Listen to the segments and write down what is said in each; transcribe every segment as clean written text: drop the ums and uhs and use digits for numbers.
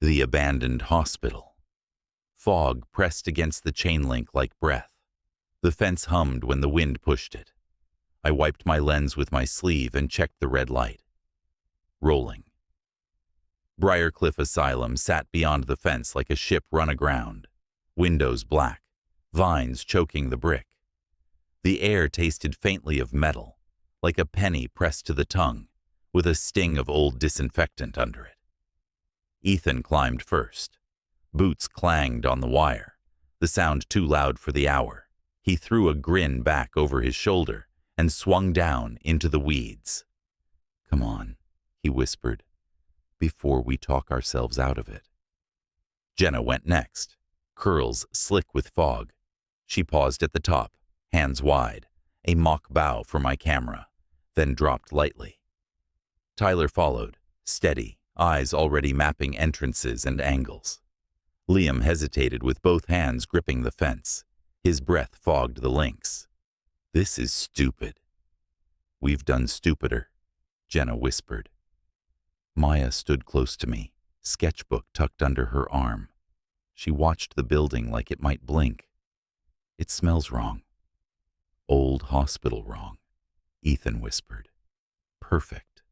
The abandoned hospital. Fog pressed against the chain link like breath. The fence hummed when the wind pushed it. I wiped my lens with my sleeve and checked the red light. Rolling. Briarcliff Asylum sat beyond the fence like a ship run aground. Windows black, vines choking the brick. The air tasted faintly of metal, like a penny pressed to the tongue, with a sting of old disinfectant under it. Ethan climbed first. Boots clanged on the wire, the sound too loud for the hour. He threw a grin back over his shoulder and swung down into the weeds. "Come on," he whispered, "before we talk ourselves out of it." Jenna went next, curls slick with fog. She paused at the top, hands wide, a mock bow for my camera, then dropped lightly. Tyler followed, steady, eyes already mapping entrances and angles. Liam hesitated with both hands gripping the fence. His breath fogged the links. "This is stupid." "We've done stupider," Jenna whispered. Maya stood close to me, sketchbook tucked under her arm. She watched the building like it might blink. "It smells wrong." "Old hospital wrong," Ethan whispered. "Perfect."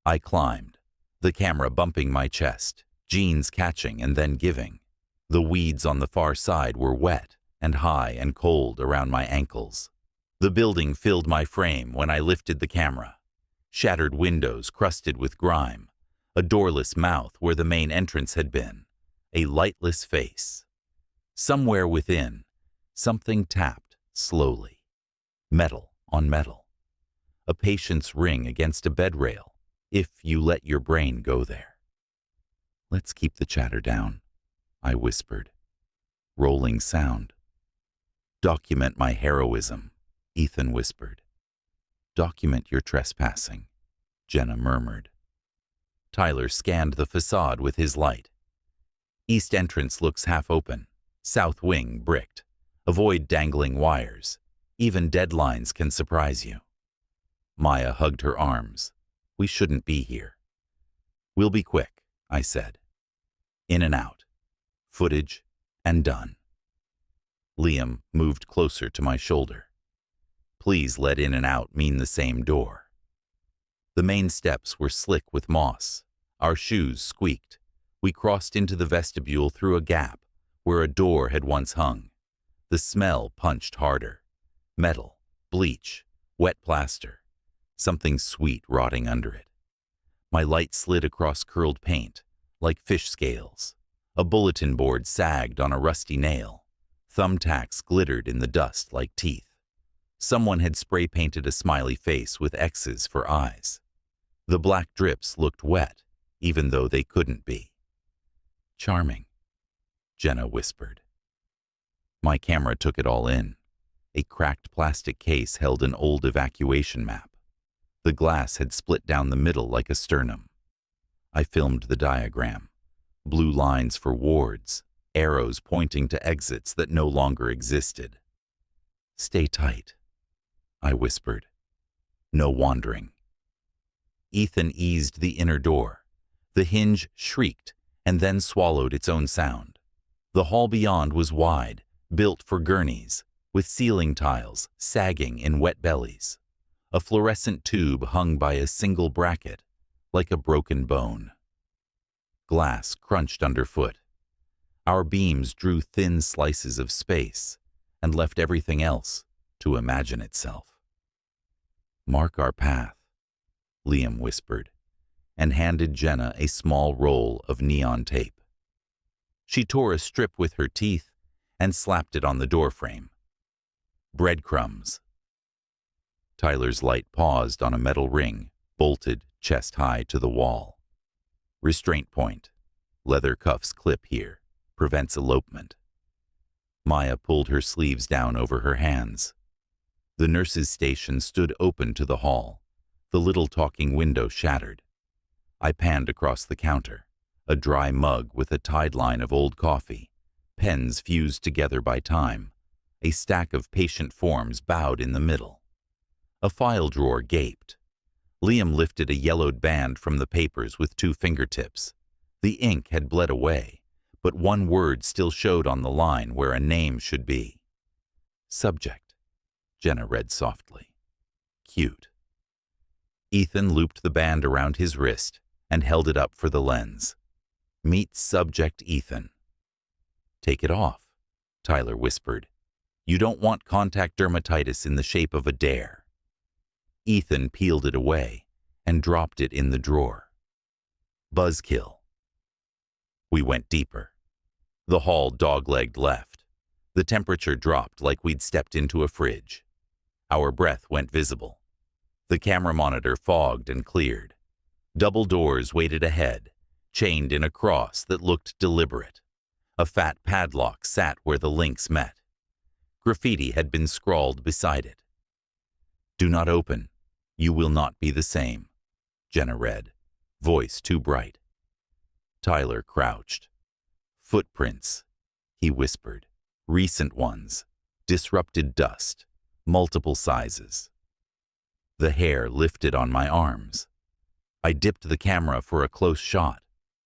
I climbed, the camera bumping my chest, jeans catching and then giving. The weeds on the far side were wet and high and cold around my ankles. The building filled my frame when I lifted the camera. Shattered windows crusted with grime, a doorless mouth where the main entrance had been, a lightless face. Somewhere within, something tapped slowly. Metal on metal. A patient's ring against a bed rail, if you let your brain go there. "Let's keep the chatter down," I whispered. Rolling sound. "Document my heroism," Ethan whispered. "Document your trespassing," Jenna murmured. Tyler scanned the facade with his light. East entrance looks half open, south wing bricked. Avoid dangling wires. Even deadlines can surprise you. Maya hugged her arms. "We shouldn't be here." "We'll be quick," I said. In and out. Footage, and done. Liam moved closer to my shoulder. "Please let in and out mean the same door." The main steps were slick with moss. Our shoes squeaked. We crossed into the vestibule through a gap where a door had once hung. The smell punched harder. Metal, bleach, wet plaster. Something sweet rotting under it. My light slid across curled paint, like fish scales. A bulletin board sagged on a rusty nail. Thumbtacks glittered in the dust like teeth. Someone had spray-painted a smiley face with X's for eyes. The black drips looked wet, even though they couldn't be. "Charming," Jenna whispered. My camera took it all in. A cracked plastic case held an old evacuation map. The glass had split down the middle like a sternum. I filmed the diagram. Blue lines for wards, arrows pointing to exits that no longer existed. "Stay tight," I whispered. "No wandering." Ethan eased the inner door. The hinge shrieked and then swallowed its own sound. The hall beyond was wide, built for gurneys, with ceiling tiles sagging in wet bellies. A fluorescent tube hung by a single bracket, like a broken bone. Glass crunched underfoot. Our beams drew thin slices of space and left everything else to imagine itself. "Mark our path," Liam whispered, and handed Jenna a small roll of neon tape. She tore a strip with her teeth and slapped it on the doorframe. "Breadcrumbs." Tyler's light paused on a metal ring, bolted chest high to the wall. "Restraint point. Leather cuffs clip here. Prevents elopement." Maya pulled her sleeves down over her hands. The nurse's station stood open to the hall, the little talking window shattered. I panned across the counter, a dry mug with a tide line of old coffee, pens fused together by time, a stack of patient forms bowed in the middle. A file drawer gaped. Liam lifted a yellowed band from the papers with 2 fingertips. The ink had bled away, but one word still showed on the line where a name should be. Subject, Jenna read softly. Cute. Ethan looped the band around his wrist and held it up for the lens. Meet Subject Ethan. Take it off, Tyler whispered. You don't want contact dermatitis in the shape of a dare. Ethan peeled it away and dropped it in the drawer. Buzzkill. We went deeper. The hall dog-legged left. The temperature dropped like we'd stepped into a fridge. Our breath went visible. The camera monitor fogged and cleared. Double doors waited ahead, chained in a cross that looked deliberate. A fat padlock sat where the links met. Graffiti had been scrawled beside it. Do not open. You will not be the same, Jenna read, voice too bright. Tyler crouched. Footprints, he whispered. Recent ones. Disrupted dust. Multiple sizes. The hair lifted on my arms. I dipped the camera for a close shot.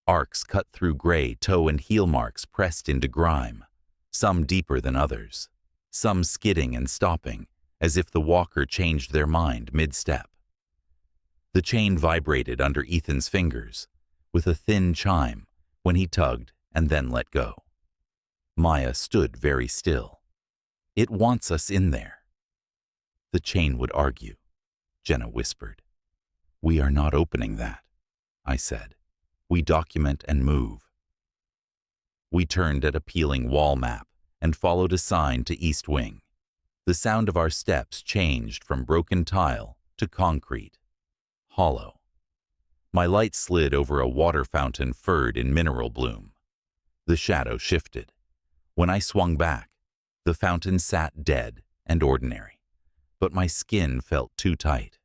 Arcs cut through gray toe and heel marks pressed into grime, some deeper than others, some skidding and stopping, as if the walker changed their mind mid-step. The chain vibrated under Ethan's fingers, with a thin chime, when he tugged and then let go. Maya stood very still. It wants us in there. The chain would argue, Jenna whispered. We are not opening that, I said. We document and move. We turned at a peeling wall map and followed a sign to East Wing. The sound of our steps changed from broken tile to concrete, hollow. My light slid over a water fountain furred in mineral bloom. The shadow shifted. When I swung back, the fountain sat dead and ordinary, but my skin felt too tight.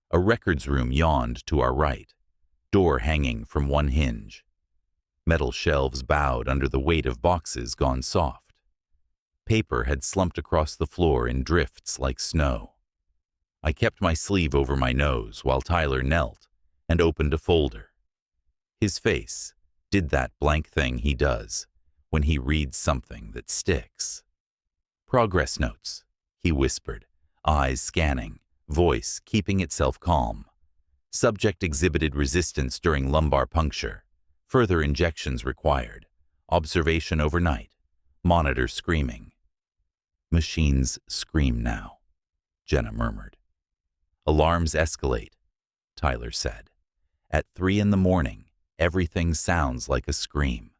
A records room yawned to our right, door hanging from one hinge. Metal shelves bowed under the weight of boxes gone soft. Paper had slumped across the floor in drifts like snow. I kept my sleeve over my nose while Tyler knelt and opened a folder. His face did that blank thing he does when he reads something that sticks. Progress notes, he whispered, eyes scanning, voice keeping itself calm. Subject exhibited resistance during lumbar puncture. Further injections required. Observation overnight. Monitor screaming. Machines scream now, Jenna murmured. Alarms escalate, Tyler said. At 3 a.m, everything sounds like a scream.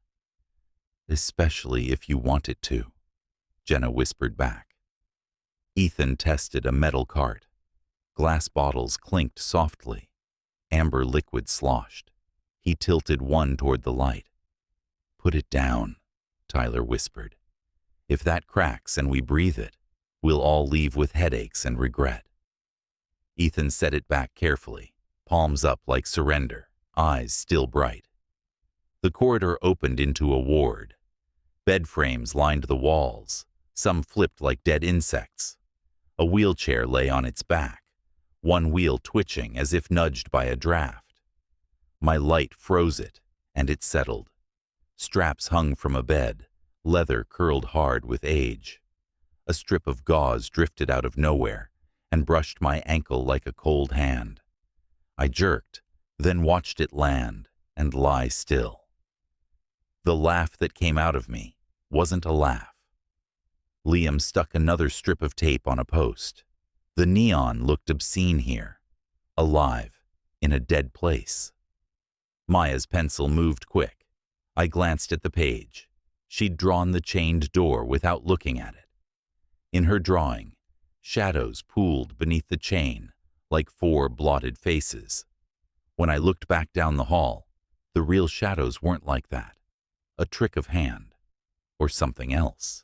Especially if you want it to, Jenna whispered back. Ethan tested a metal cart. Glass bottles clinked softly. Amber liquid sloshed. He tilted one toward the light. Put it down, Tyler whispered. If that cracks and we breathe it, we'll all leave with headaches and regret. Ethan set it back carefully, palms up like surrender, eyes still bright. The corridor opened into a ward. Bed frames lined the walls, some flipped like dead insects. A wheelchair lay on its back, one wheel twitching as if nudged by a draft. My light froze it, and it settled. Straps hung from a bed, leather curled hard with age. A strip of gauze drifted out of nowhere and brushed my ankle like a cold hand. I jerked, then watched it land and lie still. The laugh that came out of me wasn't a laugh. Liam stuck another strip of tape on a post. The neon looked obscene here, alive, in a dead place. Maya's pencil moved quick. I glanced at the page. She'd drawn the chained door without looking at it. In her drawing, shadows pooled beneath the chain, like 4 blotted faces. When I looked back down the hall, the real shadows weren't like that. A trick of hand, or something else.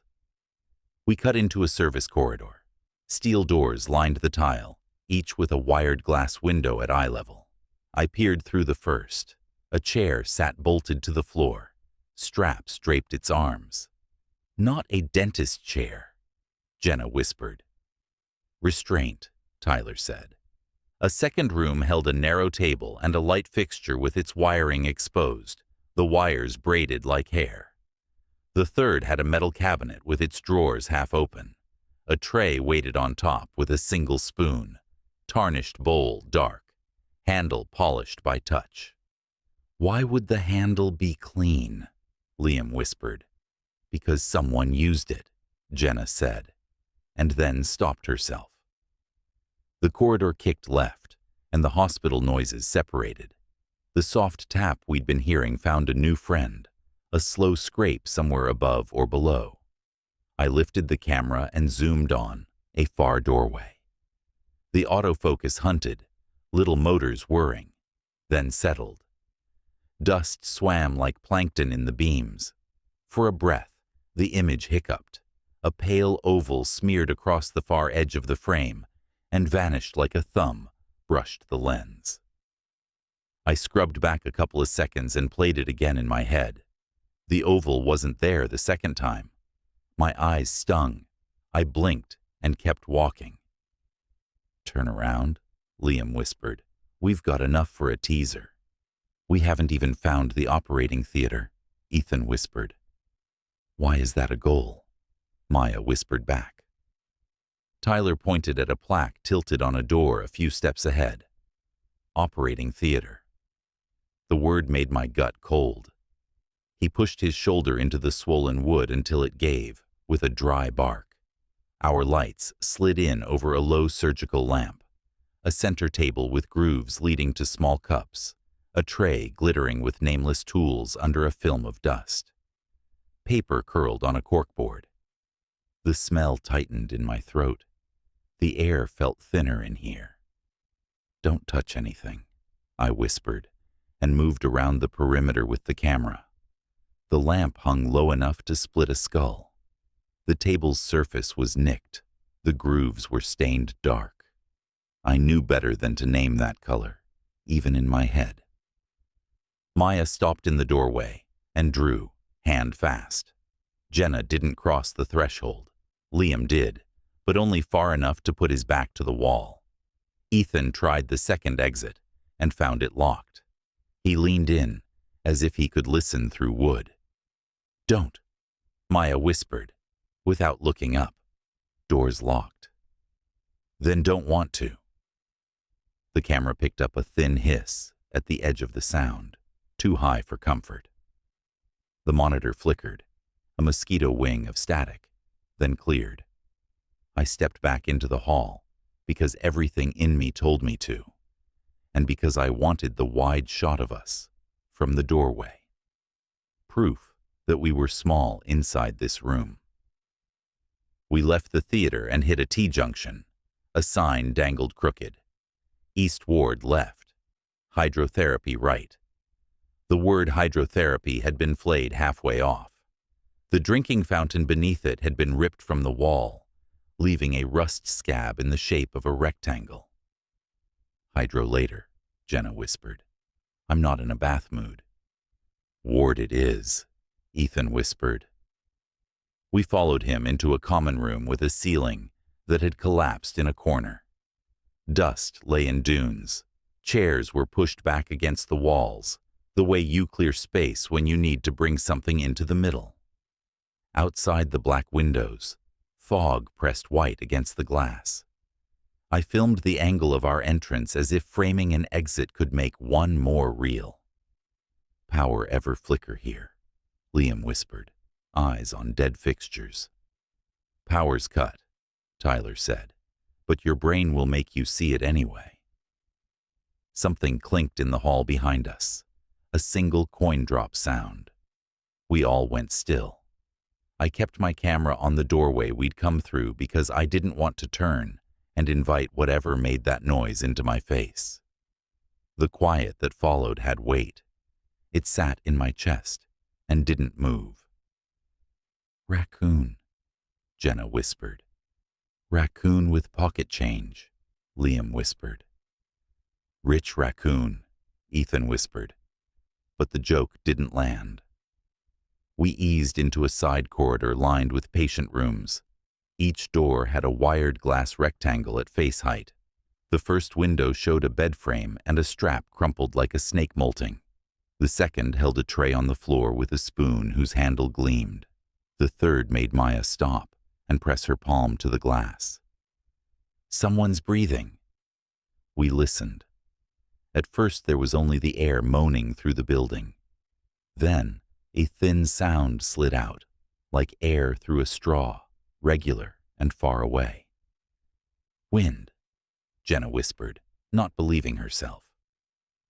We cut into a service corridor. Steel doors lined the tile, each with a wired glass window at eye level. I peered through the first. A chair sat bolted to the floor. Straps draped its arms. Not a dentist chair, Jenna whispered. Restraint, Tyler said. A second room held a narrow table and a light fixture with its wiring exposed, the wires braided like hair. The third had a metal cabinet with its drawers half open. A tray waited on top with a single spoon, tarnished bowl dark, handle polished by touch. "Why would the handle be clean?" Liam whispered. "Because someone used it," Jenna said, and then stopped herself. The corridor kicked left, and the hospital noises separated. The soft tap we'd been hearing found a new friend, a slow scrape somewhere above or below. I lifted the camera and zoomed on a far doorway. The autofocus hunted, little motors whirring, then settled. Dust swam like plankton in the beams. For a breath, the image hiccuped. A pale oval smeared across the far edge of the frame and vanished like a thumb brushed the lens. I scrubbed back a couple of seconds and played it again in my head. The oval wasn't there the second time. My eyes stung. I blinked and kept walking. "Turn around," Liam whispered. "We've got enough for a teaser." "We haven't even found the operating theater," Ethan whispered. "Why is that a goal?" Maya whispered back. Tyler pointed at a plaque tilted on a door a few steps ahead. "Operating theater." The word made my gut cold. He pushed his shoulder into the swollen wood until it gave, with a dry bark. Our lights slid in over a low surgical lamp, a center table with grooves leading to small cups, a tray glittering with nameless tools under a film of dust. Paper curled on a corkboard. The smell tightened in my throat. The air felt thinner in here. "Don't touch anything," I whispered, and moved around the perimeter with the camera. The lamp hung low enough to split a skull. The table's surface was nicked. The grooves were stained dark. I knew better than to name that color, even in my head. Maya stopped in the doorway and drew, hand fast. Jenna didn't cross the threshold. Liam did, but only far enough to put his back to the wall. Ethan tried the second exit and found it locked. He leaned in, as if he could listen through wood. "Don't," Maya whispered, without looking up. "Door's locked." "Then don't want to." The camera picked up a thin hiss at the edge of the sound, too high for comfort. The monitor flickered, a mosquito wing of static, then cleared. I stepped back into the hall because everything in me told me to, and because I wanted the wide shot of us from the doorway. Proof that we were small inside this room. We left the theater and hit a T-junction. A sign dangled crooked. East Ward left. Hydrotherapy right. The word hydrotherapy had been flayed halfway off. The drinking fountain beneath it had been ripped from the wall, leaving a rust scab in the shape of a rectangle. "Hydro later," Jenna whispered. "I'm not in a bath mood." "Ward it is," Ethan whispered. We followed him into a common room with a ceiling that had collapsed in a corner. Dust lay in dunes. Chairs were pushed back against the walls, the way you clear space when you need to bring something into the middle. Outside the black windows, fog pressed white against the glass. I filmed the angle of our entrance as if framing an exit could make one more real. "Power ever flicker here?" Liam whispered, eyes on dead fixtures. "Power's cut," Tyler said, "but your brain will make you see it anyway." Something clinked in the hall behind us, a single coin drop sound. We all went still. I kept my camera on the doorway we'd come through because I didn't want to turn and invite whatever made that noise into my face. The quiet that followed had weight. It sat in my chest and didn't move. "Raccoon," Jenna whispered. "Raccoon with pocket change," Liam whispered. "Rich raccoon," Ethan whispered, but the joke didn't land. We eased into a side corridor lined with patient rooms. Each door had a wired glass rectangle at face height. The first window showed a bed frame and a strap crumpled like a snake molting. The second held a tray on the floor with a spoon whose handle gleamed. The third made Maya stop and press her palm to the glass. "Someone's breathing." We listened. At first there was only the air moaning through the building. Then a thin sound slid out, like air through a straw, regular and far away. "Wind," Jenna whispered, not believing herself.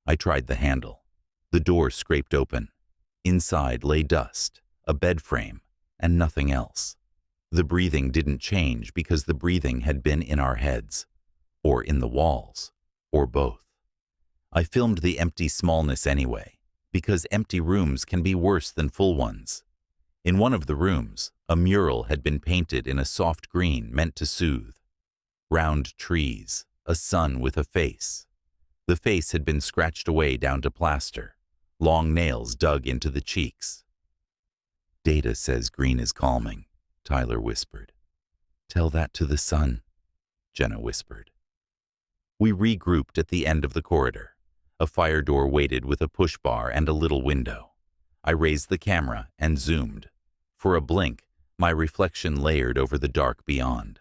I tried the handle. The door scraped open. Inside lay dust, a bed frame, and nothing else. The breathing didn't change because the breathing had been in our heads, or in the walls, or both. I filmed the empty smallness anyway, because empty rooms can be worse than full ones. In one of the rooms, a mural had been painted in a soft green meant to soothe. Round trees, a sun with a face. The face had been scratched away down to plaster, long nails dug into the cheeks. "Data says green is calming," Tyler whispered. "Tell that to the sun," Jenna whispered. We regrouped at the end of the corridor. A fire door waited with a push bar and a little window. I raised the camera and zoomed. For a blink, my reflection layered over the dark beyond.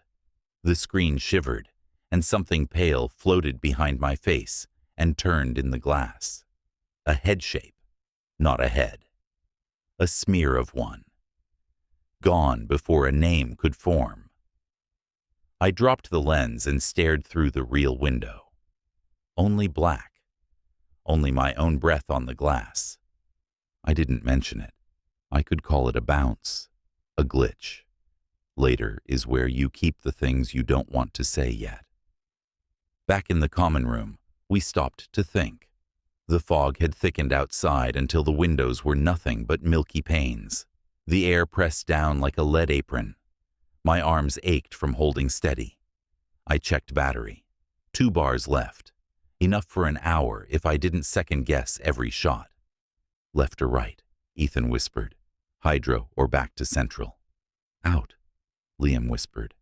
The screen shivered, and something pale floated behind my face and turned in the glass. A head shape, not a head. A smear of one. Gone before a name could form. I dropped the lens and stared through the real window. Only black. Only my own breath on the glass. I didn't mention it. I could call it a bounce, a glitch. Later is where you keep the things you don't want to say yet. Back in the common room, we stopped to think. The fog had thickened outside until the windows were nothing but milky panes. The air pressed down like a lead apron. My arms ached from holding steady. I checked battery. 2 bars left. Enough for an hour if I didn't second-guess every shot. "Left or right?" Ethan whispered. "Hydro or back to central?" "Out," Liam whispered.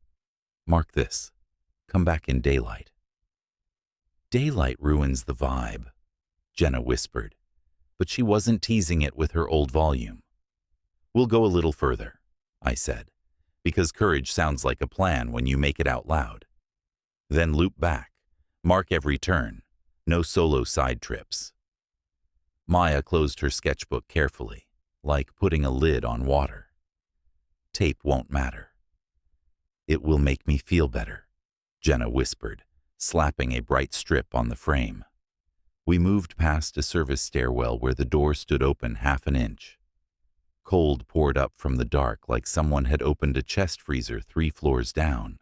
"Mark this. Come back in daylight." "Daylight ruins the vibe," Jenna whispered, but she wasn't teasing it with her old volume. "We'll go a little further," I said, because courage sounds like a plan when you make it out loud. "Then loop back. Mark every turn. No solo side trips." Maya closed her sketchbook carefully, like putting a lid on water. "Tape won't matter." "It will make me feel better," Jenna whispered, slapping a bright strip on the frame. We moved past a service stairwell where the door stood open half an inch. Cold poured up from the dark like someone had opened a chest freezer 3 floors down.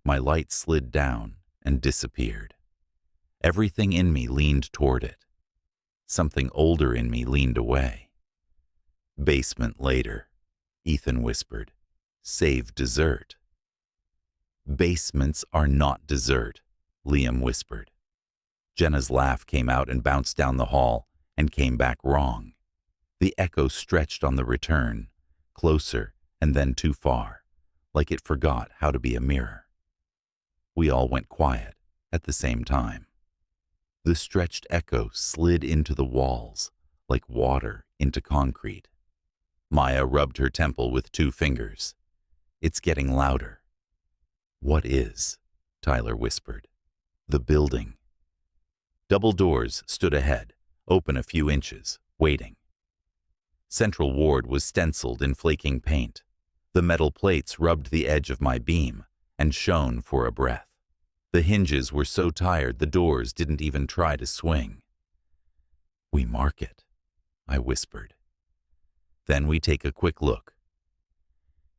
My light slid down and disappeared. Everything in me leaned toward it. Something older in me leaned away. "Basement later," Ethan whispered. "Save dessert." "Basements are not dessert," Liam whispered. Jenna's laugh came out and bounced down the hall and came back wrong. The echo stretched on the return, closer and then too far, like it forgot how to be a mirror. We all went quiet at the same time. The stretched echo slid into the walls, like water into concrete. Maya rubbed her temple with 2 fingers. "It's getting louder." "What is?" Tyler whispered. "The building." Double doors stood ahead, open a few inches, waiting. Central ward was stenciled in flaking paint. The metal plates rubbed the edge of my beam and shone for a breath. The hinges were so tired the doors didn't even try to swing. "We mark it," I whispered. "Then we take a quick look."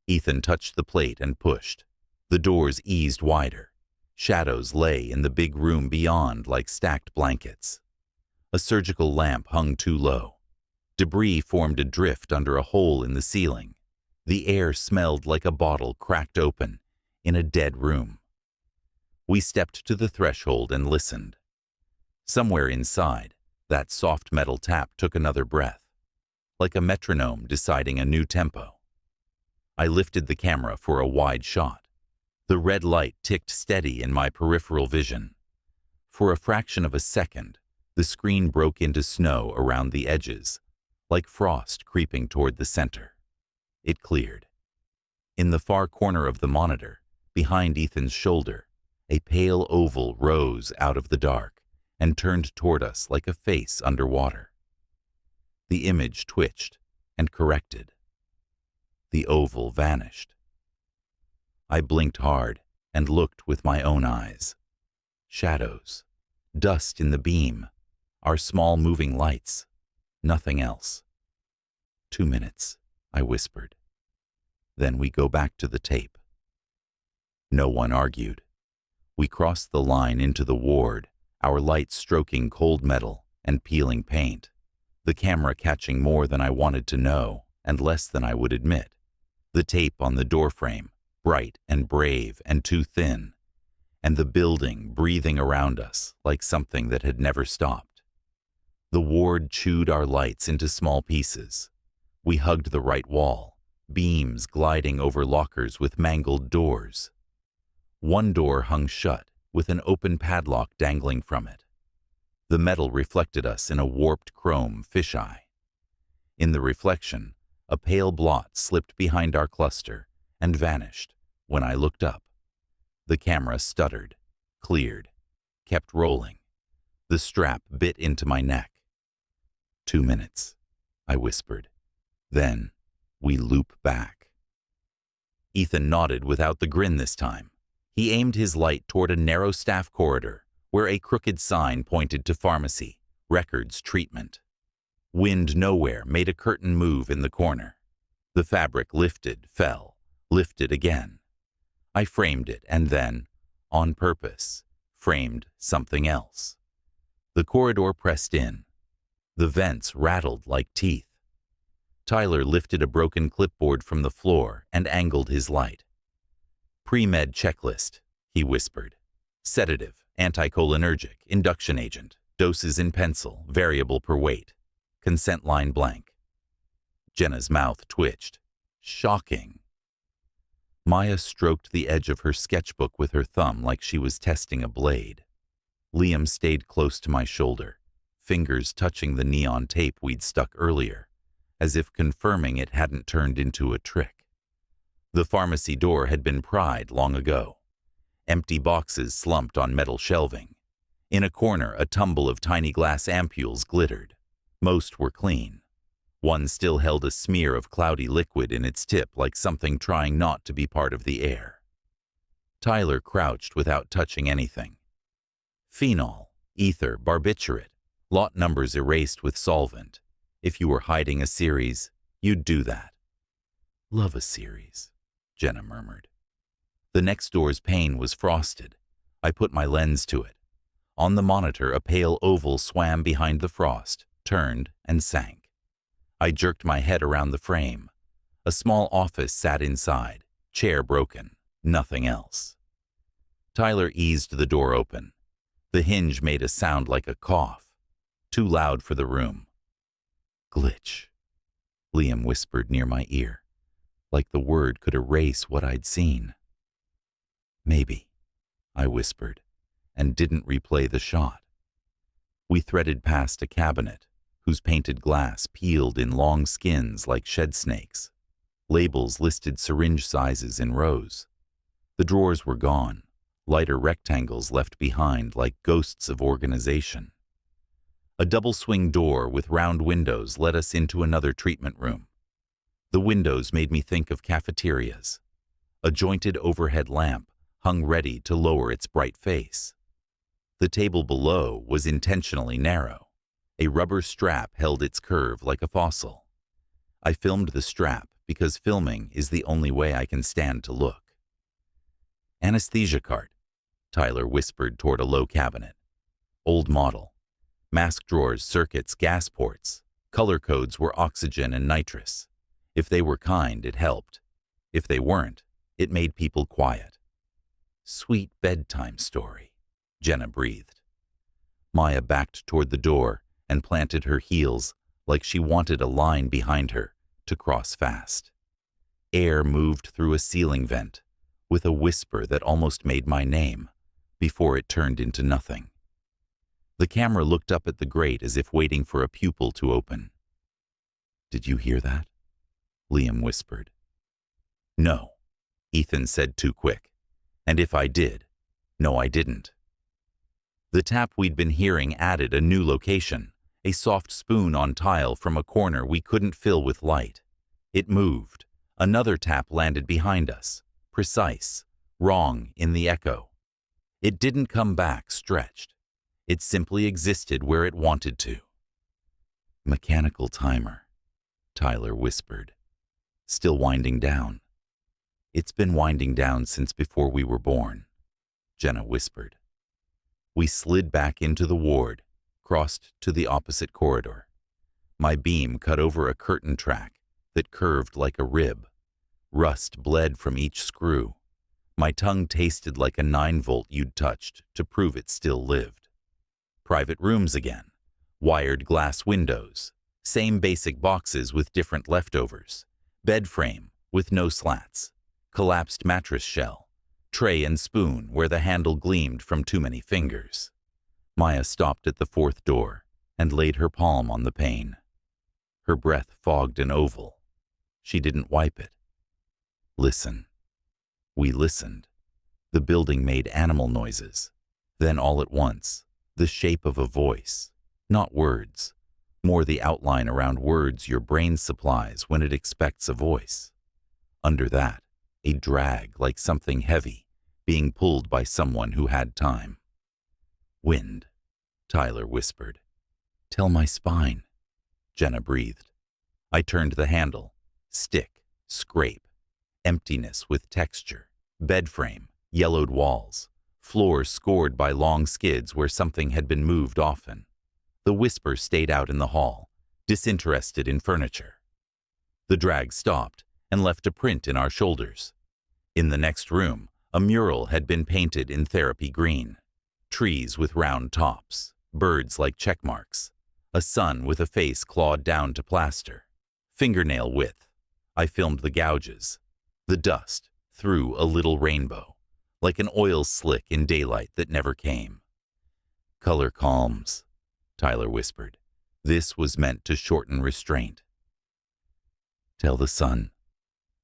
Ethan touched the plate and pushed. The doors eased wider. Shadows lay in the big room beyond like stacked blankets. A surgical lamp hung too low. Debris formed a drift under a hole in the ceiling. The air smelled like a bottle cracked open in a dead room. We stepped to the threshold and listened. Somewhere inside, that soft metal tap took another breath, like a metronome deciding a new tempo. I lifted the camera for a wide shot. The red light ticked steady in my peripheral vision. For a fraction of a second, The screen broke into snow around the edges, like frost creeping toward the center. It cleared. In the far corner of the monitor, behind Ethan's shoulder, a pale oval rose out of the dark and turned toward us like a face underwater. The image twitched and corrected. The oval vanished. I blinked hard and looked with my own eyes. Shadows, dust in the beam, our small moving lights, nothing else. 2 minutes, I whispered. Then we go back to the tape. No one argued. We crossed the line into the ward, our lights stroking cold metal and peeling paint, the camera catching more than I wanted to know and less than I would admit. The tape on the doorframe, bright and brave and too thin, and the building breathing around us like something that had never stopped. The ward chewed our lights into small pieces. We hugged the right wall, beams gliding over lockers with mangled doors. One door hung shut, with an open padlock dangling from it. The metal reflected us in a warped chrome fisheye. In the reflection, a pale blot slipped behind our cluster and vanished when I looked up. The camera stuttered, cleared, kept rolling. The strap bit into my neck. 2 minutes, I whispered. Then we loop back. Ethan nodded without the grin this time. He aimed his light toward a narrow staff corridor where a crooked sign pointed to pharmacy, records treatment. Wind nowhere made a curtain move in the corner. The fabric lifted, fell, lifted again. I framed it and then, on purpose, framed something else. The corridor pressed in. The vents rattled like teeth. Tyler lifted a broken clipboard from the floor and angled his light. Pre-med checklist, he whispered. Sedative, anticholinergic, induction agent, doses in pencil, variable per weight. Consent line blank. Jenna's mouth twitched. Shocking. Maya stroked the edge of her sketchbook with her thumb like she was testing a blade. Liam stayed close to my shoulder, fingers touching the neon tape we'd stuck earlier, as if confirming it hadn't turned into a trick. The pharmacy door had been pried long ago. Empty boxes slumped on metal shelving. In a corner, a tumble of tiny glass ampules glittered. Most were clean. One still held a smear of cloudy liquid in its tip like something trying not to be part of the air. Tyler crouched without touching anything. Phenol, ether, barbiturate, lot numbers erased with solvent. If you were hiding a series, you'd do that. Love a series, Jenna murmured. The next door's pane was frosted. I put my lens to it. On the monitor, a pale oval swam behind the frost, turned, and sank. I jerked my head around the frame. A small office sat inside, chair broken, nothing else. Tyler eased the door open. The hinge made a sound like a cough, too loud for the room. Glitch, Liam whispered near my ear, like the word could erase what I'd seen. Maybe, I whispered, and didn't replay the shot. We threaded past a cabinet, whose painted glass peeled in long skins like shed snakes. Labels listed syringe sizes in rows. The drawers were gone, lighter rectangles left behind like ghosts of organization. A double-swing door with round windows led us into another treatment room. The windows made me think of cafeterias. A jointed overhead lamp hung ready to lower its bright face. The table below was intentionally narrow. A rubber strap held its curve like a fossil. I filmed the strap because filming is the only way I can stand to look. Anesthesia cart, Tyler whispered toward a low cabinet. Old model. Mask drawers, circuits, gas ports. Color codes were oxygen and nitrous. If they were kind, it helped. If they weren't, it made people quiet. Sweet bedtime story, Jenna breathed. Maya backed toward the door and planted her heels like she wanted a line behind her to cross fast. Air moved through a ceiling vent with a whisper that almost made my name before it turned into nothing. The camera looked up at the grate as if waiting for a pupil to open. "Did you hear that?" Liam whispered. "No," Ethan said too quick. "And if I did, no, I didn't." The tap we'd been hearing added a new location, a soft spoon on tile from a corner we couldn't fill with light. It moved. Another tap landed behind us, precise, wrong in the echo. It didn't come back stretched. It simply existed where it wanted to. "Mechanical timer," Tyler whispered. "Still winding down." "It's been winding down since before we were born," Jenna whispered. We slid back into the ward, crossed to the opposite corridor. My beam cut over a curtain track that curved like a rib. Rust bled from each screw. My tongue tasted like a 9-volt you'd touched to prove it still lived. Private rooms again. Wired glass windows. Same basic boxes with different leftovers. Bed frame with no slats. Collapsed mattress shell. Tray and spoon where the handle gleamed from too many fingers. Maya stopped at the fourth door and laid her palm on the pane. Her breath fogged an oval. She didn't wipe it. "Listen." We listened. The building made animal noises. Then all at once, the shape of a voice. Not words. More the outline around words your brain supplies when it expects a voice. Under that, a drag like something heavy, being pulled by someone who had time. "Wind," Tyler whispered. "Tell my spine," Jenna breathed. I turned the handle. Stick, scrape. Emptiness with texture. Bed frame, yellowed walls. Floor scored by long skids where something had been moved often. The whisper stayed out in the hall, disinterested in furniture. The drag stopped and left a print in our shoulders. In the next room, a mural had been painted in therapy green. Trees with round tops, birds like check marks, a sun with a face clawed down to plaster. Fingernail width. I filmed the gouges. The dust through a little rainbow, like an oil slick in daylight that never came. "Color calms," Tyler whispered. This was meant to shorten restraint. "Tell the sun,"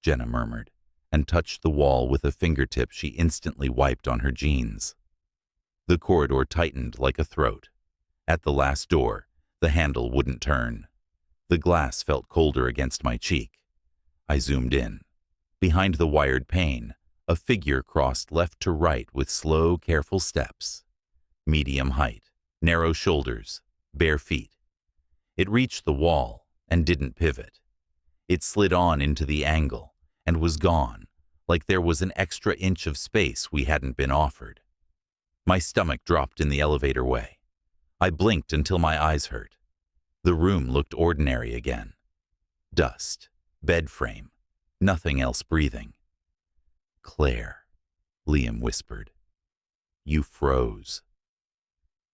Jenna murmured, and touched the wall with a fingertip she instantly wiped on her jeans. The corridor tightened like a throat. At the last door, the handle wouldn't turn. The glass felt colder against my cheek. I zoomed in. Behind the wired pane, a figure crossed left to right with slow, careful steps. Medium height, narrow shoulders, bare feet. It reached the wall and didn't pivot. It slid on into the angle and was gone, like there was an extra inch of space we hadn't been offered. My stomach dropped in the elevator way. I blinked until my eyes hurt. The room looked ordinary again. Dust, bed frame, nothing else breathing. "Claire," Liam whispered. "You froze."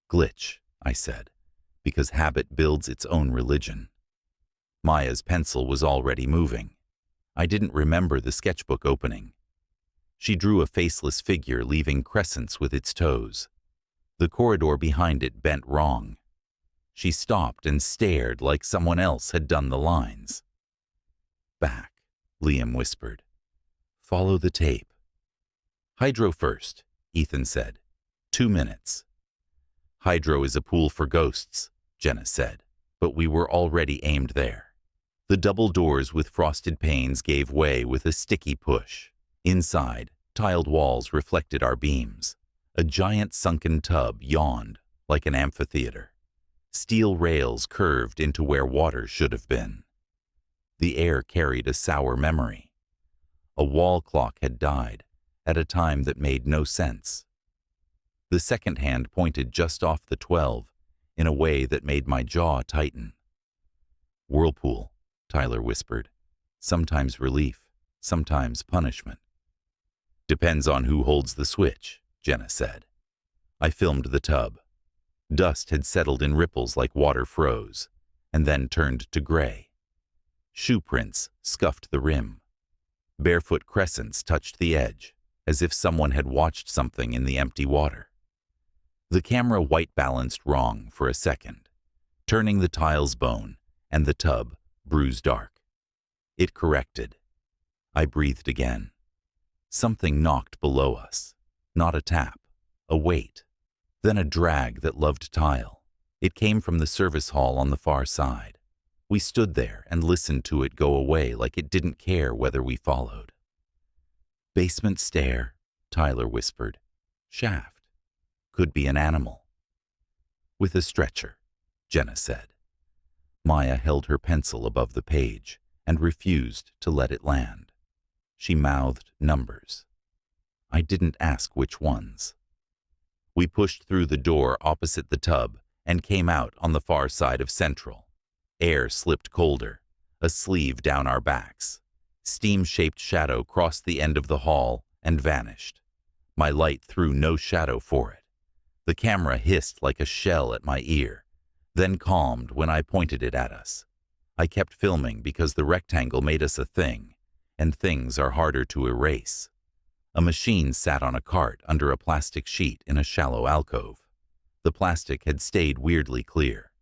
"Glitch," I said, because habit builds its own religion. Maya's pencil was already moving. I didn't remember the sketchbook opening. She drew a faceless figure leaving crescents with its toes. The corridor behind it bent wrong. She stopped and stared like someone else had done the lines. "Back," Liam whispered. "Follow the tape." "Hydro first," Ethan said. 2 minutes. "Hydro is a pool for ghosts," Jenna said, but we were already aimed there. The double doors with frosted panes gave way with a sticky push. Inside, tiled walls reflected our beams. A giant sunken tub yawned like an amphitheater. Steel rails curved into where water should have been. The air carried a sour memory. A wall clock had died at a time that made no sense. The second hand pointed just off the 12 in a way that made my jaw tighten. "Whirlpool," Tyler whispered. "Sometimes relief, sometimes punishment." "Depends on who holds the switch," Jenna said. I filmed the tub. Dust had settled in ripples like water froze, and then turned to gray. Shoe prints scuffed the rim. Barefoot crescents touched the edge, as if someone had watched something in the empty water. The camera white-balanced wrong for a second, turning the tile's bone and the tub bruised dark. It corrected. I breathed again. Something knocked below us. Not a tap, a weight, then a drag that loved tile. It came from the service hall on the far side. We stood there and listened to it go away like it didn't care whether we followed. Basement stair, Tyler whispered. Shaft. Could be an animal. With a stretcher, Jenna said. Maya held her pencil above the page and refused to let it land. She mouthed numbers. I didn't ask which ones. We pushed through the door opposite the tub and came out on the far side of Central. Air slipped colder, a sleeve down our backs. Steam-shaped shadow crossed the end of the hall and vanished. My light threw no shadow for it. The camera hissed like a shell at my ear, then calmed when I pointed it at us. I kept filming because the rectangle made us a thing, and things are harder to erase. A machine sat on a cart under a plastic sheet in a shallow alcove. The plastic had stayed weirdly clear.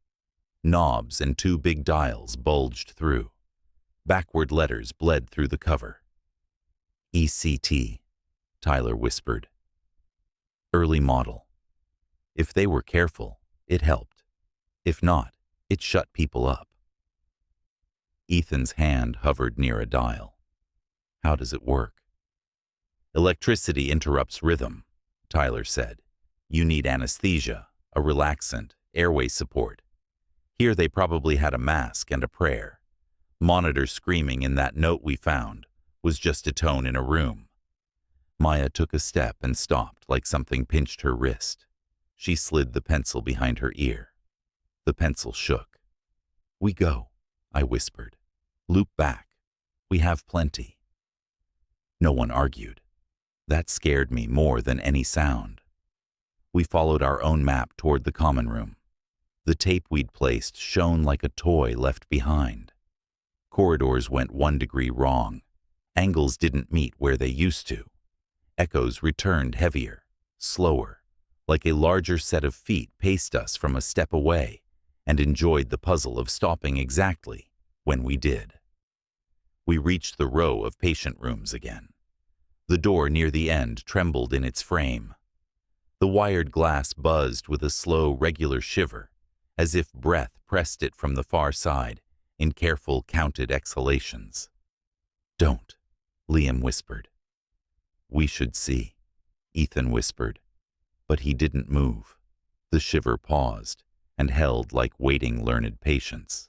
Knobs and two big dials bulged through. Backward letters bled through the cover. ECT, Tyler whispered. Early model. If they were careful, it helped. If not, it shut people up. Ethan's hand hovered near a dial. How does it work? Electricity interrupts rhythm, Tyler said. You need anesthesia, a relaxant, airway support. Here they probably had a mask and a prayer. Monitor screaming in that note we found was just a tone in a room. Maya took a step and stopped like something pinched her wrist. She slid the pencil behind her ear. The pencil shook. We go, I whispered. Loop back. We have plenty. No one argued. That scared me more than any sound. We followed our own map toward the common room. The tape we'd placed shone like a toy left behind. Corridors went 1 degree wrong. Angles didn't meet where they used to. Echoes returned heavier, slower, like a larger set of feet paced us from a step away and enjoyed the puzzle of stopping exactly when we did. We reached the row of patient rooms again. The door near the end trembled in its frame. The wired glass buzzed with a slow, regular shiver, as if breath pressed it from the far side in careful, counted exhalations. Don't, Liam whispered. We should see, Ethan whispered, but he didn't move. The shiver paused and held like waiting learned patience.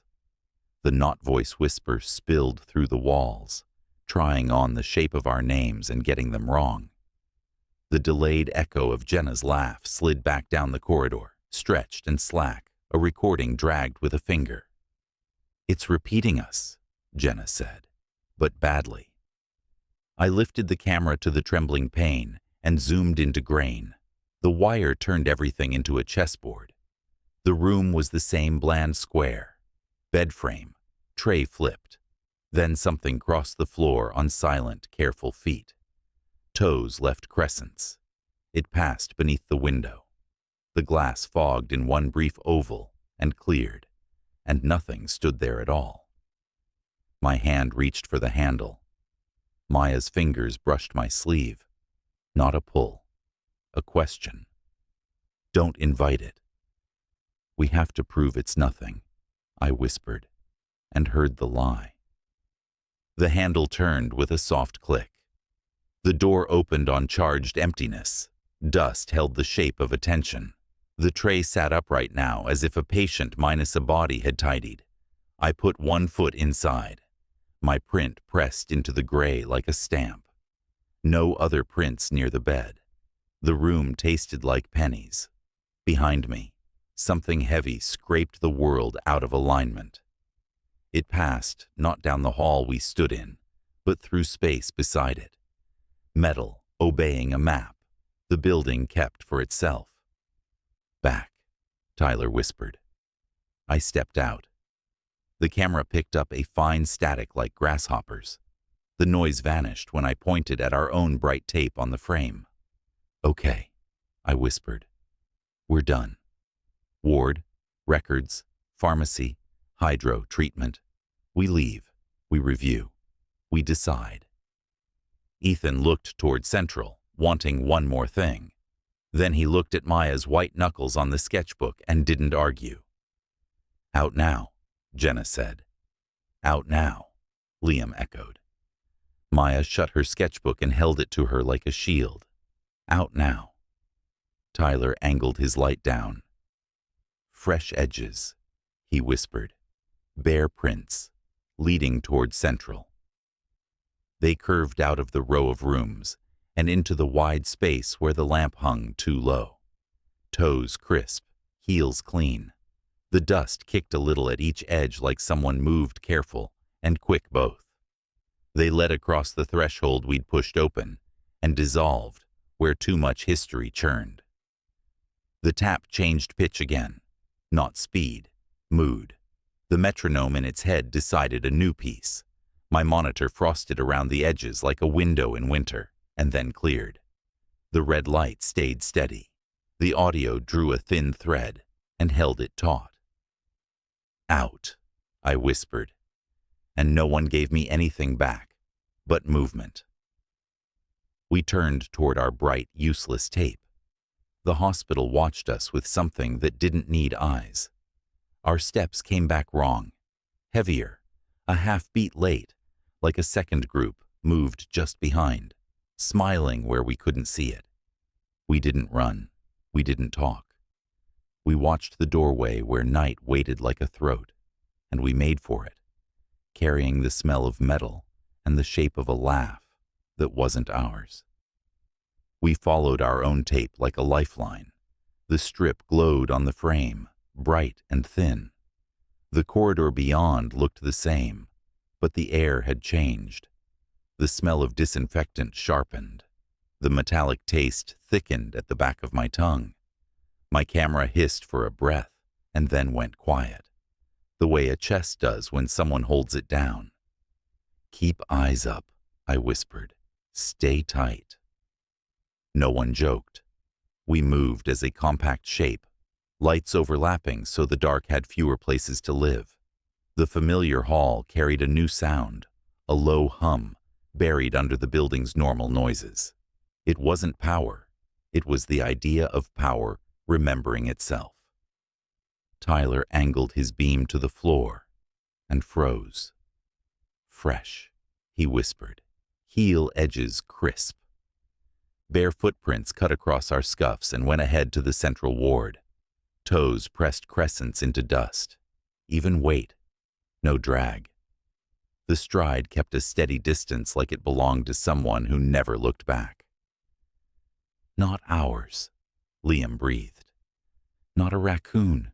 The not-voice whisper spilled through the walls, trying on the shape of our names and getting them wrong. The delayed echo of Jenna's laugh slid back down the corridor, stretched and slack, a recording dragged with a finger. It's repeating us, Jenna said, but badly. I lifted the camera to the trembling pane and zoomed into grain. The wire turned everything into a chessboard. The room was the same bland square. Bed frame, tray flipped. Then something crossed the floor on silent, careful feet. Toes left crescents. It passed beneath the window. The glass fogged in one brief oval and cleared, and nothing stood there at all. My hand reached for the handle. Maya's fingers brushed my sleeve. Not a pull. A question. Don't invite it. We have to prove it's nothing, I whispered, and heard the lie. The handle turned with a soft click. The door opened on charged emptiness. Dust held the shape of attention. The tray sat upright now as if a patient minus a body had tidied. I put one foot inside. My print pressed into the gray like a stamp. No other prints near the bed. The room tasted like pennies. Behind me, something heavy scraped the world out of alignment. It passed, not down the hall we stood in, but through space beside it. Metal, obeying a map, the building kept for itself. Back, Tyler whispered. I stepped out. The camera picked up a fine static like grasshoppers. The noise vanished when I pointed at our own bright tape on the frame. Okay, I whispered. We're done. Ward, records, pharmacy, hydro treatment. We leave. We review. We decide. Ethan looked toward Central, wanting one more thing. Then he looked at Maya's white knuckles on the sketchbook and didn't argue. Out now, Jenna said. Out now, Liam echoed. Maya shut her sketchbook and held it to her like a shield. Out now. Tyler angled his light down. Fresh edges, he whispered. Bare prints, leading toward Central. They curved out of the row of rooms and into the wide space where the lamp hung too low. Toes crisp, heels clean. The dust kicked a little at each edge like someone moved careful and quick both. They led across the threshold we'd pushed open and dissolved where too much history churned. The tap changed pitch again, not speed, mood. The metronome in its head decided a new piece. My monitor frosted around the edges like a window in winter, and then cleared. The red light stayed steady. The audio drew a thin thread and held it taut. Out, I whispered, and no one gave me anything back but movement. We turned toward our bright, useless tape. The hospital watched us with something that didn't need eyes. Our steps came back wrong, heavier, a half beat late, like a second group moved just behind, smiling where we couldn't see it. We didn't run. We didn't talk. We watched the doorway where night waited like a throat, and we made for it, carrying the smell of metal and the shape of a laugh that wasn't ours. We followed our own tape like a lifeline. The strip glowed on the frame, bright and thin. The corridor beyond looked the same, but the air had changed. The smell of disinfectant sharpened. The metallic taste thickened at the back of my tongue. My camera hissed for a breath and then went quiet, the way a chest does when someone holds it down. Keep eyes up, I whispered. Stay tight. No one joked. We moved as a compact shape, lights overlapping so the dark had fewer places to live. The familiar hall carried a new sound, a low hum, buried under the building's normal noises. It wasn't power. It was the idea of power remembering itself. Tyler angled his beam to the floor and froze. Fresh, he whispered, heel edges crisp. Bare footprints cut across our scuffs and went ahead to the central ward. Toes pressed crescents into dust. Even weight. No drag. The stride kept a steady distance like it belonged to someone who never looked back. Not ours, Liam breathed. Not a raccoon,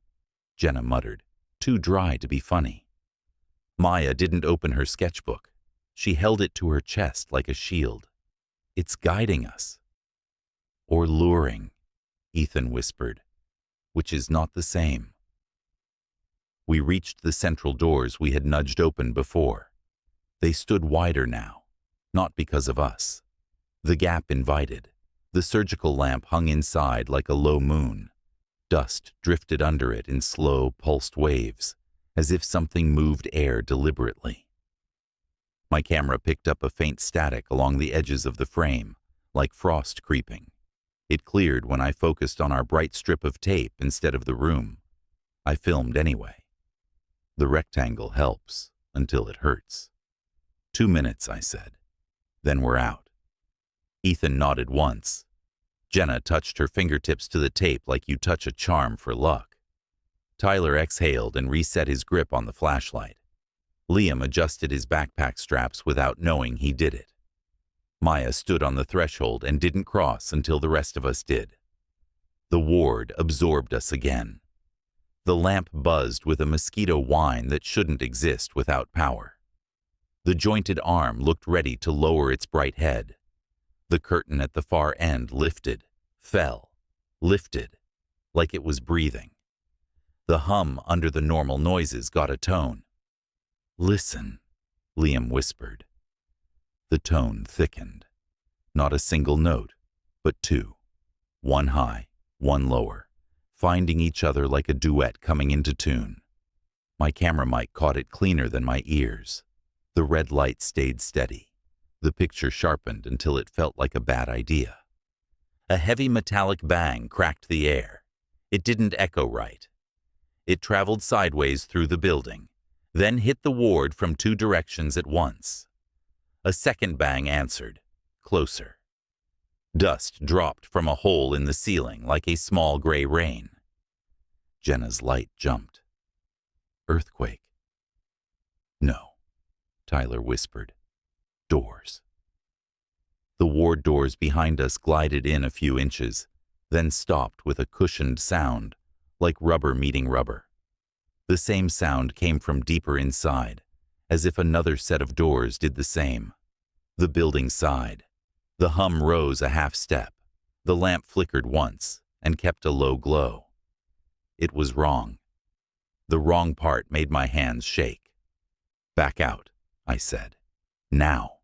Jenna muttered, too dry to be funny. Maya didn't open her sketchbook. She held it to her chest like a shield. It's guiding us. Or luring, Ethan whispered, which is not the same. We reached the central doors we had nudged open before. They stood wider now, not because of us. The gap invited. The surgical lamp hung inside like a low moon. Dust drifted under it in slow, pulsed waves, as if something moved air deliberately. My camera picked up a faint static along the edges of the frame, like frost creeping. It cleared when I focused on our bright strip of tape instead of the room. I filmed anyway. The rectangle helps until it hurts. 2 minutes, I said. Then we're out. Ethan nodded once. Jenna touched her fingertips to the tape like you touch a charm for luck. Tyler exhaled and reset his grip on the flashlight. Liam adjusted his backpack straps without knowing he did it. Maya stood on the threshold and didn't cross until the rest of us did. The ward absorbed us again. The lamp buzzed with a mosquito whine that shouldn't exist without power. The jointed arm looked ready to lower its bright head. The curtain at the far end lifted, fell, lifted, like it was breathing. The hum under the normal noises got a tone. Listen, Liam whispered. The tone thickened. Not a single note, but two. One high, one lower. finding each other like a duet coming into tune. My camera mic caught it cleaner than my ears. The red light stayed steady. The picture sharpened until it felt like a bad idea. A heavy metallic bang cracked the air. It didn't echo right. It traveled sideways through the building, then hit the ward from 2 directions at once. A second bang answered, closer. Dust dropped from a hole in the ceiling like a small gray rain. Jenna's light jumped. Earthquake. No, Tyler whispered. Doors. The ward doors behind us glided in a few inches, then stopped with a cushioned sound, like rubber meeting rubber. The same sound came from deeper inside, as if another set of doors did the same. The building sighed. The hum rose a half step. The lamp flickered once and kept a low glow. It was wrong. The wrong part made my hands shake. Back out, I said. Now.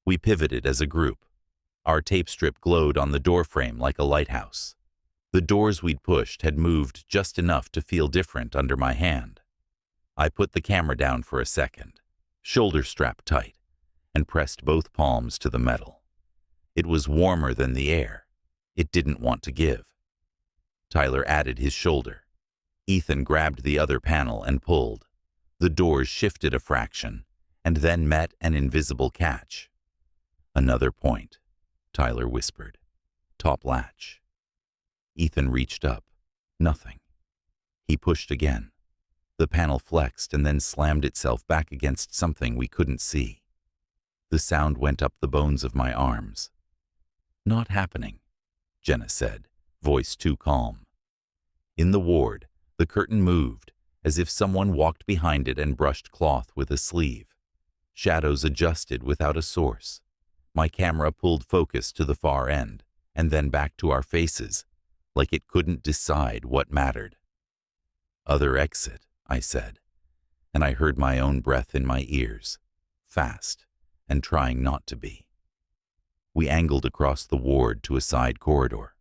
We pivoted as a group. Our tape strip glowed on the doorframe like a lighthouse. The doors we'd pushed had moved just enough to feel different under my hand. I put the camera down for a second, shoulder strapped tight, and pressed both palms to the metal. It was warmer than the air. It didn't want to give. Tyler added his shoulder. Ethan grabbed the other panel and pulled. The doors shifted a fraction, and then met an invisible catch. Another point, Tyler whispered. Top latch. Ethan reached up. Nothing. He pushed again. The panel flexed and then slammed itself back against something we couldn't see. The sound went up the bones of my arms. Not happening, Jenna said, voice too calm. In the ward, the curtain moved, as if someone walked behind it and brushed cloth with a sleeve. Shadows adjusted without a source. My camera pulled focus to the far end, and then back to our faces, like it couldn't decide what mattered. Other exit, I said, and I heard my own breath in my ears, fast, and trying not to be. We angled across the ward to a side corridor.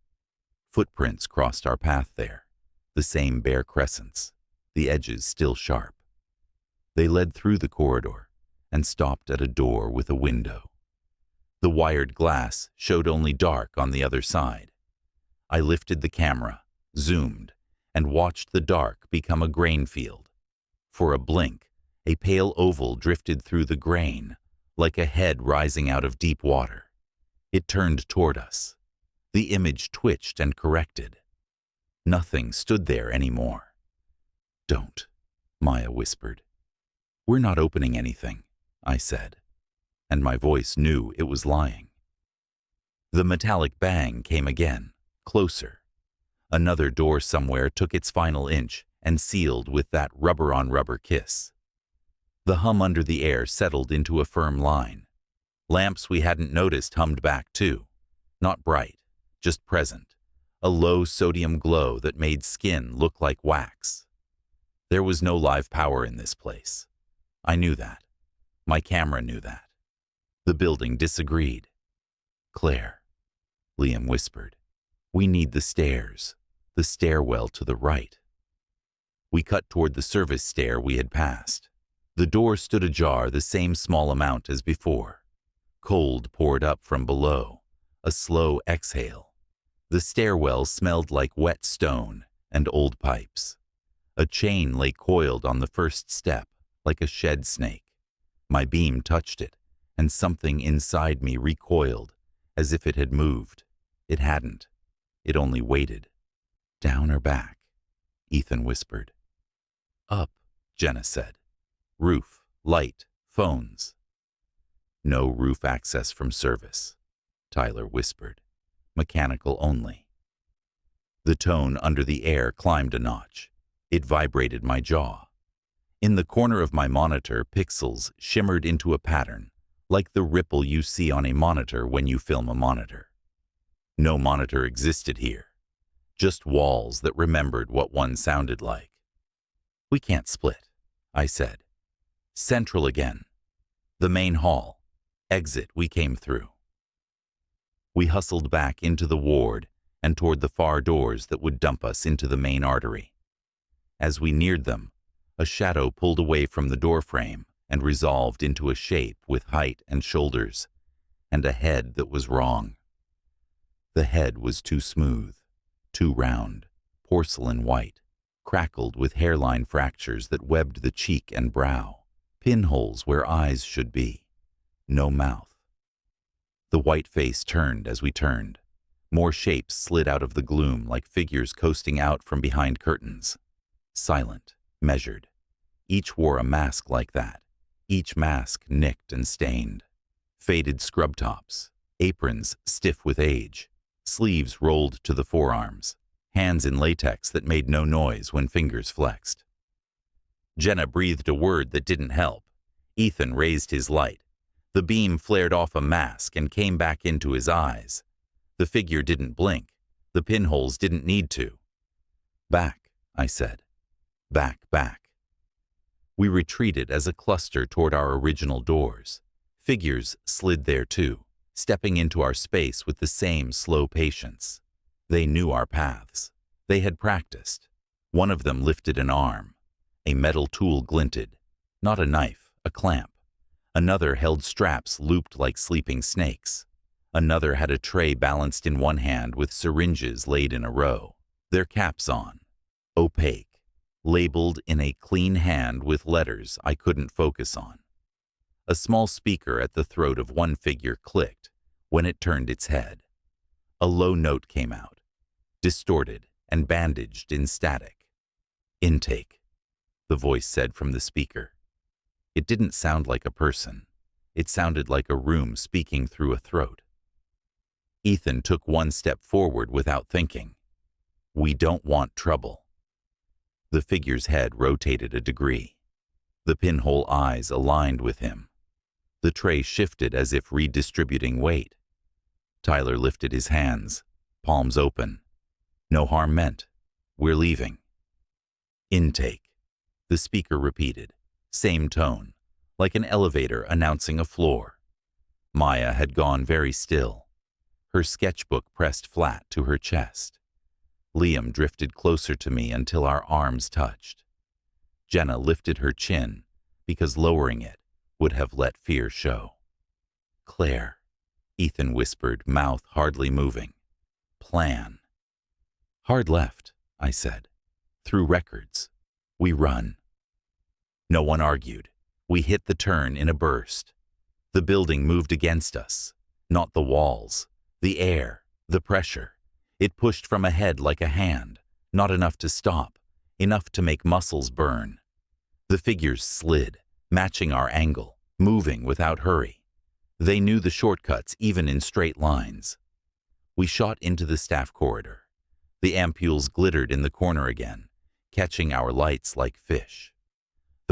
Footprints crossed our path there, the same bare crescents, the edges still sharp. They led through the corridor and stopped at a door with a window. The wired glass showed only dark on the other side. I lifted the camera, zoomed, and watched the dark become a grain field. For a blink, a pale oval drifted through the grain, like a head rising out of deep water. It turned toward us. The image twitched and corrected. Nothing stood there anymore. Don't, Maya whispered. We're not opening anything, I said, and my voice knew it was lying. The metallic bang came again, closer. Another door somewhere took its final inch and sealed with that rubber-on-rubber kiss. The hum under the air settled into a firm line. Lamps we hadn't noticed hummed back too. Not bright, just present. A low sodium glow that made skin look like wax. There was no live power in this place. I knew that. My camera knew that. The building disagreed. Claire, Liam whispered, we need the stairs, the stairwell to the right. We cut toward the service stair we had passed. The door stood ajar the same small amount as before. Cold poured up from below, a slow exhale. The stairwell smelled like wet stone and old pipes. A chain lay coiled on the first step, like a shed snake. My beam touched it, and something inside me recoiled, as if it had moved. It hadn't. It only waited. Down or back? Ethan whispered. Up, Jenna said. Roof, light, phones. No roof access from service, Tyler whispered. Mechanical only. The tone under the air climbed a notch. It vibrated my jaw. In the corner of my monitor, pixels shimmered into a pattern, like the ripple you see on a monitor when you film a monitor. No monitor existed here, just walls that remembered what one sounded like. We can't split, I said. Central again. The main hall. Exit we came through. We hustled back into the ward and toward the far doors that would dump us into the main artery. As we neared them, a shadow pulled away from the doorframe and resolved into a shape with height and shoulders, and a head that was wrong. The head was too smooth, too round, porcelain white, crackled with hairline fractures that webbed the cheek and brow, pinholes where eyes should be, no mouth. The white face turned as we turned. More shapes slid out of the gloom like figures coasting out from behind curtains. Silent, measured. Each wore a mask like that, each mask nicked and stained. Faded scrub tops, aprons stiff with age, sleeves rolled to the forearms, hands in latex that made no noise when fingers flexed. Jenna breathed a word that didn't help. Ethan raised his light. The beam flared off a mask and came back into his eyes. The figure didn't blink. The pinholes didn't need to. Back, I said. Back, back. We retreated as a cluster toward our original doors. Figures slid there too, stepping into our space with the same slow patience. They knew our paths. They had practiced. One of them lifted an arm. A metal tool glinted. Not a knife, a clamp. Another held straps looped like sleeping snakes. Another had a tray balanced in one hand with syringes laid in a row, their caps on. Opaque, labeled in a clean hand with letters I couldn't focus on. A small speaker at the throat of one figure clicked when it turned its head. A low note came out, distorted and bandaged in static. Intake, the voice said from the speaker. It didn't sound like a person. It sounded like a room speaking through a throat. Ethan took one step forward without thinking. We don't want trouble. The figure's head rotated a degree. The pinhole eyes aligned with him. The tray shifted as if redistributing weight. Tyler lifted his hands, palms open. No harm meant. We're leaving. Intake, the speaker repeated, same tone, like an elevator announcing a floor. Maya had gone very still, her sketchbook pressed flat to her chest. Liam drifted closer to me until our arms touched. Jenna lifted her chin, because lowering it would have let fear show. Claire, Ethan whispered, mouth hardly moving. Plan. Hard left, I said. Through records. We run. No one argued. We hit the turn in a burst. The building moved against us. Not the walls. The air. The pressure. It pushed from ahead like a hand. Not enough to stop. Enough to make muscles burn. The figures slid, matching our angle, moving without hurry. They knew the shortcuts even in straight lines. We shot into the staff corridor. The ampules glittered in the corner again, catching our lights like fish.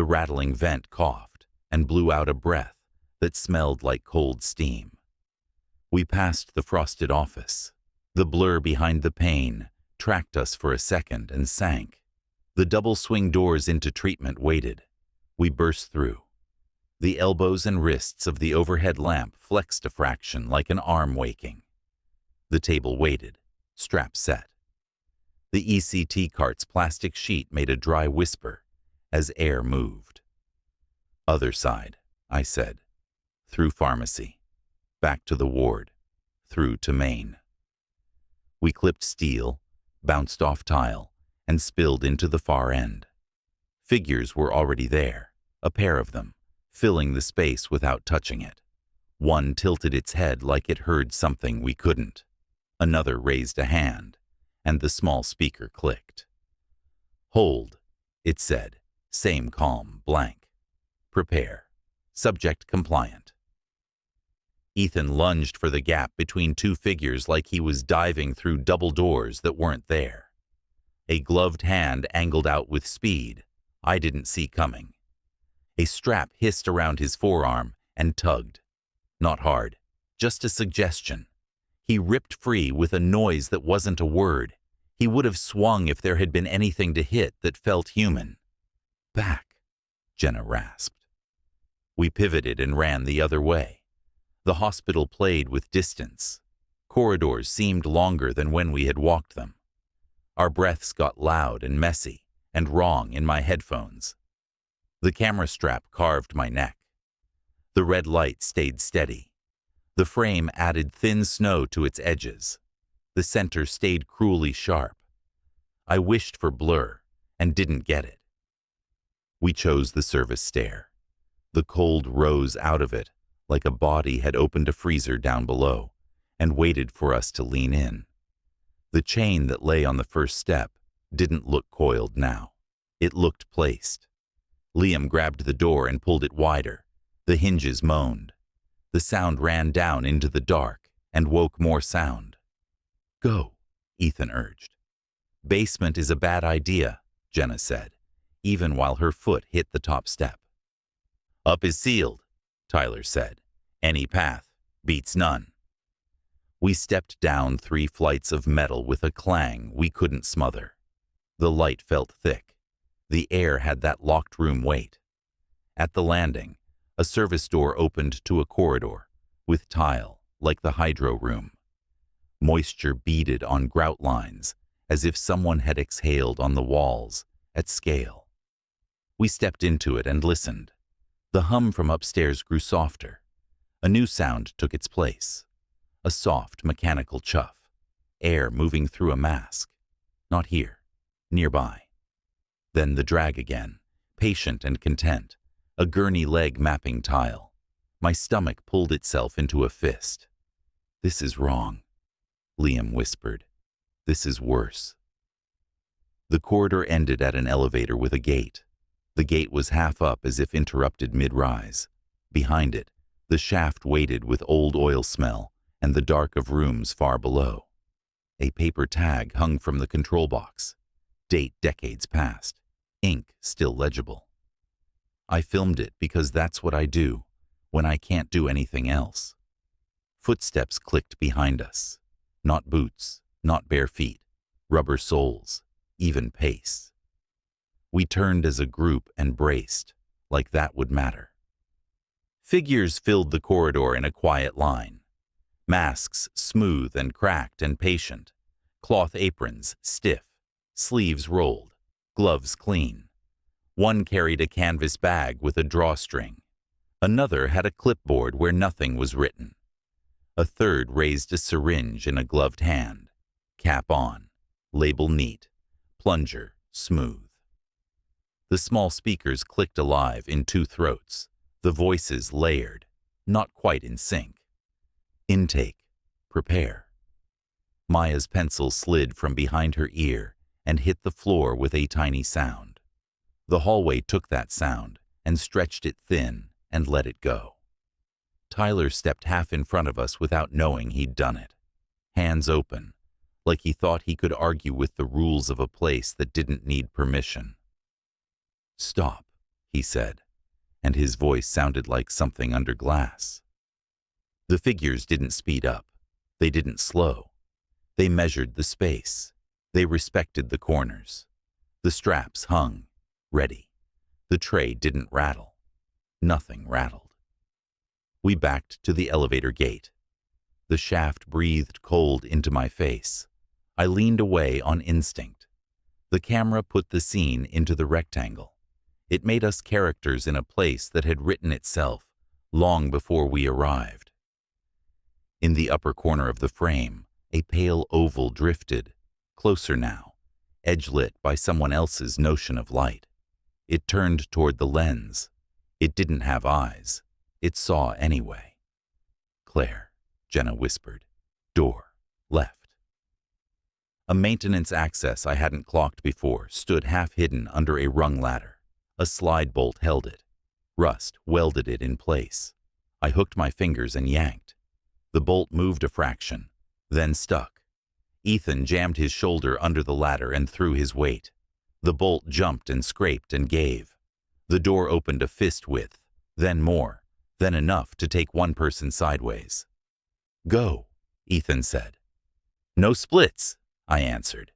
The rattling vent coughed and blew out a breath that smelled like cold steam. We passed the frosted office. The blur behind the pane tracked us for a second and sank. The double swing doors into treatment waited. We burst through. The elbows and wrists of the overhead lamp flexed a fraction like an arm waking. The table waited, strap set. The ECT cart's plastic sheet made a dry whisper as air moved. Other side, I said. Through pharmacy. Back to the ward. Through to main. We clipped steel, bounced off tile, and spilled into the far end. Figures were already there, a pair of them, filling the space without touching it. One tilted its head like it heard something we couldn't. Another raised a hand, and the small speaker clicked. Hold, it said, same calm, blank. Prepare. Subject compliant. Ethan lunged for the gap between two figures like he was diving through double doors that weren't there. A gloved hand angled out with speed I didn't see coming. A strap hissed around his forearm and tugged. Not hard, just a suggestion. He ripped free with a noise that wasn't a word. He would have swung if there had been anything to hit that felt human. Back, Jenna rasped. We pivoted and ran the other way. The hospital played with distance. Corridors seemed longer than when we had walked them. Our breaths got loud and messy and wrong in my headphones. The camera strap carved my neck. The red light stayed steady. The frame added thin snow to its edges. The center stayed cruelly sharp. I wished for blur and didn't get it. We chose the service stair. The cold rose out of it like a body had opened a freezer down below and waited for us to lean in. The chain that lay on the first step didn't look coiled now. It looked placed. Liam grabbed the door and pulled it wider. The hinges moaned. The sound ran down into the dark and woke more sound. "Go," Ethan urged. "Basement is a bad idea," Jenna said, even while her foot hit the top step. "Up is sealed," Tyler said. "Any path beats none." We stepped down 3 flights of metal with a clang we couldn't smother. The light felt thick. The air had that locked room weight. At the landing, a service door opened to a corridor, with tile, like the hydro room. Moisture beaded on grout lines, as if someone had exhaled on the walls, at scale. We stepped into it and listened. The hum from upstairs grew softer. A new sound took its place. A soft, mechanical chuff. Air moving through a mask. Not here. Nearby. Then the drag again, patient and content, a gurney leg mapping tile. My stomach pulled itself into a fist. "This is wrong," Liam whispered. "This is worse." The corridor ended at an elevator with a gate. The gate was half up as if interrupted mid-rise. Behind it, the shaft waited with old oil smell and the dark of rooms far below. A paper tag hung from the control box. Date decades past. Ink still legible. I filmed it because that's what I do when I can't do anything else. Footsteps clicked behind us. Not boots, not bare feet, rubber soles, even pace. We turned as a group and braced, like that would matter. Figures filled the corridor in a quiet line. Masks smooth and cracked and patient. Cloth aprons stiff. Sleeves rolled. Gloves clean. One carried a canvas bag with a drawstring. Another had a clipboard where nothing was written. A third raised a syringe in a gloved hand. Cap on. Label neat. Plunger smooth. The small speakers clicked alive in 2 throats. The voices layered, not quite in sync. Intake. Prepare. Maya's pencil slid from behind her ear and hit the floor with a tiny sound. The hallway took that sound and stretched it thin and let it go. Tyler stepped half in front of us without knowing he'd done it. Hands open, like he thought he could argue with the rules of a place that didn't need permission. "Stop," he said, and his voice sounded like something under glass. The figures didn't speed up. They didn't slow. They measured the space. They respected the corners. The straps hung, ready. The tray didn't rattle. Nothing rattled. We backed to the elevator gate. The shaft breathed cold into my face. I leaned away on instinct. The camera put the scene into the rectangle. It made us characters in a place that had written itself long before we arrived. In the upper corner of the frame, a pale oval drifted, closer now, edge-lit by someone else's notion of light. It turned toward the lens. It didn't have eyes. It saw anyway. "Claire," Jenna whispered. "Door. Left." A maintenance access I hadn't clocked before stood half-hidden under a rung ladder. A slide bolt held it. Rust welded it in place. I hooked my fingers and yanked. The bolt moved a fraction, then stuck. Ethan jammed his shoulder under the ladder and threw his weight. The bolt jumped and scraped and gave. The door opened a fist width, then more, then enough to take one person sideways. "Go," Ethan said. "No splits," I answered.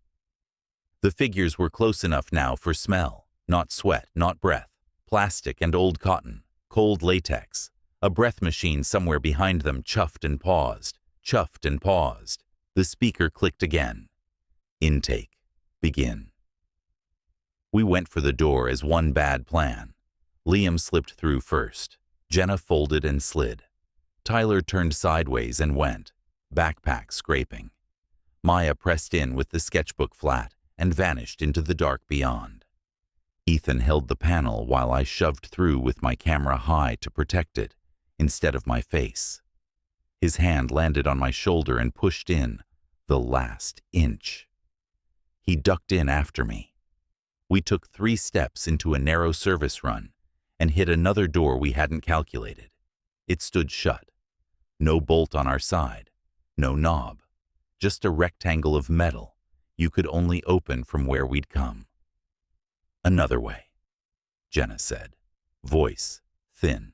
The figures were close enough now for smell, not sweat, not breath. Plastic and old cotton, cold latex. A breath machine somewhere behind them chuffed and paused, chuffed and paused. The speaker clicked again. Intake. Begin. We went for the door as one bad plan. Liam slipped through first. Jenna folded and slid. Tyler turned sideways and went, backpack scraping. Maya pressed in with the sketchbook flat and vanished into the dark beyond. Ethan held the panel while I shoved through with my camera high to protect it, instead of my face. His hand landed on my shoulder and pushed in the last inch. He ducked in after me. We took 3 steps into a narrow service run and hit another door we hadn't calculated. It stood shut. No bolt on our side, no knob, just a rectangle of metal you could only open from where we'd come. Another way, Jenna said, voice thin.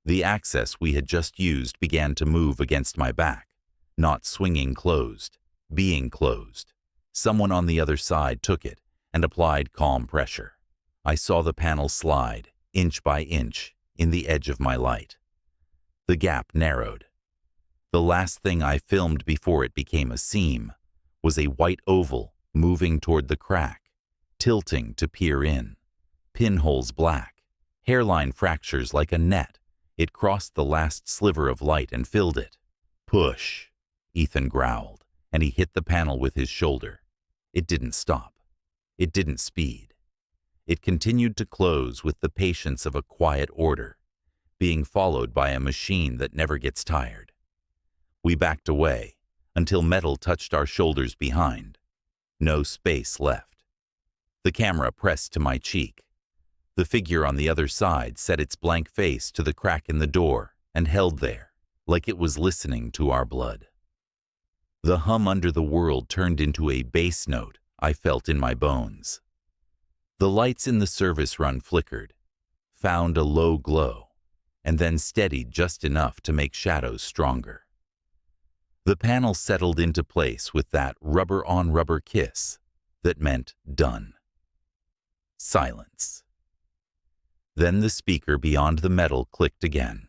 The access we had just used began to move against my back, not swinging closed, being closed. Someone on the other side took it and applied calm pressure. I saw the panel slide, inch by inch, in the edge of my light. The gap narrowed. The last thing I filmed before it became a seam was a white oval moving toward the crack, tilting to peer in. Pinholes black, hairline fractures like a net. It crossed the last sliver of light and filled it. Push, Ethan growled, and he hit the panel with his shoulder. It didn't stop. It didn't speed. It continued to close with the patience of a quiet order, being followed by a machine that never gets tired. We backed away until metal touched our shoulders behind. No space left. The camera pressed to my cheek. The figure on the other side set its blank face to the crack in the door and held there, like it was listening to our blood. The hum under the world turned into a bass note I felt in my bones. The lights in the service run flickered, found a low glow, and then steadied just enough to make shadows stronger. The panel settled into place with that rubber-on-rubber kiss that meant done. Silence. Then the speaker beyond the metal clicked again.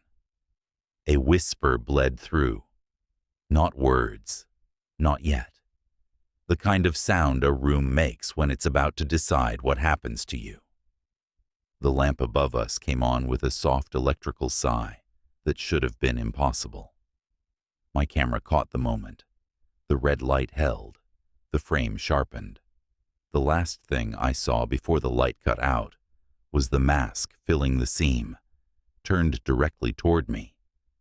A whisper bled through. Not words. Not yet. The kind of sound a room makes when it's about to decide what happens to you. The lamp above us came on with a soft electrical sigh that should have been impossible. My camera caught the moment. The red light held. The frame sharpened. The last thing I saw before the light cut out was the mask filling the seam, turned directly toward me,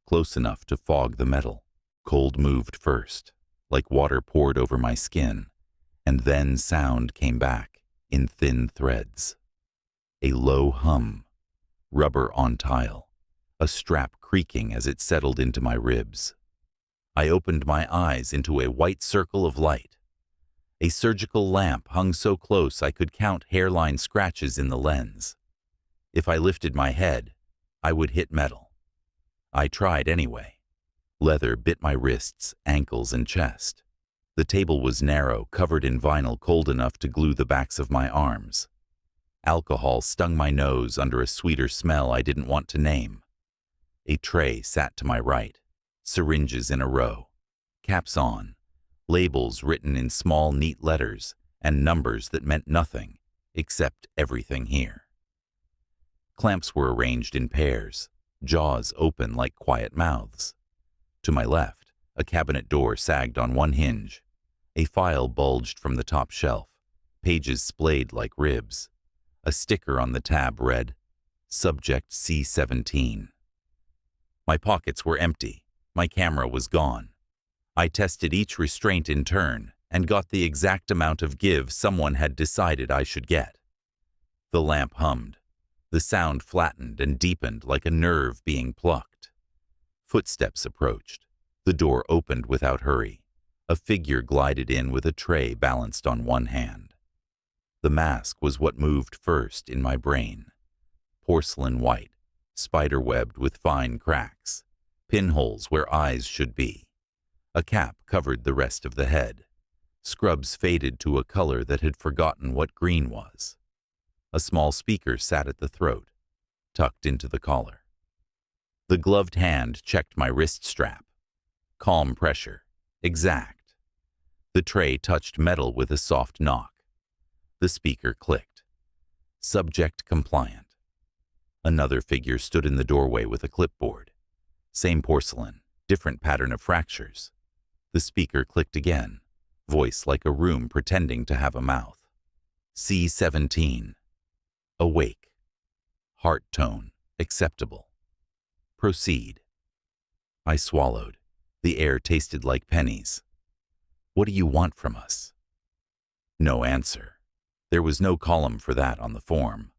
close enough to fog the metal. Cold moved first, like water poured over my skin, and then sound came back in thin threads. A low hum, rubber on tile, a strap creaking as it settled into my ribs. I opened my eyes into a white circle of light. A surgical lamp hung so close I could count hairline scratches in the lens. If I lifted my head, I would hit metal. I tried anyway. Leather bit my wrists, ankles, and chest. The table was narrow, covered in vinyl cold enough to glue the backs of my arms. Alcohol stung my nose under a sweeter smell I didn't want to name. A tray sat to my right, syringes in a row, caps on, labels written in small, neat letters, and numbers that meant nothing, except everything here. Clamps were arranged in pairs, jaws open like quiet mouths. To my left, a cabinet door sagged on one hinge. A file bulged from the top shelf, pages splayed like ribs. A sticker on the tab read, Subject C-17. My pockets were empty. My camera was gone. I tested each restraint in turn and got the exact amount of give someone had decided I should get. The lamp hummed. The sound flattened and deepened like a nerve being plucked. Footsteps approached. The door opened without hurry. A figure glided in with a tray balanced on one hand. The mask was what moved first in my brain. Porcelain white, spider-webbed with fine cracks, pinholes where eyes should be. A cap covered the rest of the head. Scrubs faded to a color that had forgotten what green was. A small speaker sat at the throat, tucked into the collar. The gloved hand checked my wrist strap. Calm pressure. Exact. The tray touched metal with a soft knock. The speaker clicked. Subject compliant. Another figure stood in the doorway with a clipboard. Same porcelain, different pattern of fractures. The speaker clicked again, voice like a room pretending to have a mouth. C17. Awake. Heart tone, acceptable. Proceed. I swallowed. The air tasted like pennies. What do you want from us? No answer. There was no column for that on the form.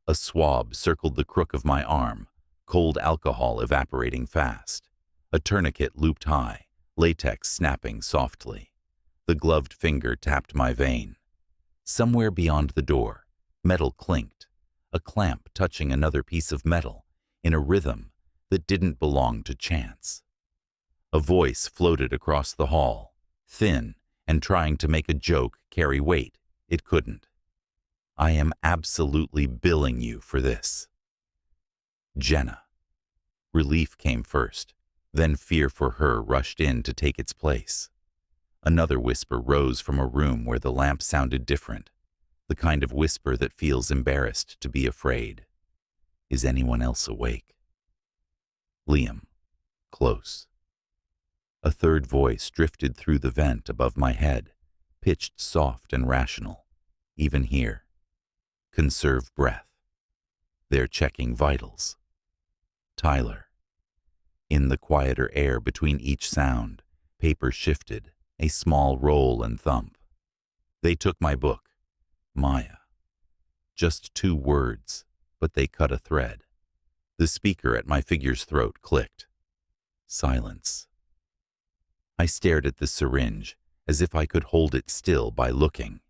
A swab circled the crook of my arm, cold alcohol evaporating fast. A tourniquet looped high, latex snapping softly. The gloved finger tapped my vein. Somewhere beyond the door, metal clinked, a clamp touching another piece of metal in a rhythm that didn't belong to chance. A voice floated across the hall, thin and trying to make a joke carry weight. It couldn't. I am absolutely billing you for this. Jenna. Relief came first, then fear for her rushed in to take its place. Another whisper rose from a room where the lamp sounded different, the kind of whisper that feels embarrassed to be afraid. Is anyone else awake? Liam. Close. A third voice drifted through the vent above my head, pitched soft and rational. Even here. Conserve breath. They're checking vitals. Tyler. In the quieter air between each sound, paper shifted, a small roll and thump. They took my book, Maya. Just 2 words, but they cut a thread. The speaker at my figure's throat clicked. Silence. I stared at the syringe, as if I could hold it still by looking.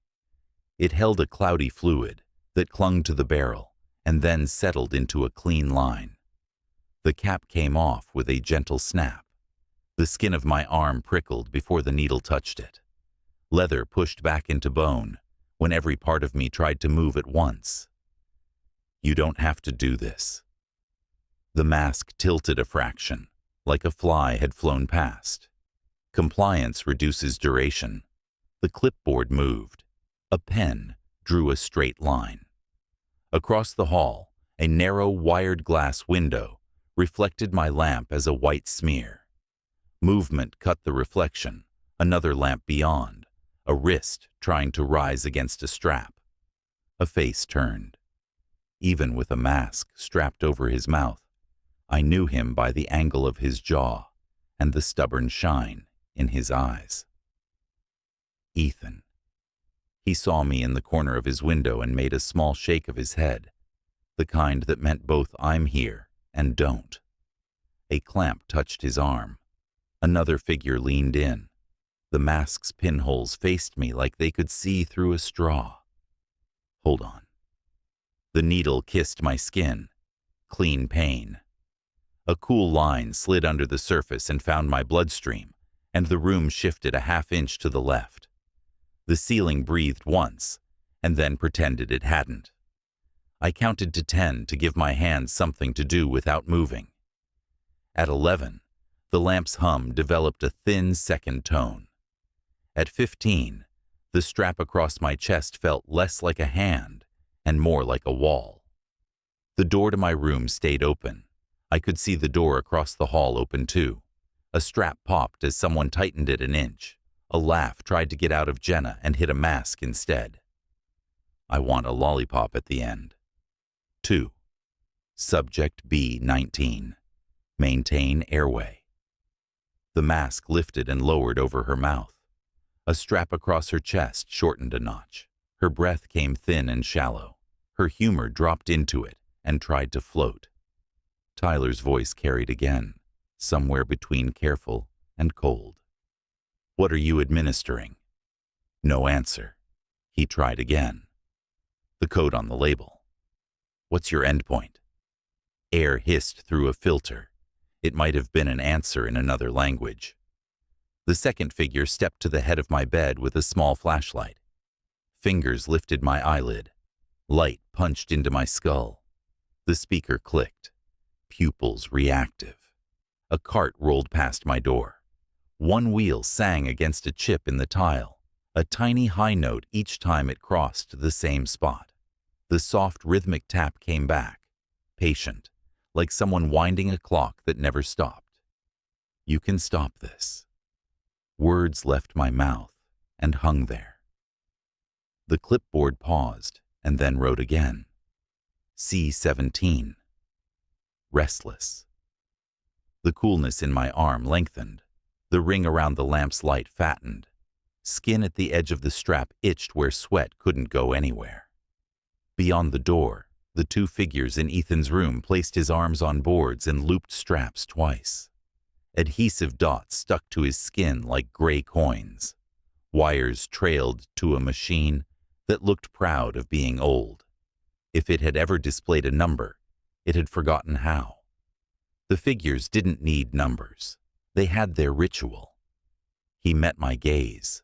It held a cloudy fluid that clung to the barrel and then settled into a clean line. The cap came off with a gentle snap. The skin of my arm prickled before the needle touched it. Leather pushed back into bone when every part of me tried to move at once. You don't have to do this. The mask tilted a fraction, like a fly had flown past. Compliance reduces duration. The clipboard moved. A pen drew a straight line. Across the hall, a narrow wired glass window reflected my lamp as a white smear. Movement cut the reflection, another lamp beyond, a wrist trying to rise against a strap. A face turned. Even with a mask strapped over his mouth, I knew him by the angle of his jaw and the stubborn shine in his eyes. Ethan. He saw me in the corner of his window and made a small shake of his head, the kind that meant both I'm here and don't. A clamp touched his arm. Another figure leaned in. The mask's pinholes faced me like they could see through a straw. Hold on. The needle kissed my skin. Clean pain. A cool line slid under the surface and found my bloodstream, and the room shifted a half-inch to the left. The ceiling breathed once, and then pretended it hadn't. I counted to 10 to give my hands something to do without moving. At 11, the lamp's hum developed a thin second tone. At 15, the strap across my chest felt less like a hand and more like a wall. The door to my room stayed open. I could see the door across the hall open too. A strap popped as someone tightened it an inch. A laugh tried to get out of Jenna and hit a mask instead. I want a lollipop at the end. 2. Subject B19. Maintain airway. The mask lifted and lowered over her mouth. A strap across her chest shortened a notch. Her breath came thin and shallow. Her humor dropped into it and tried to float. Tyler's voice carried again, somewhere between careful and cold. What are you administering? No answer. He tried again. The code on the label. What's your endpoint? Air hissed through a filter. It might have been an answer in another language. The second figure stepped to the head of my bed with a small flashlight. Fingers lifted my eyelid. Light punched into my skull. The speaker clicked. Pupils reactive. A cart rolled past my door. One wheel sang against a chip in the tile, a tiny high note each time it crossed the same spot. The soft rhythmic tap came back, patient, like someone winding a clock that never stopped. "You can stop this." Words left my mouth and hung there. The clipboard paused and then wrote again. C17. Restless. The coolness in my arm lengthened. The ring around the lamp's light fattened. Skin at the edge of the strap itched where sweat couldn't go anywhere. Beyond the door, the two figures in Ethan's room placed his arms on boards and looped straps twice. Adhesive dots stuck to his skin like gray coins. Wires trailed to a machine that looked proud of being old. If it had ever displayed a number, it had forgotten how. The figures didn't need numbers. They had their ritual. He met my gaze.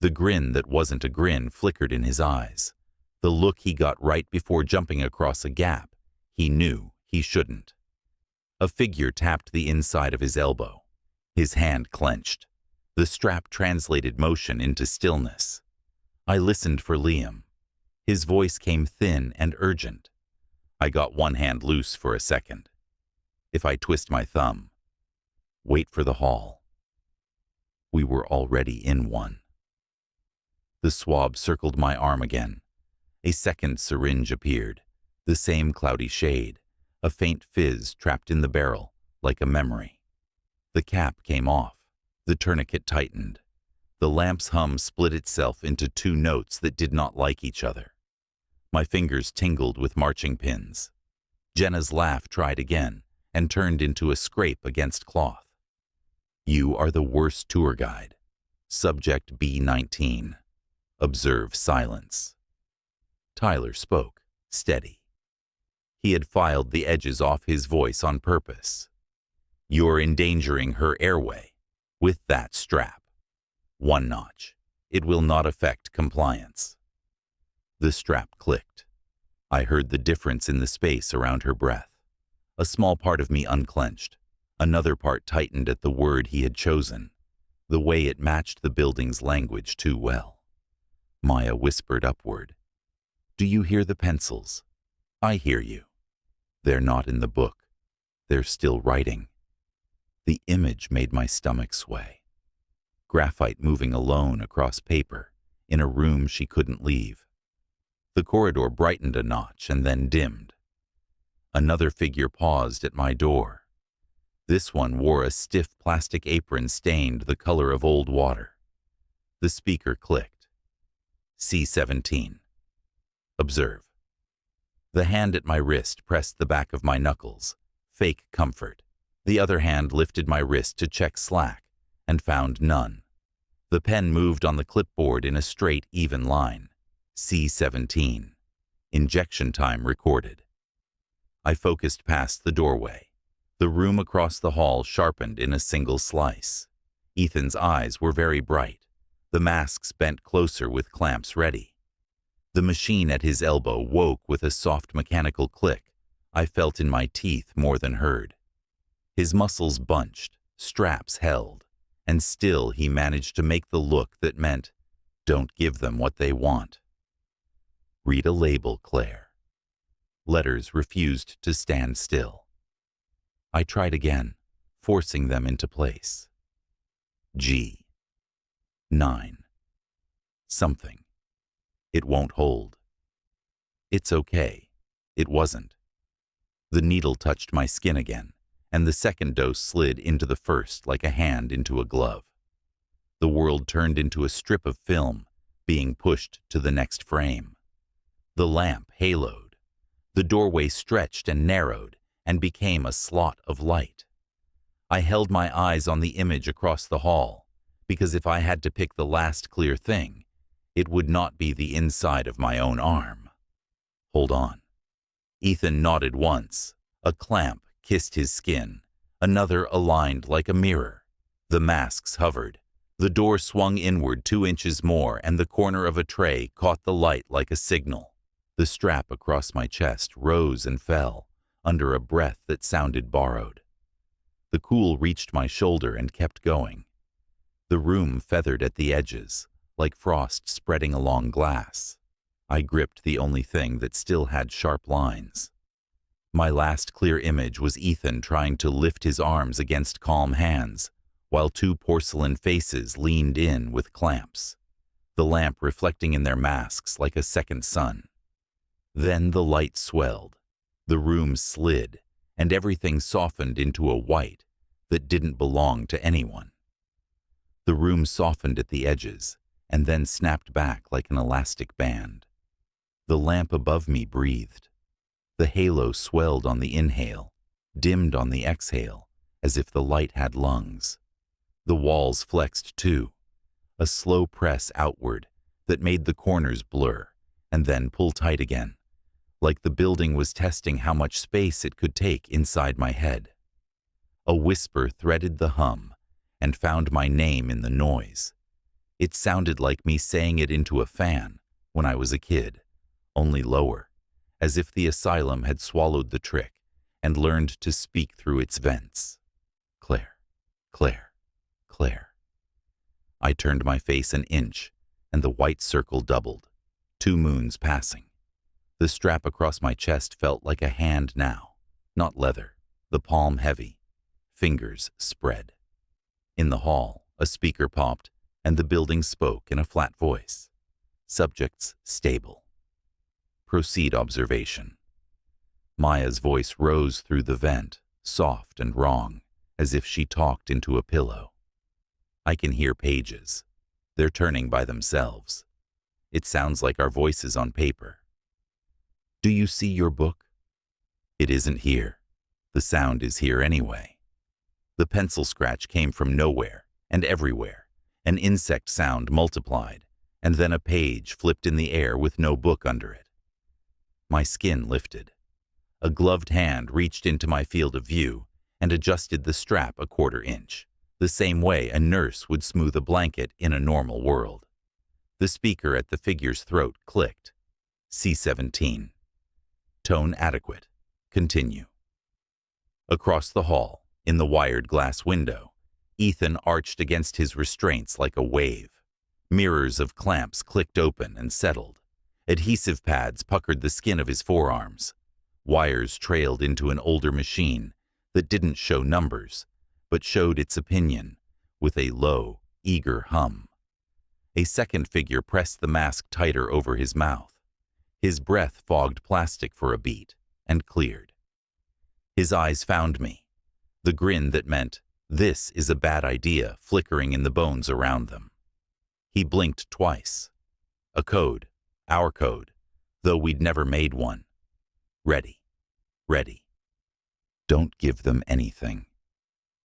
The grin that wasn't a grin flickered in his eyes. The look he got right before jumping across a gap he knew he shouldn't. A figure tapped the inside of his elbow. His hand clenched. The strap translated motion into stillness. I listened for Liam. His voice came thin and urgent. I got one hand loose for a second. If I twist my thumb, wait for the hall. We were already in one. The swab circled my arm again. A second syringe appeared, the same cloudy shade, a faint fizz trapped in the barrel, like a memory. The cap came off. The tourniquet tightened. The lamp's hum split itself into two notes that did not like each other. My fingers tingled with marching pins. Jenna's laugh tried again and turned into a scrape against cloth. "You are the worst tour guide. Subject B19. Observe silence." Tyler spoke, steady. He had filed the edges off his voice on purpose. "You're endangering her airway with that strap. One notch. It will not affect compliance." The strap clicked. I heard the difference in the space around her breath. A small part of me unclenched. Another part tightened at the word he had chosen, the way it matched the building's language too well. Maya whispered upward. "Do you hear the pencils? I hear you. They're not in the book. They're still writing." The image made my stomach sway. Graphite moving alone across paper, in a room she couldn't leave. The corridor brightened a notch and then dimmed. Another figure paused at my door. This one wore a stiff plastic apron stained the color of old water. The speaker clicked. C17. Observe. The hand at my wrist pressed the back of my knuckles. Fake comfort. The other hand lifted my wrist to check slack and found none. The pen moved on the clipboard in a straight, even line. C17. Injection time recorded. I focused past the doorway. The room across the hall sharpened in a single slice. Ethan's eyes were very bright. The masks bent closer with clamps ready. The machine at his elbow woke with a soft mechanical click I felt in my teeth more than heard. His muscles bunched, straps held, and still he managed to make the look that meant, "Don't give them what they want." "Read a label, Claire." Letters refused to stand still. I tried again, forcing them into place. G. 9. Something. It won't hold. It's okay. It wasn't. The needle touched my skin again, and the second dose slid into the first like a hand into a glove. The world turned into a strip of film, being pushed to the next frame. The lamp haloed. The doorway stretched and narrowed and became a slot of light. I held my eyes on the image across the hall, because if I had to pick the last clear thing, it would not be the inside of my own arm. Hold on. Ethan nodded once. A clamp kissed his skin. Another aligned like a mirror. The masks hovered. The door swung inward 2 inches more, and the corner of a tray caught the light like a signal. The strap across my chest rose and fell, under a breath that sounded borrowed. The cool reached my shoulder and kept going. The room feathered at the edges, like frost spreading along glass. I gripped the only thing that still had sharp lines. My last clear image was Ethan trying to lift his arms against calm hands, while two porcelain faces leaned in with clamps, the lamp reflecting in their masks like a second sun. Then the light swelled, the room slid, and everything softened into a white that didn't belong to anyone. The room softened at the edges, and then snapped back like an elastic band. The lamp above me breathed. The halo swelled on the inhale, dimmed on the exhale, as if the light had lungs. The walls flexed too, a slow press outward that made the corners blur, and then pull tight again, like the building was testing how much space it could take inside my head. A whisper threaded the hum and found my name in the noise. It sounded like me saying it into a fan when I was a kid, only lower, as if the asylum had swallowed the trick and learned to speak through its vents. Claire, Claire, Claire. I turned my face an inch, and the white circle doubled, 2 moons passing. The strap across my chest felt like a hand now, not leather, the palm heavy, fingers spread. In the hall, a speaker popped, and the building spoke in a flat voice. Subjects stable. Proceed observation. Maya's voice rose through the vent, soft and wrong, as if she talked into a pillow. I can hear pages. They're turning by themselves. It sounds like our voices on paper. Do you see your book? It isn't here. The sound is here anyway. The pencil scratch came from nowhere and everywhere. An insect sound multiplied, and then a page flipped in the air with no book under it. My skin lifted. A gloved hand reached into my field of view and adjusted the strap a 1/4 inch, the same way a nurse would smooth a blanket in a normal world. The speaker at the figure's throat clicked. C17. Tone adequate. Continue. Across the hall, in the wired glass window, Ethan arched against his restraints like a wave. Mirrors of clamps clicked open and settled. Adhesive pads puckered the skin of his forearms. Wires trailed into an older machine that didn't show numbers, but showed its opinion with a low, eager hum. A second figure pressed the mask tighter over his mouth. His breath fogged plastic for a beat and cleared. His eyes found me, the grin that meant, "This is a bad idea," flickering in the bones around them. He blinked twice. A code, our code, though we'd never made one. Ready, ready. Don't give them anything.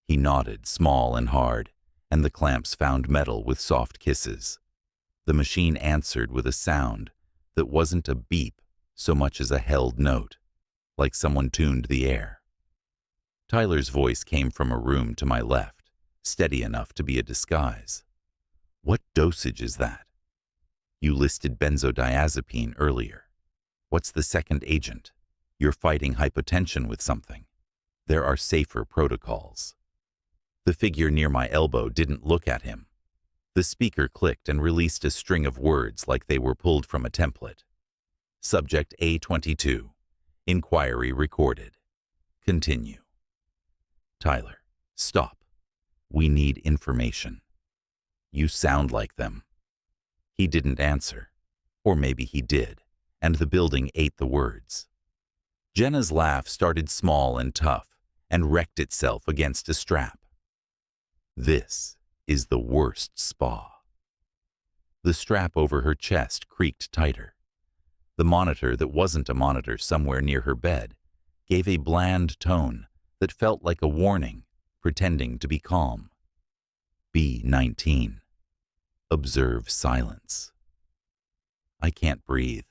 He nodded, small and hard, and the clamps found metal with soft kisses. The machine answered with a sound that wasn't a beep so much as a held note, like someone tuned the air. Tyler's voice came from a room to my left, steady enough to be a disguise. What dosage is that? You listed benzodiazepine earlier. What's the second agent? You're fighting hypotension with something. There are safer protocols. The figure near my elbow didn't look at him. The speaker clicked and released a string of words like they were pulled from a template. Subject A22. Inquiry recorded. Continue. Tyler, stop. We need information. You sound like them. He didn't answer. Or maybe he did, and the building ate the words. Jenna's laugh started small and tough and wrecked itself against a strap. This is the worst spa. The strap over her chest creaked tighter. The monitor that wasn't a monitor somewhere near her bed gave a bland tone that felt like a warning, pretending to be calm. B19. Observe silence. I can't breathe.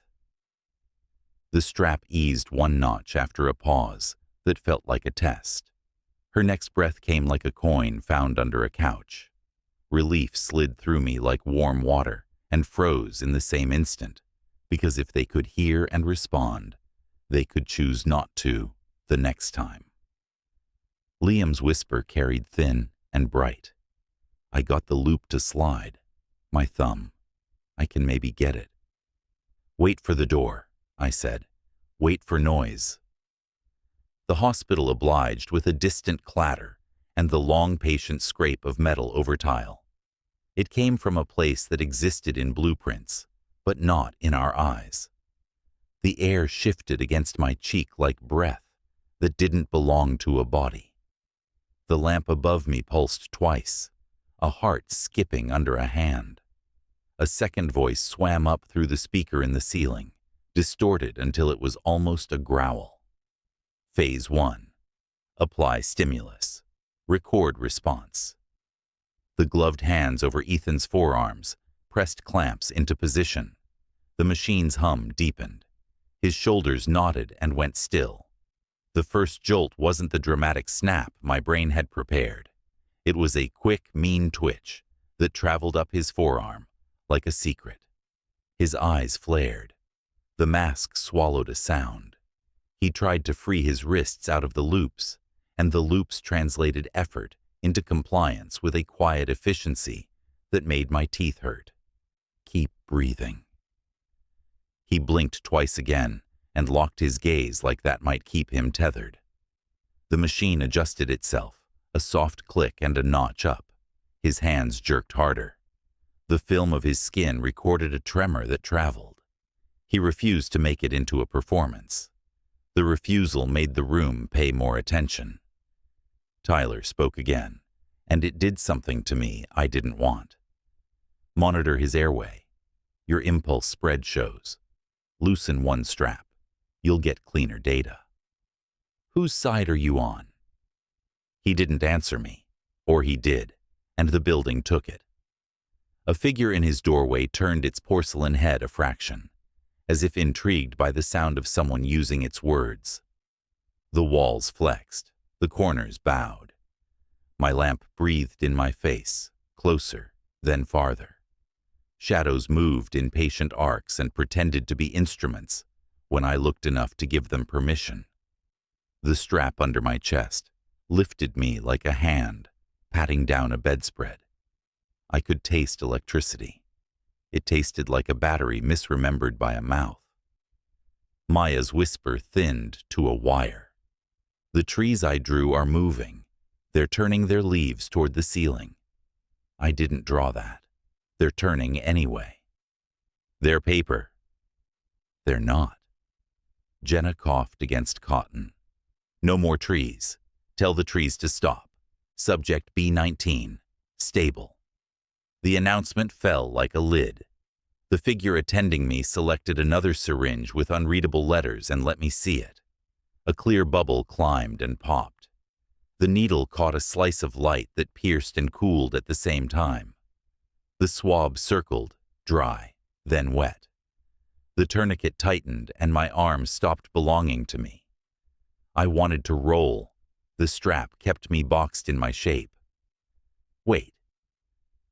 The strap eased 1 notch after a pause that felt like a test. Her next breath came like a coin found under a couch. Relief slid through me like warm water and froze in the same instant, because if they could hear and respond, they could choose not to the next time. Liam's whisper carried thin and bright. I got the loop to slide. My thumb. I can maybe get it. Wait for the door, I said. Wait for noise. The hospital obliged with a distant clatter and the long patient scrape of metal over tile. It came from a place that existed in blueprints, but not in our eyes. The air shifted against my cheek like breath that didn't belong to a body. The lamp above me pulsed twice, a heart skipping under a hand. A second voice swam up through the speaker in the ceiling, distorted until it was almost a growl. Phase 1. Apply stimulus. Record response. The gloved hands over Ethan's forearms pressed clamps into position. The machine's hum deepened. His shoulders knotted and went still. The first jolt wasn't the dramatic snap my brain had prepared. It was a quick, mean twitch that traveled up his forearm like a secret. His eyes flared. The mask swallowed a sound. He tried to free his wrists out of the loops, and the loops translated effort into compliance with a quiet efficiency that made my teeth hurt. Keep breathing. He blinked twice again and locked his gaze like that might keep him tethered. The machine adjusted itself, a soft click and a notch up. His hands jerked harder. The film of his skin recorded a tremor that traveled. He refused to make it into a performance. The refusal made the room pay more attention. Tyler spoke again, and it did something to me I didn't want. Monitor his airway. Your impulse spread shows. Loosen one strap. You'll get cleaner data. Whose side are you on? He didn't answer me, or he did, and the building took it. A figure in his doorway turned its porcelain head a fraction, as if intrigued by the sound of someone using its words. The walls flexed, the corners bowed. My lamp breathed in my face, closer, then farther. Shadows moved in patient arcs and pretended to be instruments when I looked enough to give them permission. The strap under my chest lifted me like a hand patting down a bedspread. I could taste electricity. It tasted like a battery misremembered by a mouth. Maya's whisper thinned to a wire. The trees I drew are moving. They're turning their leaves toward the ceiling. I didn't draw that. They're turning anyway. They're paper. They're not. Jenna coughed against cotton. No more trees. Tell the trees to stop. Subject B19. Stable. The announcement fell like a lid. The figure attending me selected another syringe with unreadable letters and let me see it. A clear bubble climbed and popped. The needle caught a slice of light that pierced and cooled at the same time. The swab circled, dry, then wet. The tourniquet tightened and my arm stopped belonging to me. I wanted to roll. The strap kept me boxed in my shape. Wait.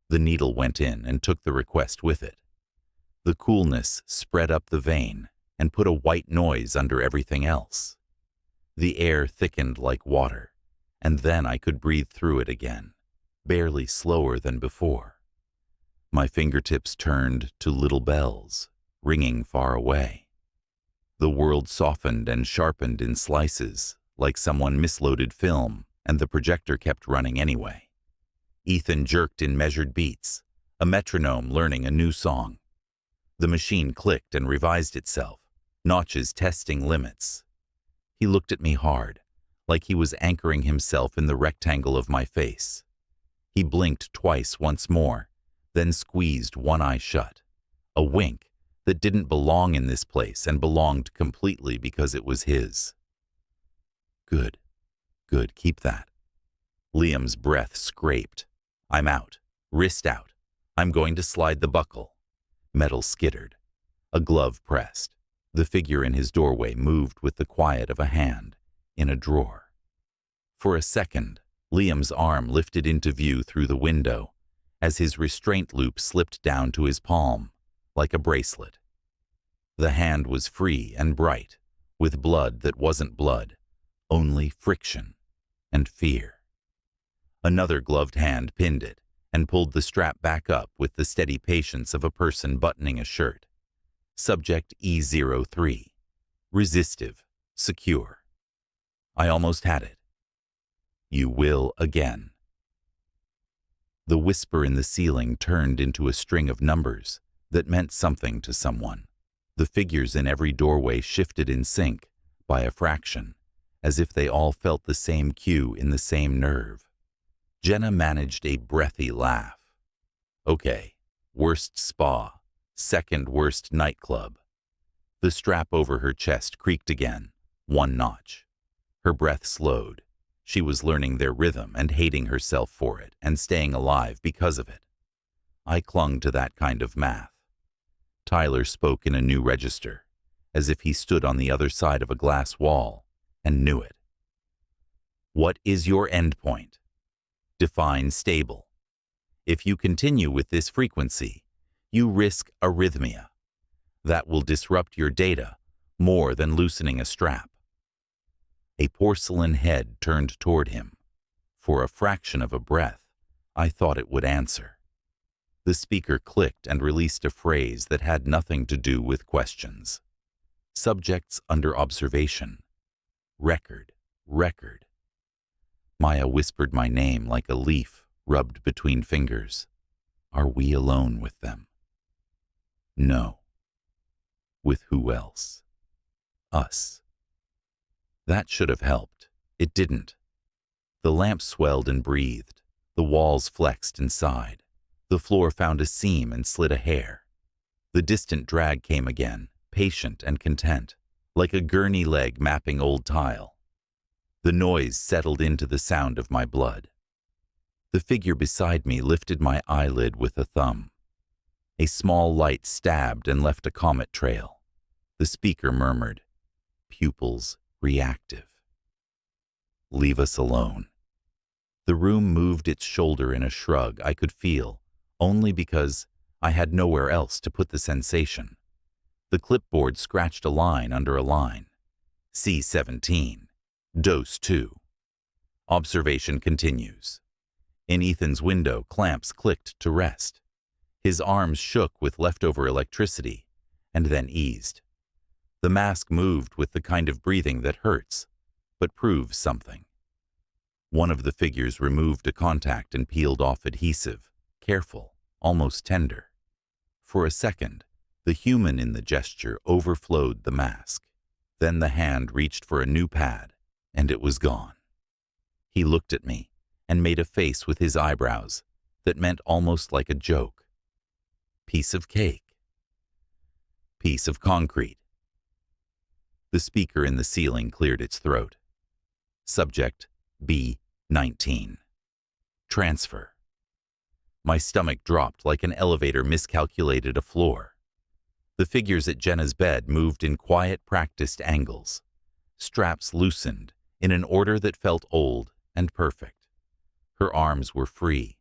The needle went in and took the request with it. The coolness spread up the vein and put a white noise under everything else. The air thickened like water, and then I could breathe through it again, barely slower than before. My fingertips turned to little bells, ringing far away. The world softened and sharpened in slices, like someone misloaded film, and the projector kept running anyway. Ethan jerked in measured beats, a metronome learning a new song. The machine clicked and revised itself, notches testing limits. He looked at me hard, like he was anchoring himself in the rectangle of my face. He blinked twice once more, then squeezed one eye shut. A wink that didn't belong in this place and belonged completely because it was his. Good. Good, keep that. Liam's breath scraped. I'm out. Wrist out. I'm going to slide the buckle. Metal skittered. A glove pressed. The figure in his doorway moved with the quiet of a hand in a drawer. For a second, Liam's arm lifted into view through the window as his restraint loop slipped down to his palm, like a bracelet. The hand was free and bright, with blood that wasn't blood, only friction and fear. Another gloved hand pinned it, and pulled the strap back up with the steady patience of a person buttoning a shirt. Subject E03. Resistive. Secure. I almost had it. You will again. The whisper in the ceiling turned into a string of numbers that meant something to someone. The figures in every doorway shifted in sync by a fraction, as if they all felt the same cue in the same nerve. Jenna managed a breathy laugh. Okay, worst spa, second worst nightclub. The strap over her chest creaked again, one notch. Her breath slowed. She was learning their rhythm and hating herself for it and staying alive because of it. I clung to that kind of math. Tyler spoke in a new register, as if he stood on the other side of a glass wall and knew it. What is your endpoint? Define stable. If you continue with this frequency, you risk arrhythmia. That will disrupt your data more than loosening a strap. A porcelain head turned toward him. For a fraction of a breath, I thought it would answer. The speaker clicked and released a phrase that had nothing to do with questions. Subjects under observation. Record, record. Maya whispered my name like a leaf rubbed between fingers. Are we alone with them? No. With who else? Us. That should have helped. It didn't. The lamp swelled and breathed. The walls flexed and sighed. The floor found a seam and slid a hair. The distant drag came again, patient and content, like a gurney leg mapping old tile. The noise settled into the sound of my blood. The figure beside me lifted my eyelid with a thumb. A small light stabbed and left a comet trail. The speaker murmured, "Pupils reactive. Leave us alone." The room moved its shoulder in a shrug I could feel, only because I had nowhere else to put the sensation. The clipboard scratched a line under a line. C17. Dose 2. Observation continues. In Ethan's window, clamps clicked to rest. His arms shook with leftover electricity, and then eased. The mask moved with the kind of breathing that hurts, but proves something. One of the figures removed a contact and peeled off adhesive, careful, almost tender. For a second, the human in the gesture overflowed the mask. Then the hand reached for a new pad, and it was gone. He looked at me and made a face with his eyebrows that meant almost like a joke. Piece of cake. Piece of concrete. The speaker in the ceiling cleared its throat. Subject B19. Transfer. My stomach dropped like an elevator miscalculated a floor. The figures at Jenna's bed moved in quiet, practiced angles. Straps loosened in an order that felt old and perfect. Her arms were free,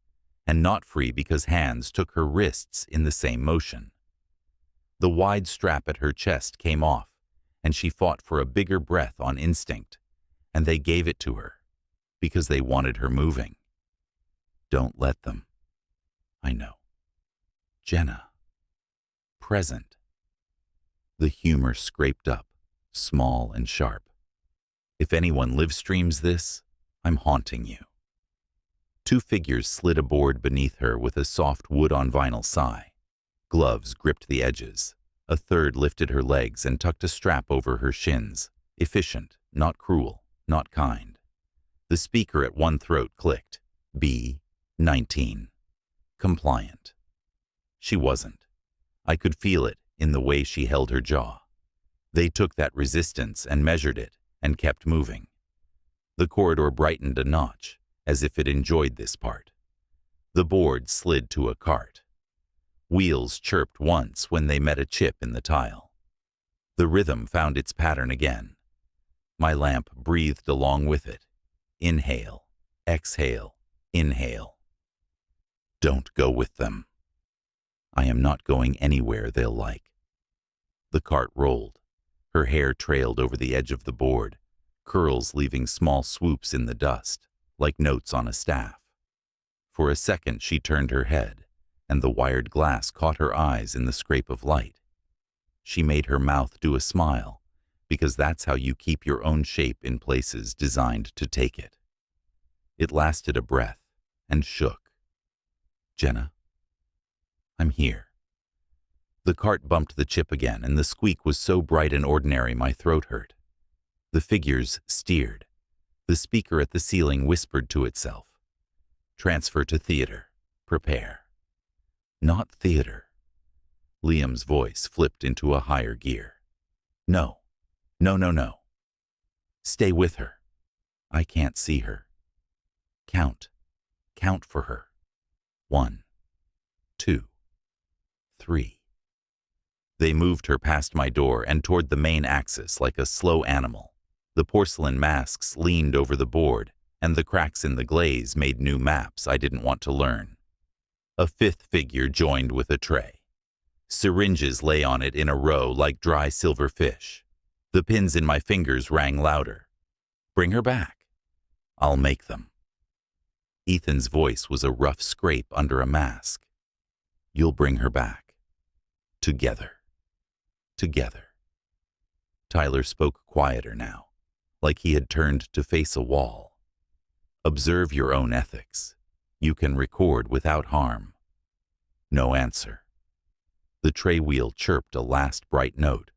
and not free because hands took her wrists in the same motion. The wide strap at her chest came off, and she fought for a bigger breath on instinct, and they gave it to her, because they wanted her moving. Don't let them. I know. Jenna. Present. The humor scraped up, small and sharp. If anyone live streams this, I'm haunting you. Two figures slid aboard beneath her with a soft wood-on-vinyl sigh. Gloves gripped the edges. A third lifted her legs and tucked a strap over her shins. Efficient, not cruel, not kind. The speaker at one throat clicked. B19. Compliant. She wasn't. I could feel it in the way she held her jaw. They took that resistance and measured it and kept moving. The corridor brightened a notch, as if it enjoyed this part. The board slid to a cart. Wheels chirped once when they met a chip in the tile. The rhythm found its pattern again. My lamp breathed along with it. Inhale, exhale, inhale. Don't go with them. I am not going anywhere they'll like. The cart rolled. Her hair trailed over the edge of the board, curls leaving small swoops in the dust, like notes on a staff. For a second she turned her head, and the wired glass caught her eyes in the scrape of light. She made her mouth do a smile, because that's how you keep your own shape in places designed to take it. It lasted a breath, and shook. "Jenna, I'm here." The cart bumped the chip again, and the squeak was so bright and ordinary my throat hurt. The figures steered. The speaker at the ceiling whispered to itself, "Transfer to theater. Prepare." Not theater. Liam's voice flipped into a higher gear. "No. No, no, no. Stay with her. I can't see her. Count. Count for her. 1, 2, 3. They moved her past my door and toward the main axis like a slow animal. The porcelain masks leaned over the board, and the cracks in the glaze made new maps I didn't want to learn. A fifth figure joined with a tray. Syringes lay on it in a row like dry silver fish. The pins in my fingers rang louder. "Bring her back. I'll make them." Ethan's voice was a rough scrape under a mask. "You'll bring her back. Together. Together." Tyler spoke quieter now, like he had turned to face a wall. "Observe your own ethics. You can record without harm." No answer. The tray wheel chirped a last bright note.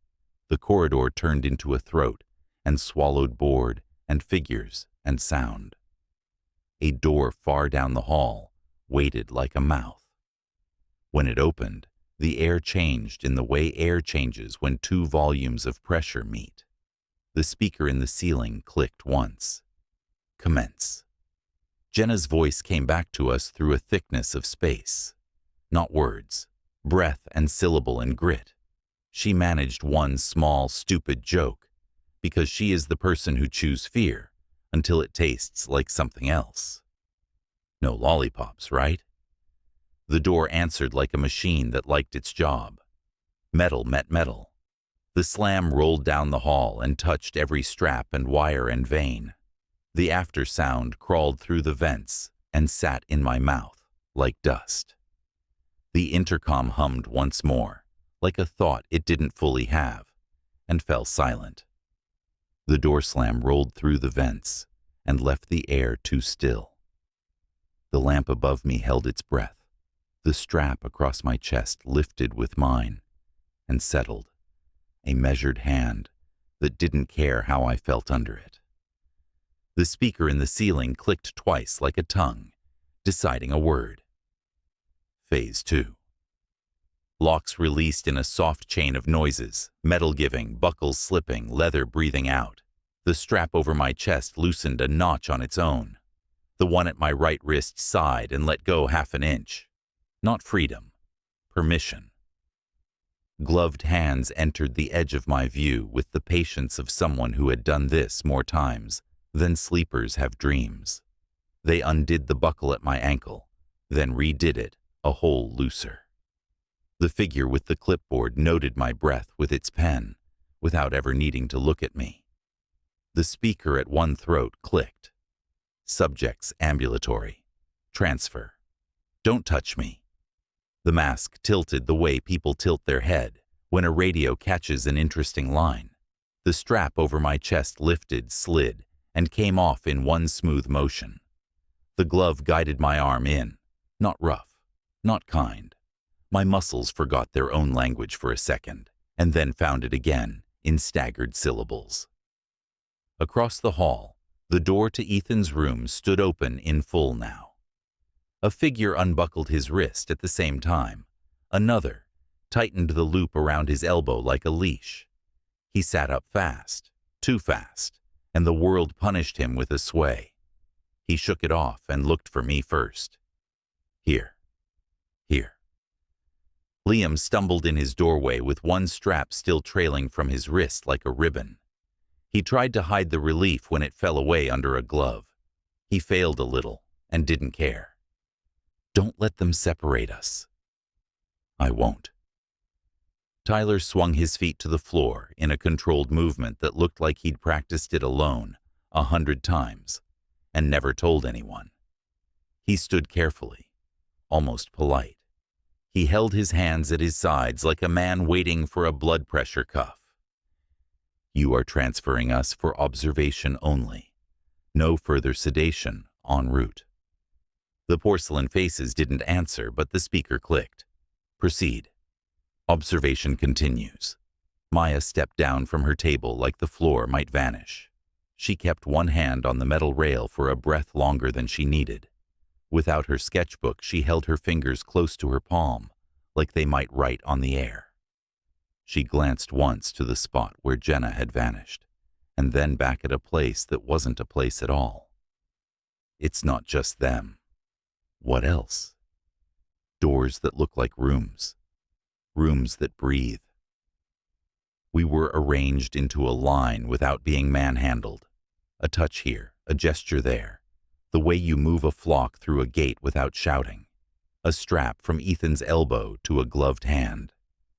The corridor turned into a throat and swallowed board and figures and sound. A door far down the hall waited like a mouth. When it opened, the air changed in the way air changes when two volumes of pressure meet. The speaker in the ceiling clicked once. "Commence." Jenna's voice came back to us through a thickness of space. Not words, breath and syllable and grit. She managed one small, stupid joke, because she is the person who chews fear until it tastes like something else. "No lollipops, right?" The door answered like a machine that liked its job. Metal met metal. The slam rolled down the hall and touched every strap and wire and vein. The after sound crawled through the vents and sat in my mouth like dust. The intercom hummed once more, like a thought it didn't fully have, and fell silent. The door slam rolled through the vents and left the air too still. The lamp above me held its breath. The strap across my chest lifted with mine and settled, a measured hand that didn't care how I felt under it. The speaker in the ceiling clicked twice like a tongue, deciding a word. Phase 2. Locks released in a soft chain of noises, metal giving, buckles slipping, leather breathing out. The strap over my chest loosened a notch on its own. The one at my right wrist sighed and let go half an inch. Not freedom, permission. Gloved hands entered the edge of my view with the patience of someone who had done this more times than sleepers have dreams. They undid the buckle at my ankle, then redid it a hole looser. The figure with the clipboard noted my breath with its pen, without ever needing to look at me. The speaker at one throat clicked. Subjects ambulatory. Transfer. Don't touch me. The mask tilted the way people tilt their head when a radio catches an interesting line. The strap over my chest lifted, slid, and came off in one smooth motion. The glove guided my arm in, not rough, not kind. My muscles forgot their own language for a second, and then found it again in staggered syllables. Across the hall, the door to Ethan's room stood open in full now. A figure unbuckled his wrist at the same time. Another tightened the loop around his elbow like a leash. He sat up fast, too fast, and the world punished him with a sway. He shook it off and looked for me first. Here. Here. Liam stumbled in his doorway with one strap still trailing from his wrist like a ribbon. He tried to hide the relief when it fell away under a glove. He failed a little and didn't care. Don't let them separate us. I won't. Tyler swung his feet to the floor in a controlled movement that looked like he'd practiced it alone 100 times and never told anyone. He stood carefully, almost polite. He held his hands at his sides like a man waiting for a blood pressure cuff. You are transferring us for observation only. No further sedation en route. The porcelain faces didn't answer, but the speaker clicked. Proceed. Observation continues. Maya stepped down from her table like the floor might vanish. She kept one hand on the metal rail for a breath longer than she needed. Without her sketchbook, she held her fingers close to her palm, like they might write on the air. She glanced once to the spot where Jenna had vanished, and then back at a place that wasn't a place at all. It's not just them. What else? Doors that look like rooms. Rooms that breathe. We were arranged into a line without being manhandled. A touch here, a gesture there. The way you move a flock through a gate without shouting. A strap from Ethan's elbow to a gloved hand.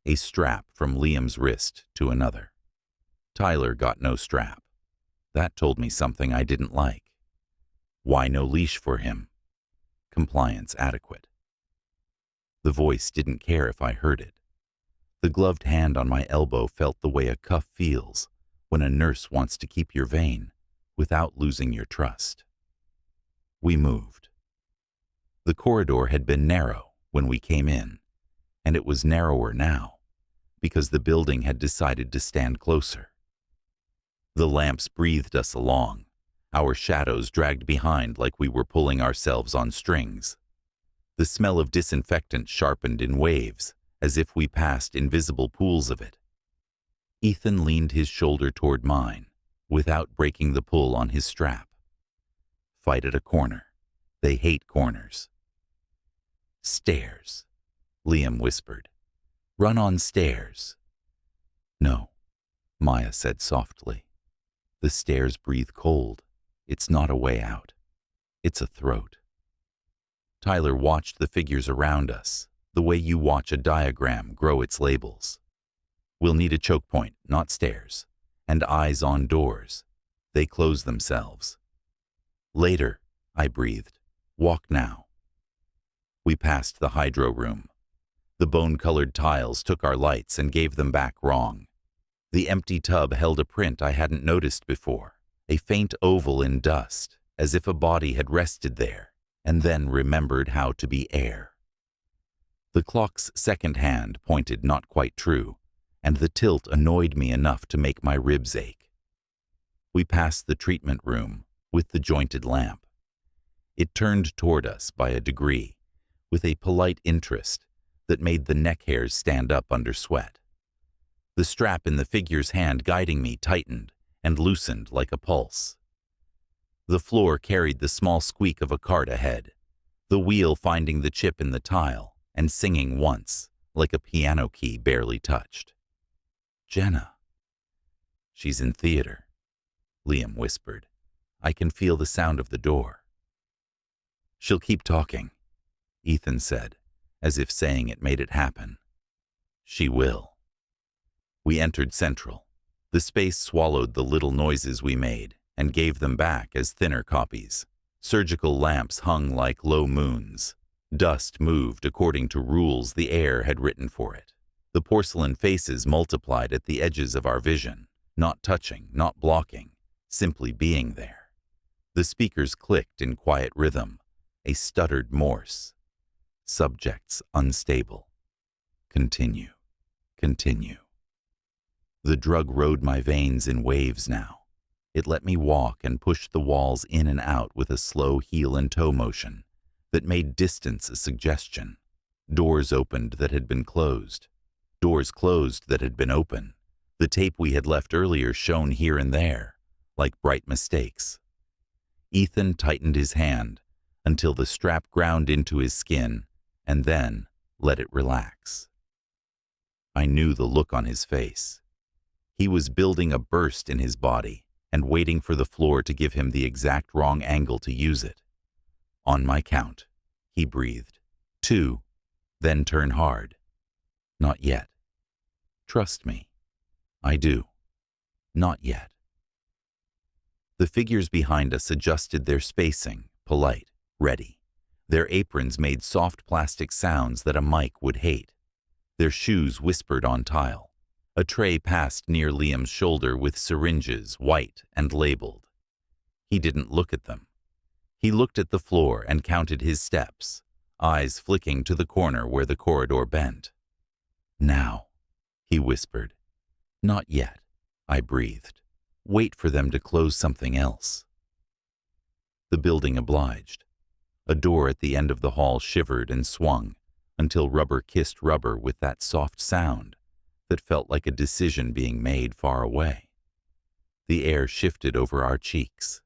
A strap from Liam's wrist to another. Tyler got no strap. That told me something I didn't like. Why no leash for him? Compliance adequate. The voice didn't care if I heard it. The gloved hand on my elbow felt the way a cuff feels when a nurse wants to keep your vein without losing your trust. We moved. The corridor had been narrow when we came in, and it was narrower now because the building had decided to stand closer. The lamps breathed us along, our shadows dragged behind like we were pulling ourselves on strings. The smell of disinfectant sharpened in waves, as if we passed invisible pools of it. Ethan leaned his shoulder toward mine, without breaking the pull on his strap. Fight at a corner. They hate corners. Stairs, Liam whispered. Run on stairs. No, Maya said softly. The stairs breathe cold. It's not a way out. It's a throat. Tyler watched the figures around us, the way you watch a diagram grow its labels. We'll need a choke point, not stairs, and eyes on doors. They close themselves. Later, I breathed. Walk now. We passed the hydro room. The bone-colored tiles took our lights and gave them back wrong. The empty tub held a print I hadn't noticed before, a faint oval in dust, as if a body had rested there and then remembered how to be air. The clock's second hand pointed not quite true, and the tilt annoyed me enough to make my ribs ache. We passed the treatment room with the jointed lamp. It turned toward us by a degree, with a polite interest that made the neck hairs stand up under sweat. The strap in the figure's hand guiding me tightened and loosened like a pulse. The floor carried the small squeak of a cart ahead, the wheel finding the chip in the tile and singing once, like a piano key barely touched. Jenna. She's in theater, Liam whispered. I can feel the sound of the door. She'll keep talking, Ethan said, as if saying it made it happen. She will. We entered Central. The space swallowed the little noises we made and gave them back as thinner copies. Surgical lamps hung like low moons. Dust moved according to rules the air had written for it. The porcelain faces multiplied at the edges of our vision, not touching, not blocking, simply being there. The speakers clicked in quiet rhythm, a stuttered Morse. Subjects unstable. Continue. Continue. The drug rode my veins in waves now. It let me walk and push the walls in and out with a slow heel and toe motion that made distance a suggestion. Doors opened that had been closed. Doors closed that had been open. The tape we had left earlier shone here and there, like bright mistakes. Ethan tightened his hand until the strap ground into his skin and then let it relax. I knew the look on his face. He was building a burst in his body and waiting for the floor to give him the exact wrong angle to use it. On my count, he breathed. 2, then turn hard. Not yet. Trust me. I do. Not yet. The figures behind us adjusted their spacing, polite, ready. Their aprons made soft plastic sounds that a mic would hate. Their shoes whispered on tile. A tray passed near Liam's shoulder with syringes, white and labeled. He didn't look at them. He looked at the floor and counted his steps, eyes flicking to the corner where the corridor bent. "Now," he whispered. "Not yet," I breathed. "Wait for them to close something else." The building obliged. A door at the end of the hall shivered and swung until rubber kissed rubber with that soft sound that felt like a decision being made far away. The air shifted over our cheeks.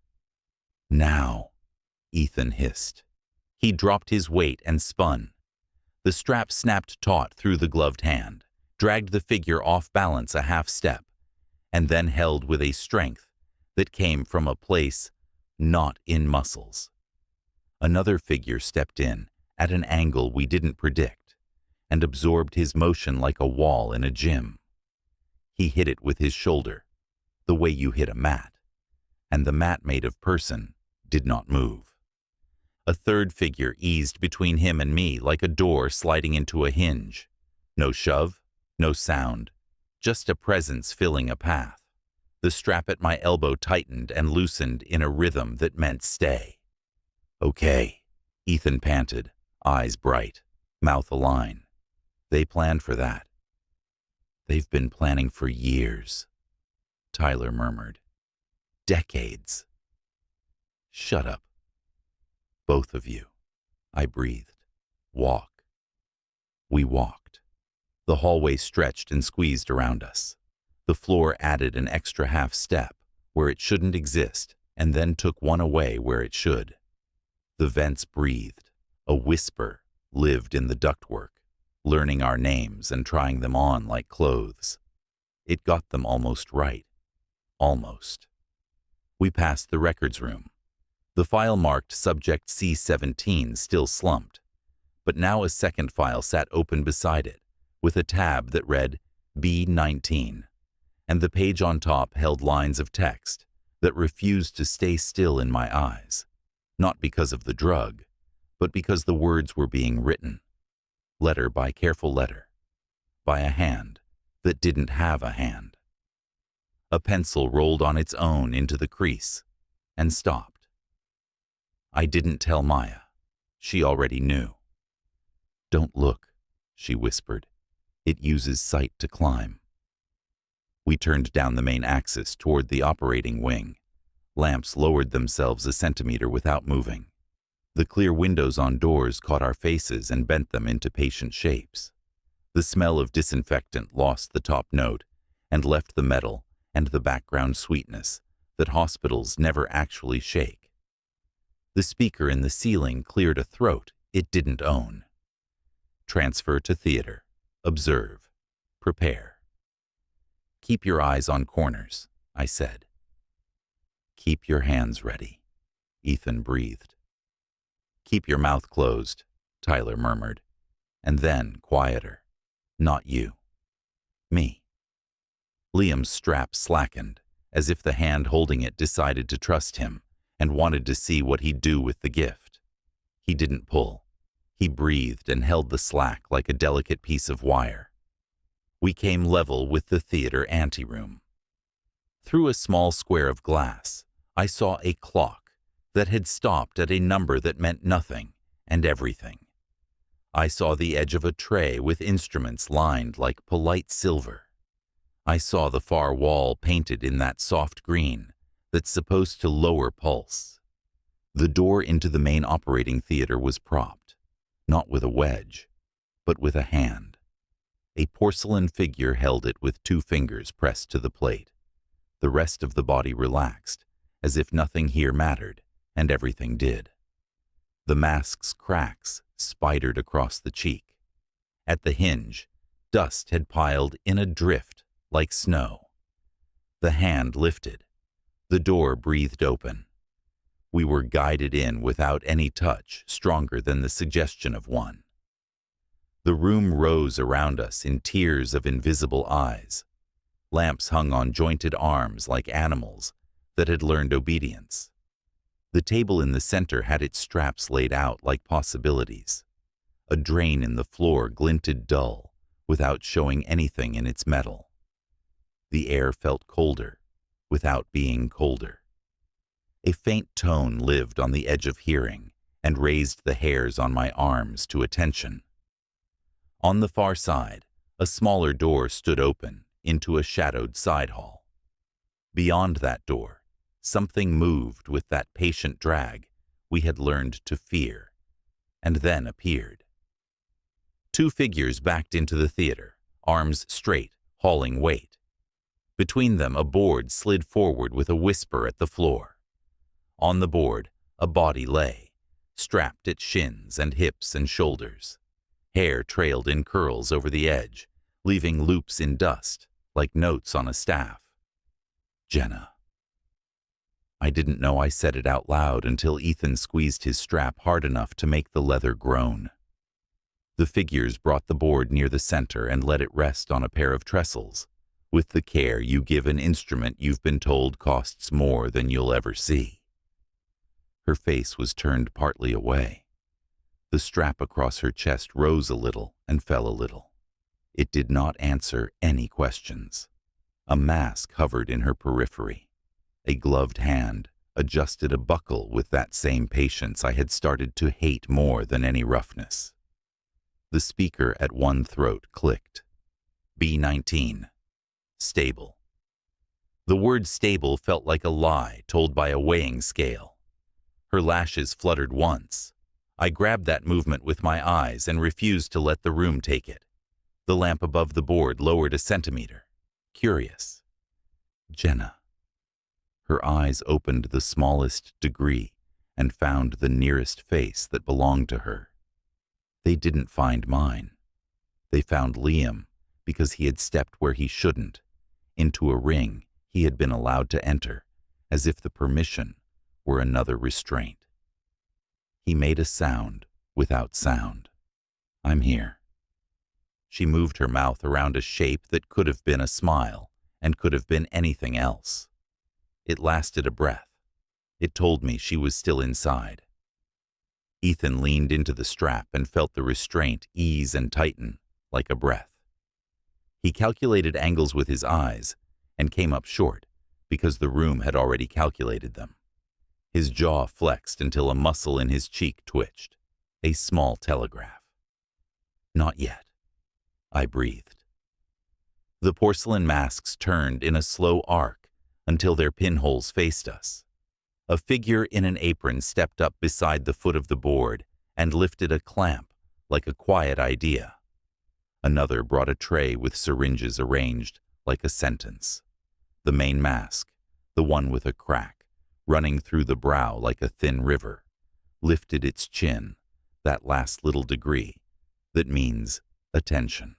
"Now," Ethan hissed. He dropped his weight and spun. The strap snapped taut through the gloved hand, dragged the figure off balance a half step, and then held with a strength that came from a place not in muscles. Another figure stepped in at an angle we didn't predict and absorbed his motion like a wall in a gym. He hit it with his shoulder, the way you hit a mat, and the mat made of person did not move. A third figure eased between him and me like a door sliding into a hinge. No shove, no sound, just a presence filling a path. The strap at my elbow tightened and loosened in a rhythm that meant stay. "Okay," Ethan panted, eyes bright, mouth align. "They planned for that." "They've been planning for years," Tyler murmured. "Decades." "Shut up. Both of you," I breathed. "Walk." We walked. The hallway stretched and squeezed around us. The floor added an extra half step where it shouldn't exist and then took one away where it should. The vents breathed. A whisper lived in the ductwork, learning our names and trying them on like clothes. It got them almost right. Almost. We passed the records room. The file marked Subject C-17 still slumped, but now a second file sat open beside it, with a tab that read B-19, and the page on top held lines of text that refused to stay still in my eyes, not because of the drug, but because the words were being written, letter by careful letter, by a hand that didn't have a hand. A pencil rolled on its own into the crease and stopped. I didn't tell Maya. She already knew. "Don't look," she whispered. "It uses sight to climb." We turned down the main axis toward the operating wing. Lamps lowered themselves a centimeter without moving. The clear windows on doors caught our faces and bent them into patient shapes. The smell of disinfectant lost the top note and left the metal and the background sweetness that hospitals never actually shake. The speaker in the ceiling cleared a throat it didn't own. "Transfer to theater. Observe. Prepare." "Keep your eyes on corners," I said. "Keep your hands ready," Ethan breathed. "Keep your mouth closed," Tyler murmured, and then quieter. "Not you. Me." Liam's strap slackened, as if the hand holding it decided to trust him and wanted to see what he'd do with the gift. He didn't pull. He breathed and held the slack like a delicate piece of wire. We came level with the theater anteroom. Through a small square of glass, I saw a clock that had stopped at a number that meant nothing and everything. I saw the edge of a tray with instruments lined like polite silver. I saw the far wall painted in that soft green that's supposed to lower pulse. The door into the main operating theater was propped, not with a wedge, but with a hand. A porcelain figure held it with 2 fingers pressed to the plate. The rest of the body relaxed, as if nothing here mattered, and everything did. The mask's cracks spidered across the cheek. At the hinge, dust had piled in a drift like snow. The hand lifted. The door breathed open. We were guided in without any touch stronger than the suggestion of one. The room rose around us in tiers of invisible eyes. Lamps hung on jointed arms like animals that had learned obedience. The table in the center had its straps laid out like possibilities. A drain in the floor glinted dull, without showing anything in its metal. The air felt colder, without being colder. A faint tone lived on the edge of hearing and raised the hairs on my arms to attention. On the far side, a smaller door stood open into a shadowed side hall. Beyond that door, something moved with that patient drag we had learned to fear, and then appeared. Two figures backed into the theater, arms straight, hauling weight. Between them, a board slid forward with a whisper at the floor. On the board, a body lay, strapped at shins and hips and shoulders. Hair trailed in curls over the edge, leaving loops in dust, like notes on a staff. Jenna. I didn't know I said it out loud until Ethan squeezed his strap hard enough to make the leather groan. The figures brought the board near the center and let it rest on a pair of trestles, with the care you give an instrument you've been told costs more than you'll ever see. Her face was turned partly away. The strap across her chest rose a little and fell a little. It did not answer any questions. A mask hovered in her periphery. A gloved hand adjusted a buckle with that same patience I had started to hate more than any roughness. The speaker at one throat clicked. B19. Stable. The word stable felt like a lie told by a weighing scale. Her lashes fluttered once. I grabbed that movement with my eyes and refused to let the room take it. The lamp above the board lowered a centimeter. Curious. Jenna. Her eyes opened the smallest degree and found the nearest face that belonged to her. They didn't find mine. They found Liam because he had stepped where he shouldn't, into a ring he had been allowed to enter, as if the permission were another restraint. He made a sound without sound. I'm here. She moved her mouth around a shape that could have been a smile and could have been anything else. It lasted a breath. It told me she was still inside. Ethan leaned into the strap and felt the restraint ease and tighten like a breath. He calculated angles with his eyes and came up short because the room had already calculated them. His jaw flexed until a muscle in his cheek twitched, a small telegraph. Not yet, I breathed. The porcelain masks turned in a slow arc until their pinholes faced us. A figure in an apron stepped up beside the foot of the board and lifted a clamp like a quiet idea. Another brought a tray with syringes arranged like a sentence. The main mask, the one with a crack, running through the brow like a thin river, lifted its chin, that last little degree that means attention.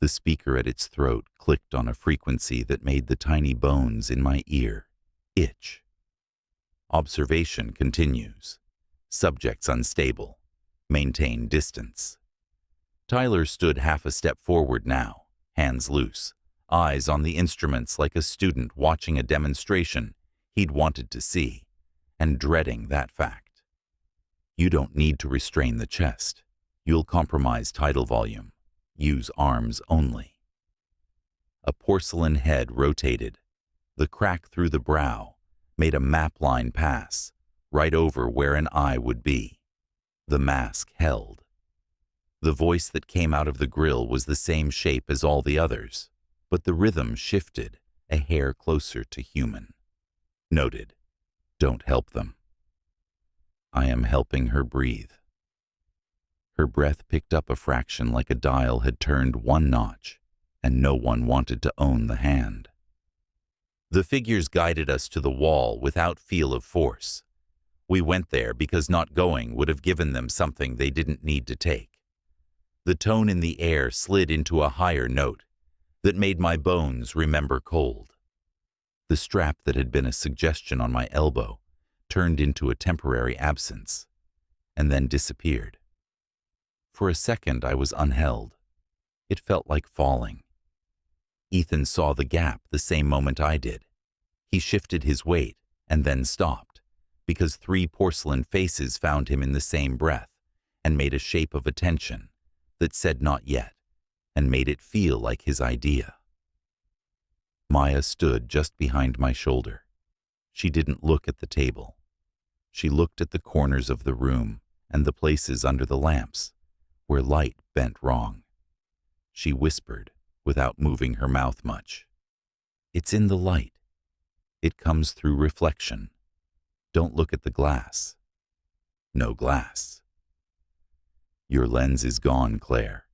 The speaker at its throat clicked on a frequency that made the tiny bones in my ear itch. Observation continues. Subjects unstable. Maintain distance. Tyler stood half a step forward now, hands loose, eyes on the instruments like a student watching a demonstration he'd wanted to see, and dreading that fact. You don't need to restrain the chest. You'll compromise tidal volume. Use arms only. A porcelain head rotated. The crack through the brow made a map line pass, right over where an eye would be. The mask held. The voice that came out of the grill was the same shape as all the others, but the rhythm shifted a hair closer to human. Noted. Don't help them. I am helping her breathe. Her breath picked up a fraction like a dial had turned one notch, and no one wanted to own the hand. The figures guided us to the wall without feel of force. We went there because not going would have given them something they didn't need to take. The tone in the air slid into a higher note that made my bones remember cold. The strap that had been a suggestion on my elbow turned into a temporary absence, and then disappeared. For a second I was unheld. It felt like falling. Ethan saw the gap the same moment I did. He shifted his weight and then stopped, because 3 porcelain faces found him in the same breath and made a shape of attention that said not yet and made it feel like his idea. Maya stood just behind my shoulder. She didn't look at the table. She looked at the corners of the room and the places under the lamps where light bent wrong. She whispered without moving her mouth much. "It's in the light. It comes through reflection. Don't look at the glass." "No glass." "Your lens is gone, Claire.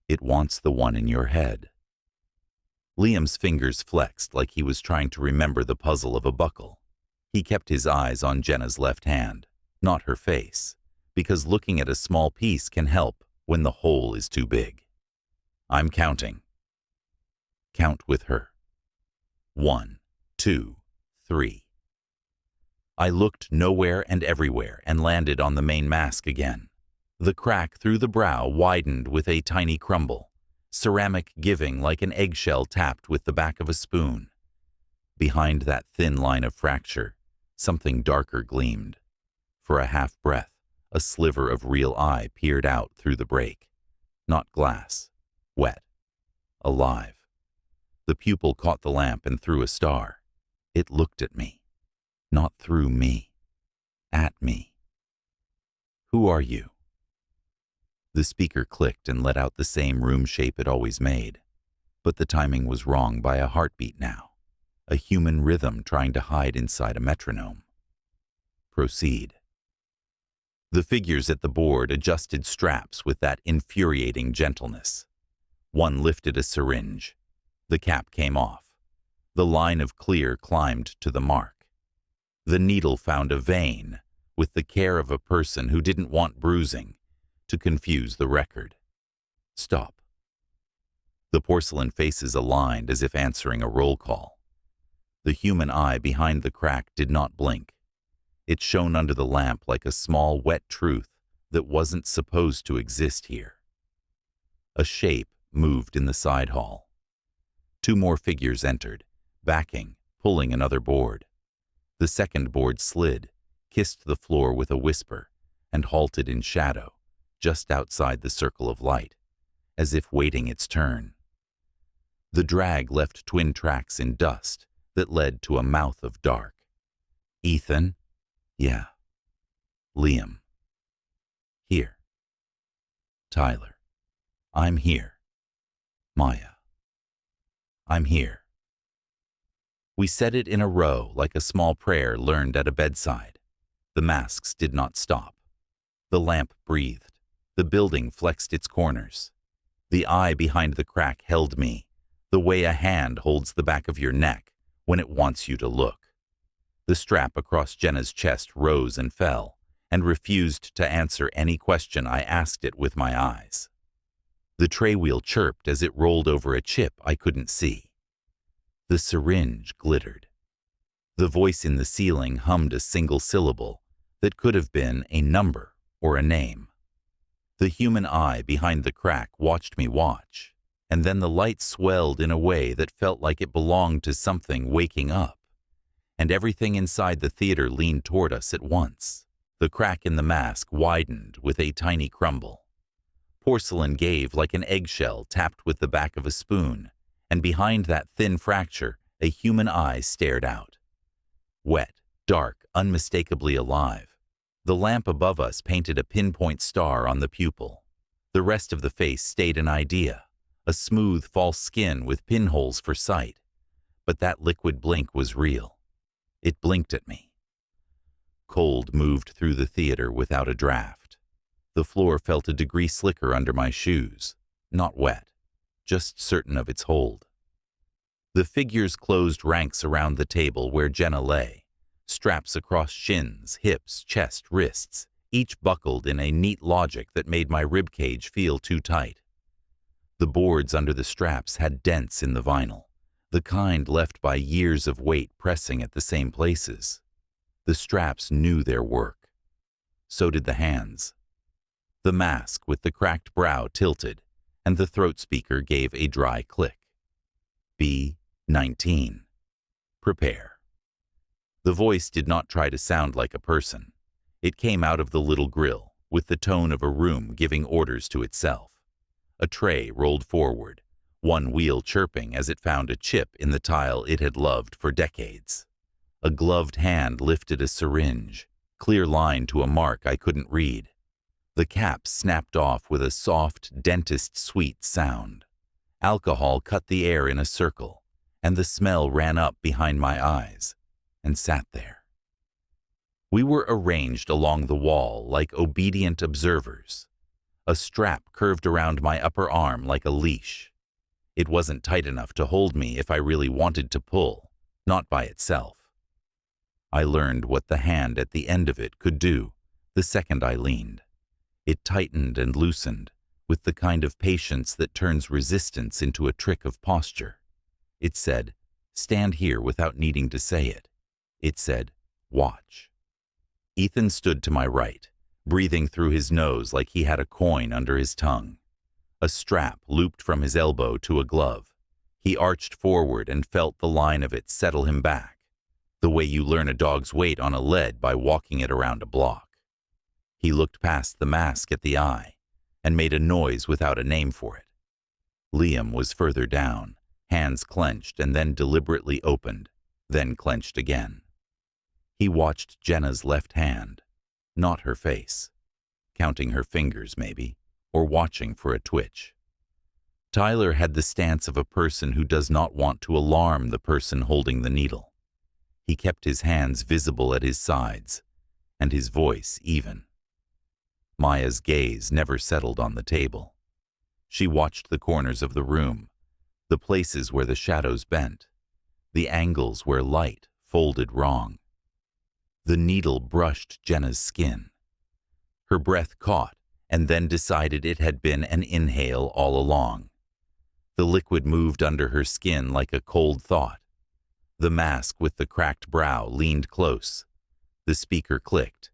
It wants the one in your head." Liam's fingers flexed like he was trying to remember the puzzle of a buckle. He kept his eyes on Jenna's left hand, not her face, because looking at a small piece can help when the hole is too big. "I'm counting." "Count with her." 1, 2, 3. I looked nowhere and everywhere and landed on the main mask again. The crack through the brow widened with a tiny crumble, ceramic giving like an eggshell tapped with the back of a spoon. Behind that thin line of fracture, something darker gleamed. For a half breath, a sliver of real eye peered out through the break. Not glass, wet, alive. The pupil caught the lamp and threw a star. It looked at me. Not through me. At me. "Who are you?" The speaker clicked and let out the same room shape it always made. But the timing was wrong by a heartbeat now. A human rhythm trying to hide inside a metronome. "Proceed." The figures at the board adjusted straps with that infuriating gentleness. One lifted a syringe. The cap came off. The line of clear climbed to the mark. The needle found a vein, with the care of a person who didn't want bruising, to confuse the record. "Stop." The porcelain faces aligned as if answering a roll call. The human eye behind the crack did not blink. It shone under the lamp like a small wet truth that wasn't supposed to exist here. A shape moved in the side hall. 2 more figures entered, backing, pulling another board. The second board slid, kissed the floor with a whisper, and halted in shadow, just outside the circle of light, as if waiting its turn. The drag left twin tracks in dust that led to a mouth of dark. "Ethan?" "Yeah." "Liam?" "Here." "Tyler?" "I'm here." "Maya?" "I'm here." We said it in a row like a small prayer learned at a bedside. The masks did not stop. The lamp breathed. The building flexed its corners. The eye behind the crack held me, the way a hand holds the back of your neck when it wants you to look. The strap across Jenna's chest rose and fell, and refused to answer any question I asked it with my eyes. The tray wheel chirped as it rolled over a chip I couldn't see. The syringe glittered. The voice in the ceiling hummed a single syllable that could have been a number or a name. The human eye behind the crack watched me watch, and then the light swelled in a way that felt like it belonged to something waking up, and everything inside the theater leaned toward us at once. The crack in the mask widened with a tiny crumble. Porcelain gave like an eggshell tapped with the back of a spoon, and behind that thin fracture, a human eye stared out. Wet, dark, unmistakably alive. The lamp above us painted a pinpoint star on the pupil. The rest of the face stayed an idea, a smooth, false skin with pinholes for sight. But that liquid blink was real. It blinked at me. Cold moved through the theater without a draft. The floor felt a degree slicker under my shoes, not wet, just certain of its hold. The figures closed ranks around the table where Jenna lay. Straps across shins, hips, chest, wrists, each buckled in a neat logic that made my ribcage feel too tight. The boards under the straps had dents in the vinyl, the kind left by years of weight pressing at the same places. The straps knew their work. So did the hands. The mask with the cracked brow tilted, and the throat speaker gave a dry click. B19. Prepare. The voice did not try to sound like a person. It came out of the little grill, with the tone of a room giving orders to itself. A tray rolled forward, one wheel chirping as it found a chip in the tile it had loved for decades. A gloved hand lifted a syringe, clear line to a mark I couldn't read. The cap snapped off with a soft, dentist-sweet sound. Alcohol cut the air in a circle, and the smell ran up behind my eyes and sat there. We were arranged along the wall like obedient observers. A strap curved around my upper arm like a leash. It wasn't tight enough to hold me if I really wanted to pull, not by itself. I learned what the hand at the end of it could do the second I leaned. It tightened and loosened, with the kind of patience that turns resistance into a trick of posture. It said, "Stand here," without needing to say it. It said, "Watch." Ethan stood to my right, breathing through his nose like he had a coin under his tongue. A strap looped from his elbow to a glove. He arched forward and felt the line of it settle him back, the way you learn a dog's weight on a lead by walking it around a block. He looked past the mask at the eye and made a noise without a name for it. Liam was further down, hands clenched and then deliberately opened, then clenched again. He watched Jenna's left hand, not her face, counting her fingers maybe, or watching for a twitch. Tyler had the stance of a person who does not want to alarm the person holding the needle. He kept his hands visible at his sides, and his voice even. Maya's gaze never settled on the table. She watched the corners of the room, the places where the shadows bent, the angles where light folded wrong. The needle brushed Jenna's skin. Her breath caught and then decided it had been an inhale all along. The liquid moved under her skin like a cold thought. The mask with the cracked brow leaned close. The speaker clicked,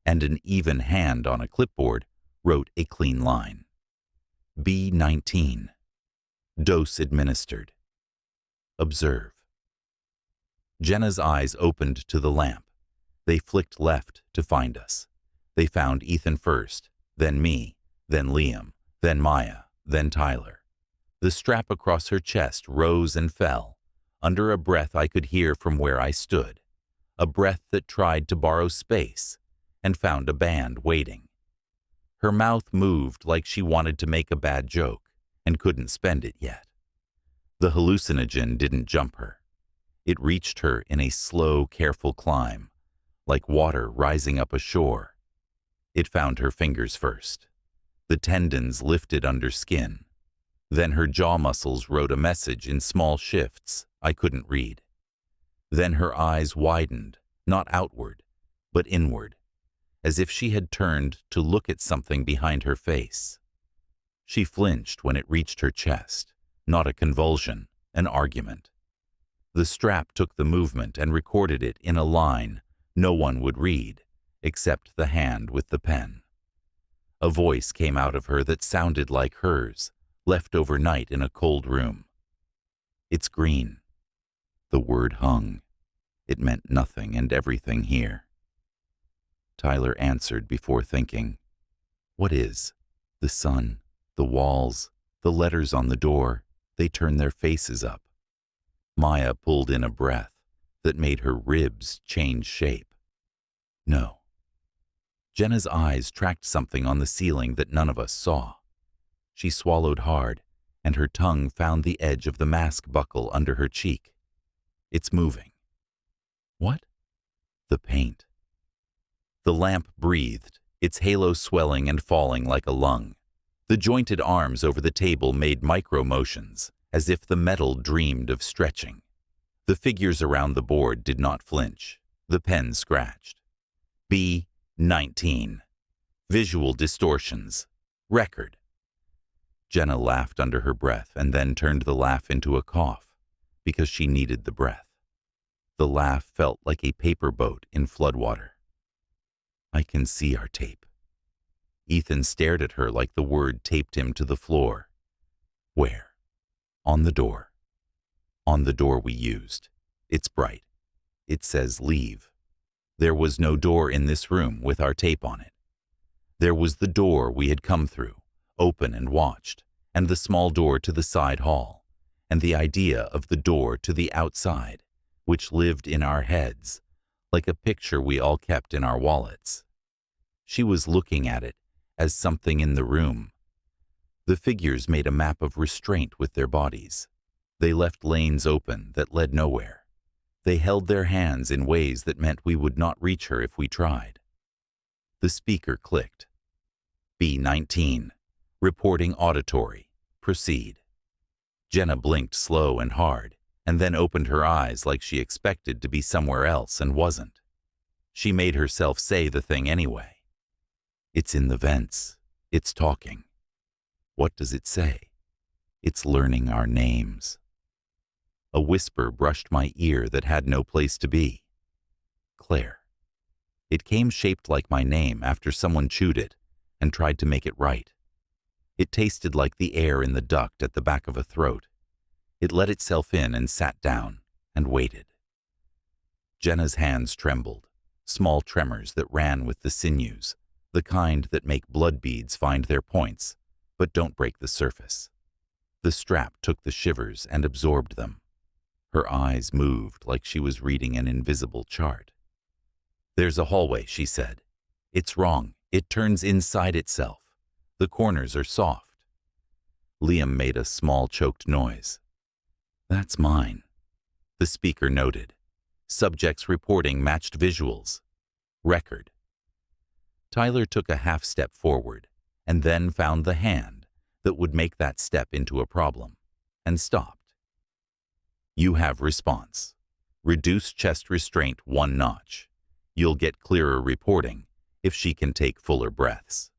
and an even hand on a clipboard wrote a clean line. B19. Dose administered. Observe. Jenna's eyes opened to the lamp. They flicked left to find us. They found Ethan first, then me, then Liam, then Maya, then Tyler. The strap across her chest rose and fell, under a breath I could hear from where I stood, a breath that tried to borrow space and found a band waiting. Her mouth moved like she wanted to make a bad joke and couldn't spend it yet. The hallucinogen didn't jump her. It reached her in a slow, careful climb, like water rising up a shore. It found her fingers first. The tendons lifted under skin. Then her jaw muscles wrote a message in small shifts I couldn't read. Then her eyes widened, not outward, but inward, as if she had turned to look at something behind her face. She flinched when it reached her chest, not a convulsion, an argument. The strap took the movement and recorded it in a line no one would read, except the hand with the pen. A voice came out of her that sounded like hers, left overnight in a cold room. "It's green." The word hung. It meant nothing and everything here. Tyler answered before thinking. "What is? The sun, the walls, the letters on the door, they turn their faces up." Maya pulled in a breath that made her ribs change shape. "No." Jenna's eyes tracked something on the ceiling that none of us saw. She swallowed hard, and her tongue found the edge of the mask buckle under her cheek. "It's moving." "What?" "The paint." The lamp breathed, its halo swelling and falling like a lung. The jointed arms over the table made micro-motions, as if the metal dreamed of stretching. The figures around the board did not flinch. The pen scratched. B19. Visual distortions. Record. Jenna laughed under her breath and then turned the laugh into a cough, because she needed the breath. The laugh felt like a paper boat in floodwater. "I can see our tape." Ethan stared at her like the word taped him to the floor. "Where?" "On the door." "On the door we used. It's bright. It says leave. There was no door in this room with our tape on it. There was the door we had come through, open and watched, and the small door to the side hall, and the idea of the door to the outside, which lived in our heads, like a picture we all kept in our wallets. She was looking at it as something in the room. The figures made a map of restraint with their bodies. They left lanes open that led nowhere. They held their hands in ways that meant we would not reach her if we tried. The speaker clicked. B-19. Reporting auditory. Proceed. Jenna blinked slow and hard, and then opened her eyes like she expected to be somewhere else and wasn't. She made herself say the thing anyway. It's in the vents. It's talking. What does it say? It's learning our names. A whisper brushed my ear that had no place to be. Claire. It came shaped like my name after someone chewed it and tried to make it right. It tasted like the air in the duct at the back of a throat. It let itself in and sat down and waited. Jenna's hands trembled, small tremors that ran with the sinews, the kind that make blood beads find their points, but don't break the surface. The strap took the shivers and absorbed them. Her eyes moved like she was reading an invisible chart. There's a hallway, she said. It's wrong. It turns inside itself. The corners are soft. Liam made a small choked noise. That's mine. The speaker noted. Subjects reporting matched visuals. Record. Tyler took a half step forward and then found the hand that would make that step into a problem and stopped. You have response. Reduce chest restraint 1 notch. You'll get clearer reporting if she can take fuller breaths.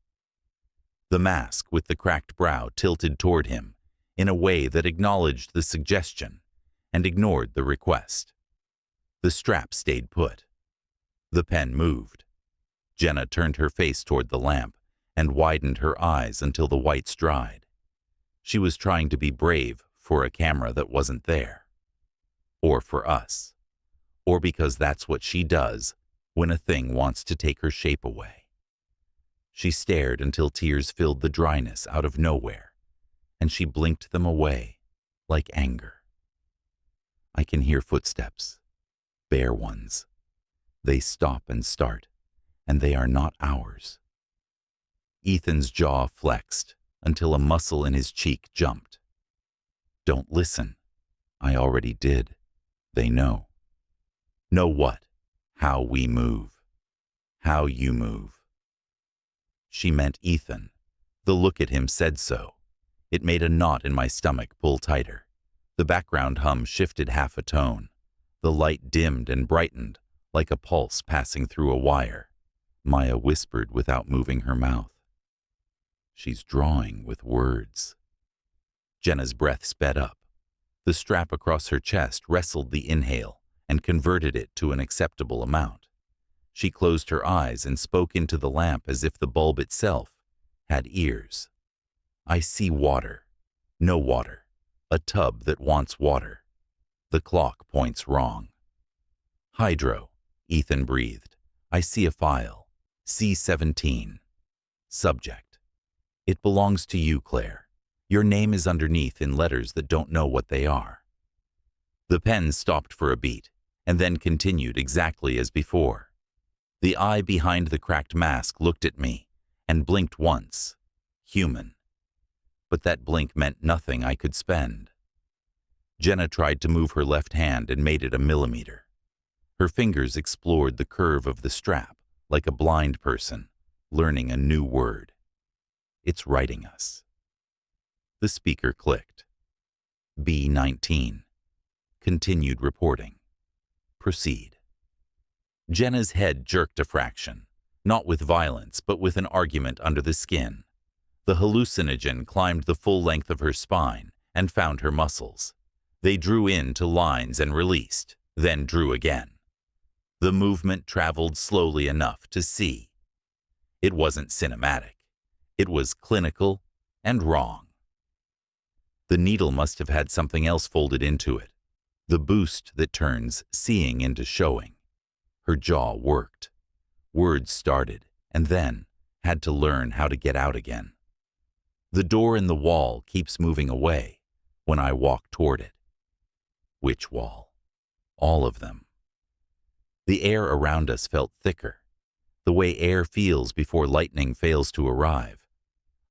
The mask with the cracked brow tilted toward him in a way that acknowledged the suggestion and ignored the request. The strap stayed put. The pen moved. Jenna turned her face toward the lamp and widened her eyes until the whites dried. She was trying to be brave for a camera that wasn't there. Or for us. Or because that's what she does when a thing wants to take her shape away. She stared until tears filled the dryness out of nowhere, and she blinked them away like anger. I can hear footsteps, bare ones. They stop and start, and they are not ours. Ethan's jaw flexed until a muscle in his cheek jumped. Don't listen. I already did. They know. Know what? How we move. How you move. She meant Ethan. The look at him said so. It made a knot in my stomach pull tighter. The background hum shifted half a tone. The light dimmed and brightened like a pulse passing through a wire. Maya whispered without moving her mouth. She's drawing with words. Jenna's breath sped up. The strap across her chest wrestled the inhale and converted it to an acceptable amount. She closed her eyes and spoke into the lamp as if the bulb itself had ears. I see water. No water. A tub that wants water. The clock points wrong. Hydro, Ethan breathed. I see a file. C-17. Subject. It belongs to you, Claire. Your name is underneath in letters that don't know what they are. The pen stopped for a beat, and then continued exactly as before. The eye behind the cracked mask looked at me, and blinked once. Human. But that blink meant nothing I could spend. Jenna tried to move her left hand and made it a millimeter. Her fingers explored the curve of the strap, like a blind person, learning a new word. It's writing us. The speaker clicked. B-19. Continued reporting. Proceed. Jenna's head jerked a fraction, not with violence, but with an argument under the skin. The hallucinogen climbed the full length of her spine and found her muscles. They drew in to lines and released, then drew again. The movement traveled slowly enough to see. It wasn't cinematic. It was clinical and wrong. The needle must have had something else folded into it. The boost that turns seeing into showing. Her jaw worked. Words started, and then had to learn how to get out again. The door in the wall keeps moving away when I walk toward it. Which wall? All of them. The air around us felt thicker, the way air feels before lightning fails to arrive.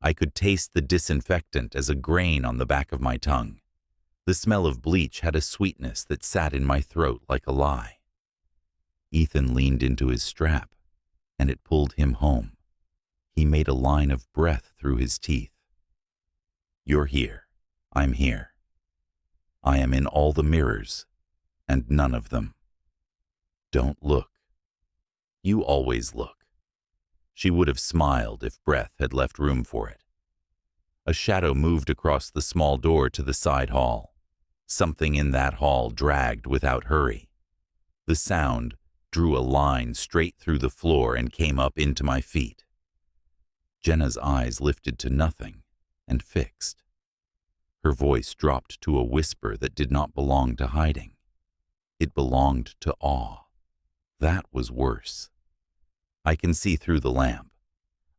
I could taste the disinfectant as a grain on the back of my tongue. The smell of bleach had a sweetness that sat in my throat like a lie. Ethan leaned into his strap, and it pulled him home. He made a line of breath through his teeth. You're here. I'm here. I am in all the mirrors, and none of them. Don't look. You always look. She would have smiled if breath had left room for it. A shadow moved across the small door to the side hall. Something in that hall dragged without hurry. The sound drew a line straight through the floor and came up into my feet. Jenna's eyes lifted to nothing and fixed. Her voice dropped to a whisper that did not belong to hiding. It belonged to awe. That was worse. I can see through the lamp.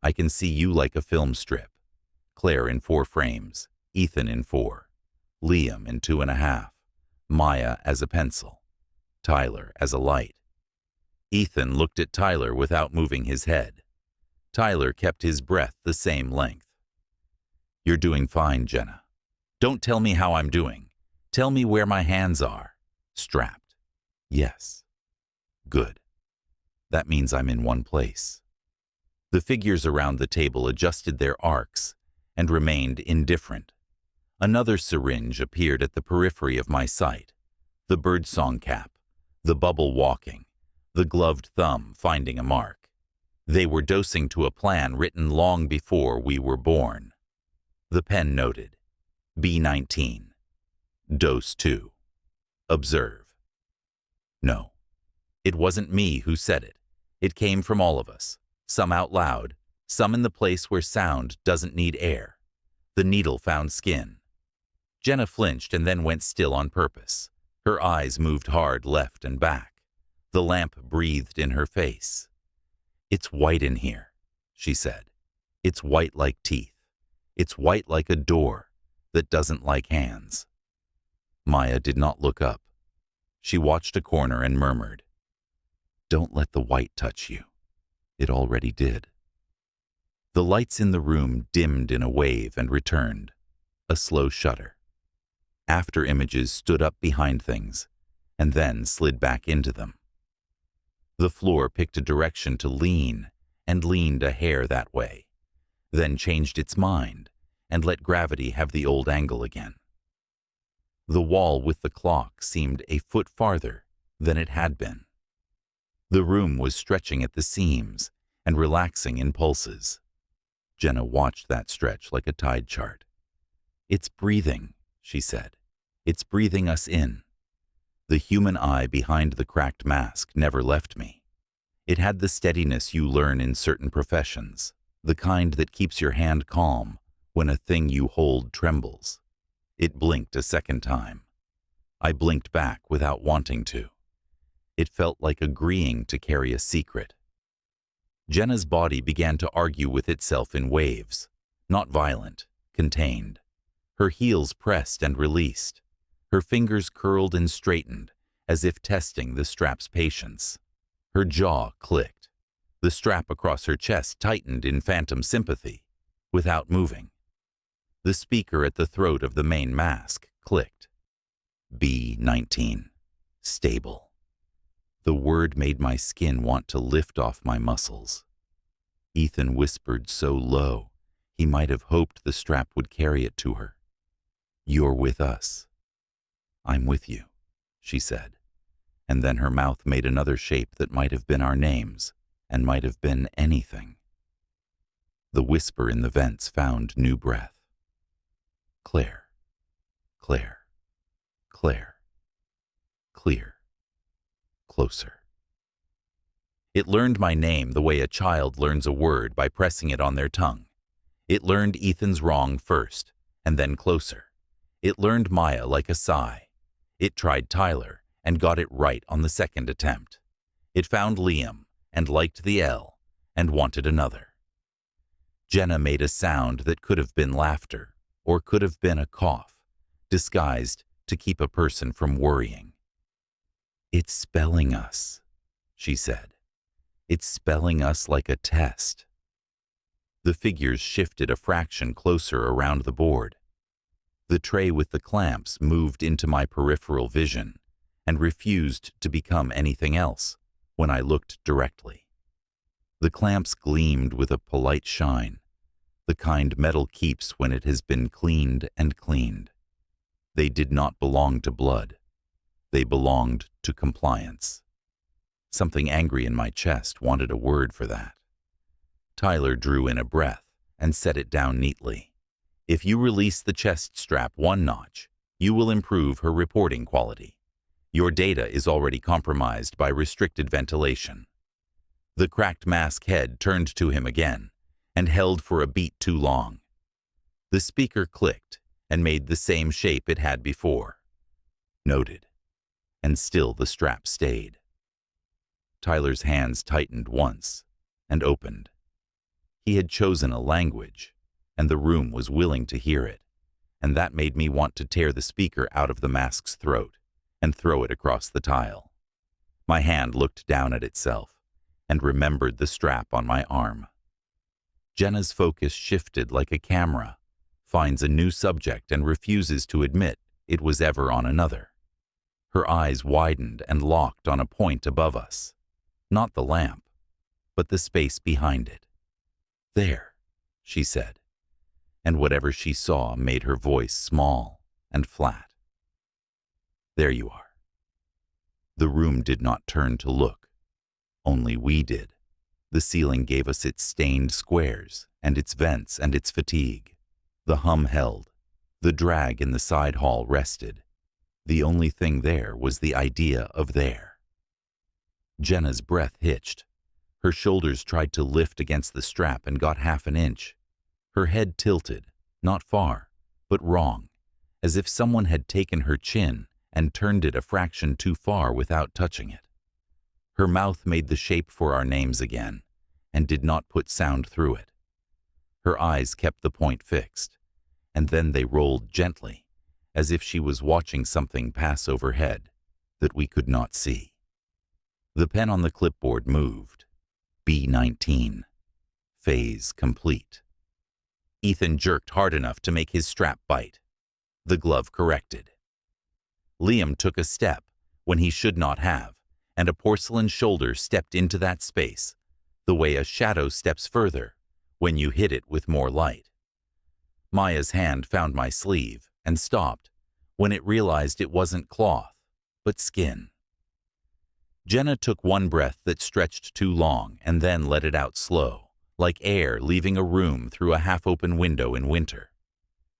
I can see you like a film strip. Claire in 4 frames, Ethan in 4, Liam in 2.5, Maya as a pencil, Tyler as a light. Ethan looked at Tyler without moving his head. Tyler kept his breath the same length. You're doing fine, Jenna. Don't tell me how I'm doing. Tell me where my hands are. Strapped. Yes. Good. That means I'm in one place. The figures around the table adjusted their arcs and remained indifferent. Another syringe appeared at the periphery of my sight. The birdsong cap, the bubble walking, the gloved thumb finding a mark. They were dosing to a plan written long before we were born. The pen noted, B19, dose 2, observe. No, it wasn't me who said it. It came from all of us, some out loud, some in the place where sound doesn't need air. The needle found skin. Jenna flinched and then went still on purpose. Her eyes moved hard left and back. The lamp breathed in her face. It's white in here, she said. It's white like teeth. It's white like a door that doesn't like hands. Maya did not look up. She watched a corner and murmured, "Don't let the white touch you. It already did." The lights in the room dimmed in a wave and returned, a slow shudder. After images stood up behind things, and then slid back into them. The floor picked a direction to lean, and leaned a hair that way, then changed its mind, and let gravity have the old angle again. The wall with the clock seemed a foot farther than it had been. The room was stretching at the seams and relaxing in pulses. Jenna watched that stretch like a tide chart. "It's breathing," she said. "It's breathing us in." The human eye behind the cracked mask never left me. It had the steadiness you learn in certain professions, the kind that keeps your hand calm when a thing you hold trembles. It blinked a second time. I blinked back without wanting to. It felt like agreeing to carry a secret. Jenna's body began to argue with itself in waves, not violent, contained. Her heels pressed and released. Her fingers curled and straightened, as if testing the strap's patience. Her jaw clicked. The strap across her chest tightened in phantom sympathy, without moving. The speaker at the throat of the main mask clicked. B19. Stable. The word made my skin want to lift off my muscles. Ethan whispered so low, he might have hoped the strap would carry it to her. "You're with us." "I'm with you," she said, and then her mouth made another shape that might have been our names, and might have been anything. The whisper in the vents found new breath. Claire, Claire, Claire, clear, closer. It learned my name the way a child learns a word by pressing it on their tongue. It learned Ethan's wrong first, and then closer. It learned Maya like a sigh. It tried Tyler and got it right on the second attempt. It found Liam and liked the L and wanted another. Jenna made a sound that could have been laughter or could have been a cough, disguised to keep a person from worrying. "It's spelling us," she said. "It's spelling us like a test." The figures shifted a fraction closer around the board. The tray with the clamps moved into my peripheral vision and refused to become anything else when I looked directly. The clamps gleamed with a polite shine, the kind metal keeps when it has been cleaned and cleaned. They did not belong to blood. They belonged to compliance. Something angry in my chest wanted a word for that. Tyler drew in a breath and set it down neatly. "If you release the chest strap one notch, you will improve her reporting quality. Your data is already compromised by restricted ventilation." The cracked mask head turned to him again and held for a beat too long. The speaker clicked and made the same shape it had before. Noted. And still the strap stayed. Tyler's hands tightened once and opened. He had chosen a language, and the room was willing to hear it, and that made me want to tear the speaker out of the mask's throat and throw it across the tile. My hand looked down at itself and remembered the strap on my arm. Jenna's focus shifted like a camera, finds a new subject and refuses to admit it was ever on another. Her eyes widened and locked on a point above us, not the lamp, but the space behind it. "There," she said, and whatever she saw made her voice small and flat. "There you are." The room did not turn to look. Only we did. The ceiling gave us its stained squares and its vents and its fatigue. The hum held. The drag in the side hall rested. The only thing there was the idea of there. Jenna's breath hitched. Her shoulders tried to lift against the strap and got half an inch. Her head tilted, not far, but wrong, as if someone had taken her chin and turned it a fraction too far without touching it. Her mouth made the shape for our names again, and did not put sound through it. Her eyes kept the point fixed, and then they rolled gently, as if she was watching something pass overhead that we could not see. The pen on the clipboard moved. B19. Phase complete. Ethan jerked hard enough to make his strap bite. The glove corrected. Liam took a step when he should not have, and a porcelain shoulder stepped into that space, the way a shadow steps further when you hit it with more light. Maya's hand found my sleeve and stopped when it realized it wasn't cloth, but skin. Jenna took one breath that stretched too long and then let it out slow, like air leaving a room through a half-open window in winter.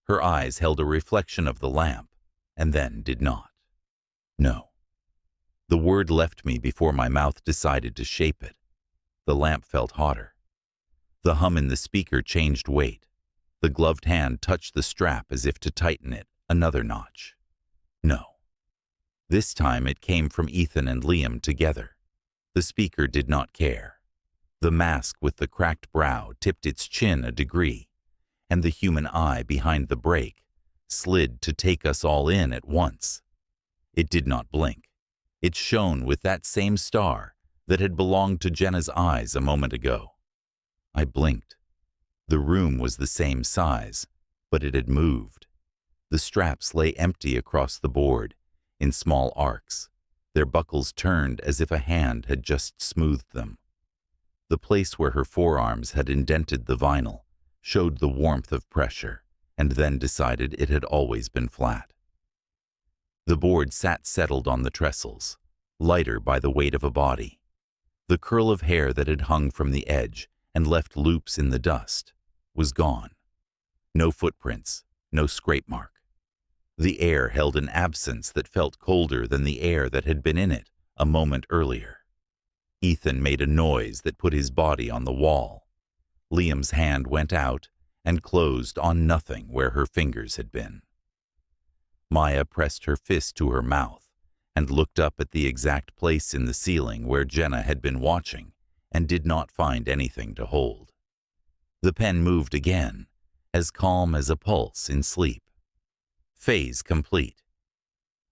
Her eyes held a reflection of the lamp, and then did not. No. The word left me before my mouth decided to shape it. The lamp felt hotter. The hum in the speaker changed weight. The gloved hand touched the strap as if to tighten it another notch. No. This time it came from Ethan and Liam together. The speaker did not care. The mask with the cracked brow tipped its chin a degree, and the human eye behind the break slid to take us all in at once. It did not blink. It shone with that same star that had belonged to Jenna's eyes a moment ago. I blinked. The room was the same size, but it had moved. The straps lay empty across the board, in small arcs, their buckles turned as if a hand had just smoothed them. The place where her forearms had indented the vinyl showed the warmth of pressure, and then decided it had always been flat. The board sat settled on the trestles, lighter by the weight of a body. The curl of hair that had hung from the edge and left loops in the dust was gone. No footprints, no scrape mark. The air held an absence that felt colder than the air that had been in it a moment earlier. Ethan made a noise that put his body on the wall. Liam's hand went out and closed on nothing where her fingers had been. Maya pressed her fist to her mouth and looked up at the exact place in the ceiling where Jenna had been watching and did not find anything to hold. The pen moved again, as calm as a pulse in sleep. Phase complete.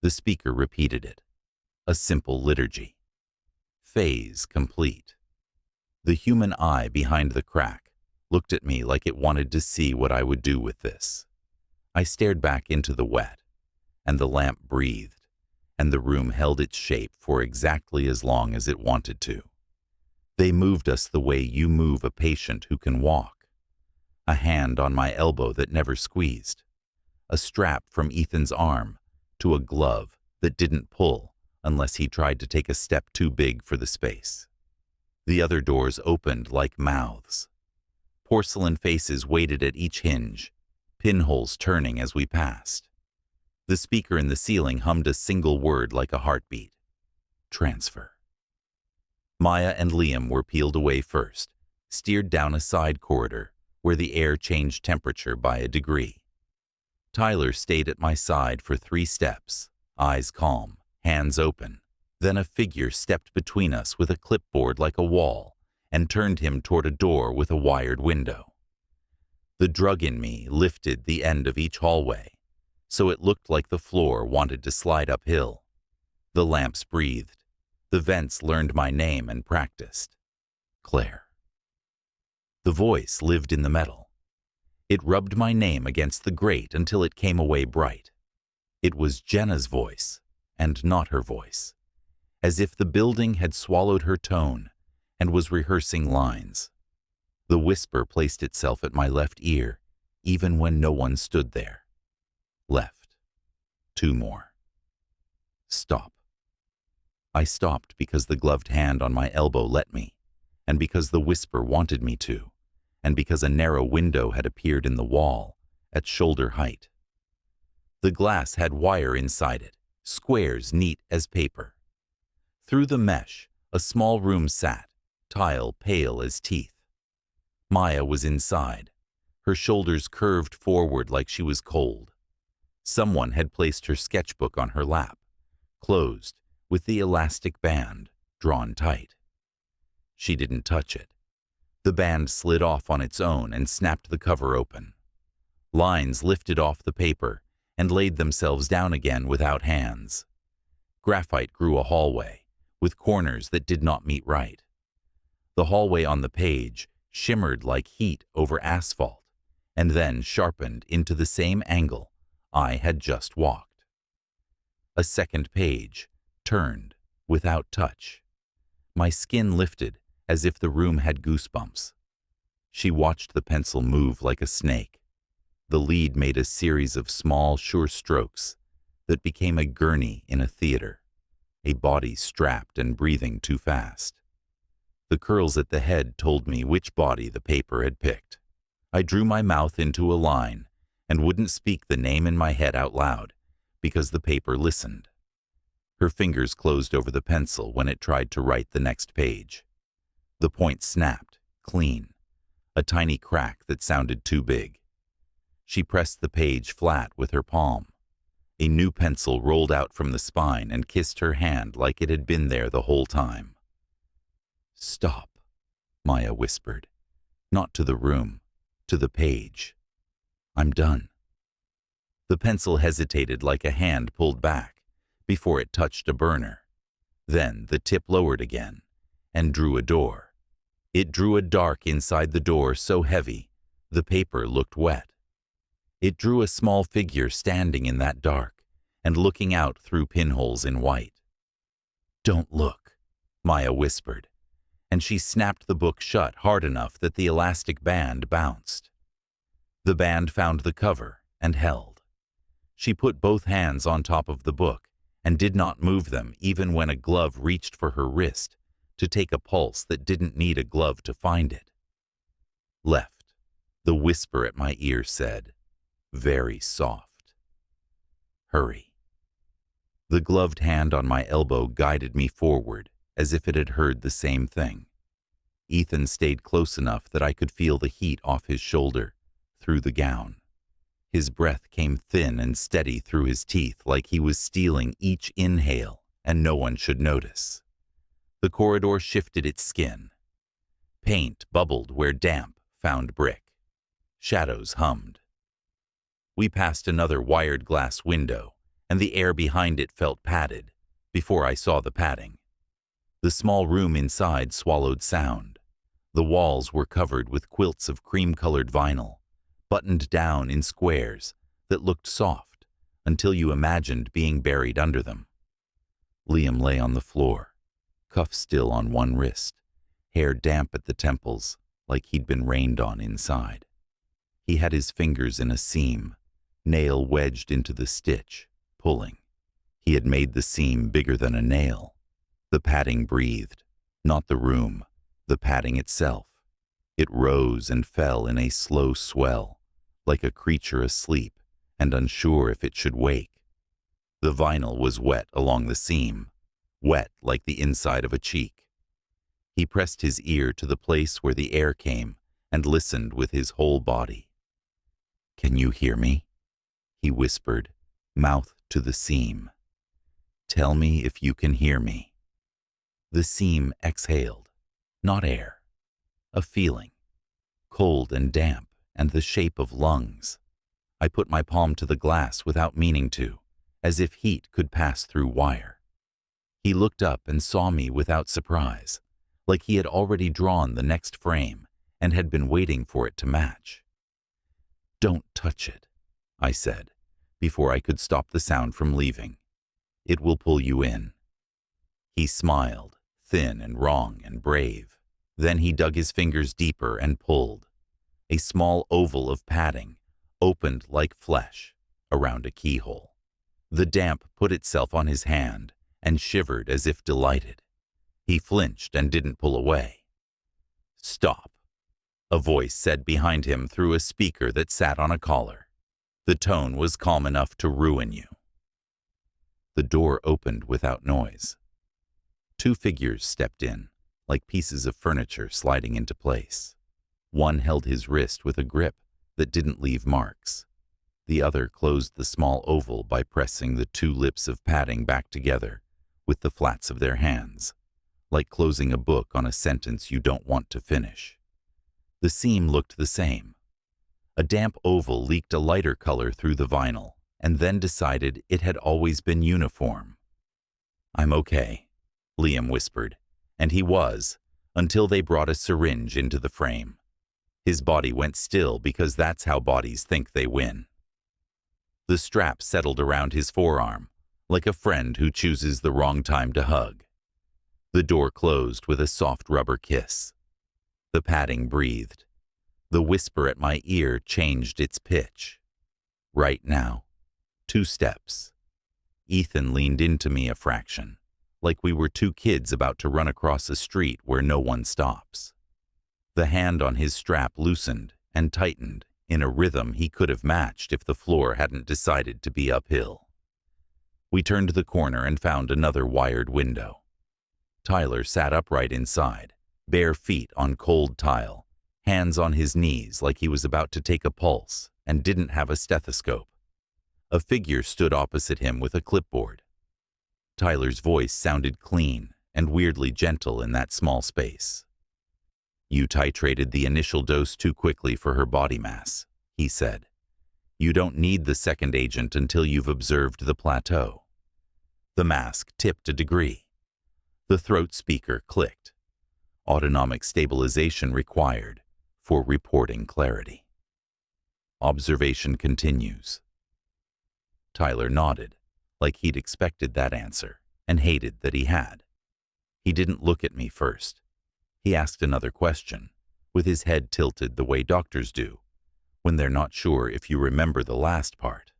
The speaker repeated it. A simple liturgy. Phase complete. The human eye behind the crack looked at me like it wanted to see what I would do with this. I stared back into the wet, and the lamp breathed, and the room held its shape for exactly as long as it wanted to. They moved us the way you move a patient who can walk. A hand on my elbow that never squeezed. A strap from Ethan's arm to a glove that didn't pull unless he tried to take a step too big for the space. The other doors opened like mouths. Porcelain faces waited at each hinge, pinholes turning as we passed. The speaker in the ceiling hummed a single word like a heartbeat. Transfer. Maya and Liam were peeled away first, steered down a side corridor where the air changed temperature by a degree. Tyler stayed at my side for 3 steps, eyes calm, hands open. Then a figure stepped between us with a clipboard like a wall and turned him toward a door with a wired window. The drug in me lifted the end of each hallway, so it looked like the floor wanted to slide uphill. The lamps breathed. The vents learned my name and practiced. Claire. The voice lived in the metal. It rubbed my name against the grate until it came away bright. It was Jenna's voice, and not her voice, as if the building had swallowed her tone and was rehearsing lines. The whisper placed itself at my left ear, even when no one stood there. Left. 2 more. Stop. I stopped because the gloved hand on my elbow let me, and because the whisper wanted me to, and because a narrow window had appeared in the wall, at shoulder height. The glass had wire inside it, squares neat as paper. Through the mesh, a small room sat, tile pale as teeth. Maya was inside, her shoulders curved forward like she was cold. Someone had placed her sketchbook on her lap, closed, with the elastic band drawn tight. She didn't touch it. The band slid off on its own and snapped the cover open. Lines lifted off the paper and laid themselves down again without hands. Graphite grew a hallway, with corners that did not meet right. The hallway on the page shimmered like heat over asphalt, and then sharpened into the same angle I had just walked. A second page turned without touch. My skin lifted as if the room had goosebumps. She watched the pencil move like a snake. The lead made a series of small, sure strokes that became a gurney in a theater, a body strapped and breathing too fast. The curls at the head told me which body the paper had picked. I drew my mouth into a line and wouldn't speak the name in my head out loud because the paper listened. Her fingers closed over the pencil when it tried to write the next page. The point snapped, clean, a tiny crack that sounded too big. She pressed the page flat with her palm. A new pencil rolled out from the spine and kissed her hand like it had been there the whole time. Stop, Maya whispered, not to the room, to the page. I'm done. The pencil hesitated like a hand pulled back before it touched a burner. Then the tip lowered again and drew a door. It drew a dark inside the door so heavy the paper looked wet. It drew a small figure standing in that dark and looking out through pinholes in white. Don't look, Maya whispered, and she snapped the book shut hard enough that the elastic band bounced. The band found the cover and held. She put both hands on top of the book and did not move them even when a glove reached for her wrist to take a pulse that didn't need a glove to find it. Left, the whisper at my ear said, very soft. Hurry. The gloved hand on my elbow guided me forward as if it had heard the same thing. Ethan stayed close enough that I could feel the heat off his shoulder, through the gown. His breath came thin and steady through his teeth like he was stealing each inhale, and no one should notice. The corridor shifted its skin. Paint bubbled where damp found brick. Shadows hummed. We passed another wired glass window, and the air behind it felt padded, before I saw the padding. The small room inside swallowed sound. The walls were covered with quilts of cream-colored vinyl, buttoned down in squares that looked soft until you imagined being buried under them. Liam lay on the floor, cuff still on one wrist, hair damp at the temples like he'd been rained on inside. He had his fingers in a seam, nail wedged into the stitch, pulling. He had made the seam bigger than a nail. The padding breathed, not the room, the padding itself. It rose and fell in a slow swell, like a creature asleep and unsure if it should wake. The vinyl was wet along the seam, wet like the inside of a cheek. He pressed his ear to the place where the air came and listened with his whole body. "Can you hear me?" he whispered, mouth to the seam. "Tell me if you can hear me." The seam exhaled, not air, a feeling, cold and damp and the shape of lungs. I put my palm to the glass without meaning to, as if heat could pass through wire. He looked up and saw me without surprise, like he had already drawn the next frame and had been waiting for it to match. "Don't touch it," I said, before I could stop the sound from leaving. "It will pull you in." He smiled, thin and wrong and brave. Then he dug his fingers deeper and pulled. A small oval of padding opened like flesh around a keyhole. The damp put itself on his hand and shivered as if delighted. He flinched and didn't pull away. "Stop," a voice said behind him through a speaker that sat on a collar. The tone was calm enough to ruin you. The door opened without noise. Two figures stepped in, like pieces of furniture sliding into place. One held his wrist with a grip that didn't leave marks. The other closed the small oval by pressing the two lips of padding back together with the flats of their hands, like closing a book on a sentence you don't want to finish. The seam looked the same. A damp oval leaked a lighter color through the vinyl, and then decided it had always been uniform. "I'm okay," Liam whispered, and he was, until they brought a syringe into the frame. His body went still because that's how bodies think they win. The strap settled around his forearm, like a friend who chooses the wrong time to hug. The door closed with a soft rubber kiss. The padding breathed. The whisper at my ear changed its pitch. "Right now." 2 steps. Ethan leaned into me a fraction, like we were 2 kids about to run across a street where no one stops. The hand on his strap loosened and tightened in a rhythm he could have matched if the floor hadn't decided to be uphill. We turned the corner and found another wired window. Tyler sat upright inside, bare feet on cold tile, hands on his knees like he was about to take a pulse and didn't have a stethoscope. A figure stood opposite him with a clipboard. Tyler's voice sounded clean and weirdly gentle in that small space. "You titrated the initial dose too quickly for her body mass," he said. "You don't need the second agent until you've observed the plateau." The mask tipped a degree. The throat speaker clicked. "Autonomic stabilization required for reporting clarity. Observation continues." Tyler nodded, like he'd expected that answer and hated that he had. He didn't look at me first. He asked another question, with his head tilted the way doctors do, when they're not sure if you remember the last part.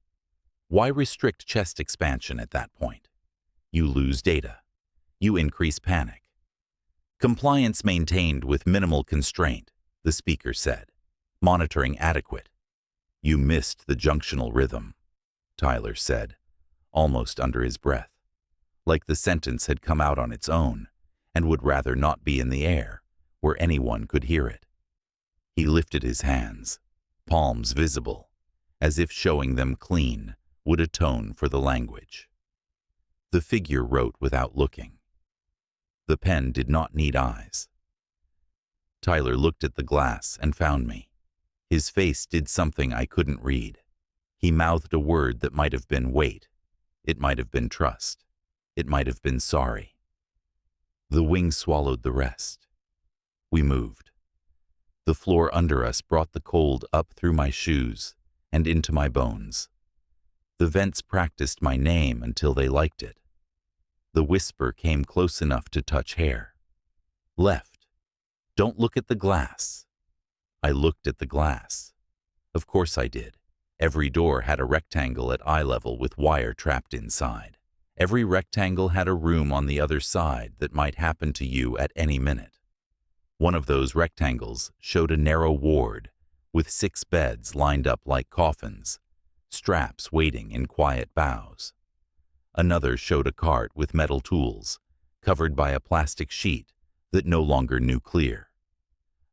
Why restrict chest expansion at that point? You lose data. You increase panic. "Compliance maintained with minimal constraint," the speaker said. "Monitoring adequate." "You missed the junctional rhythm," Tyler said, almost under his breath, like the sentence had come out on its own and would rather not be in the air, where anyone could hear it. He lifted his hands, palms visible, as if showing them clean would atone for the language. The figure wrote without looking. The pen did not need eyes. Tyler looked at the glass and found me. His face did something I couldn't read. He mouthed a word that might have been wait. It might have been trust. It might have been sorry. The wing swallowed the rest. We moved. The floor under us brought the cold up through my shoes and into my bones. The vents practiced my name until they liked it. The whisper came close enough to touch hair. Left. Don't look at the glass. I looked at the glass. Of course I did. Every door had a rectangle at eye level with wire trapped inside. Every rectangle had a room on the other side that might happen to you at any minute. One of those rectangles showed a narrow ward with 6 beds lined up like coffins, straps waiting in quiet bows. Another showed a cart with metal tools, covered by a plastic sheet that no longer knew clear.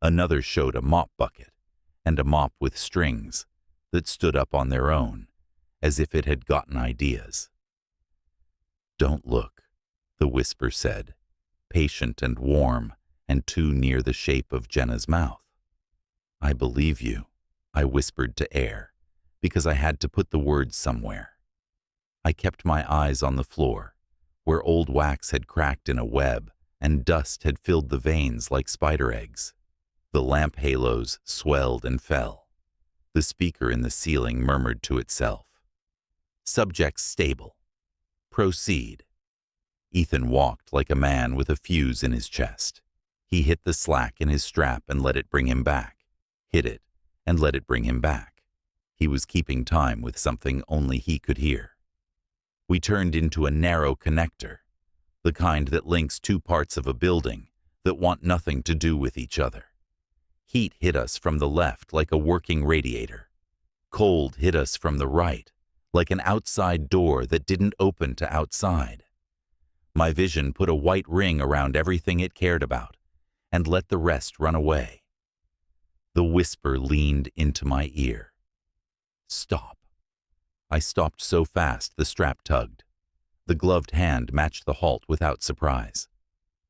Another showed a mop bucket and a mop with strings that stood up on their own, as if it had gotten ideas. Don't look, the whisper said, patient and warm and too near the shape of Jenna's mouth. I believe you, I whispered to air, because I had to put the words somewhere. I kept my eyes on the floor, where old wax had cracked in a web and dust had filled the veins like spider eggs. The lamp halos swelled and fell. The speaker in the ceiling murmured to itself. Subject stable. Proceed. Ethan walked like a man with a fuse in his chest. He hit the slack in his strap and let it bring him back. Hit it and let it bring him back. He was keeping time with something only he could hear. We turned into a narrow connector, the kind that links 2 parts of a building that want nothing to do with each other. Heat hit us from the left like a working radiator. Cold hit us from the right, like an outside door that didn't open to outside. My vision put a white ring around everything it cared about and let the rest run away. The whisper leaned into my ear. Stop. I stopped so fast the strap tugged. The gloved hand matched the halt without surprise.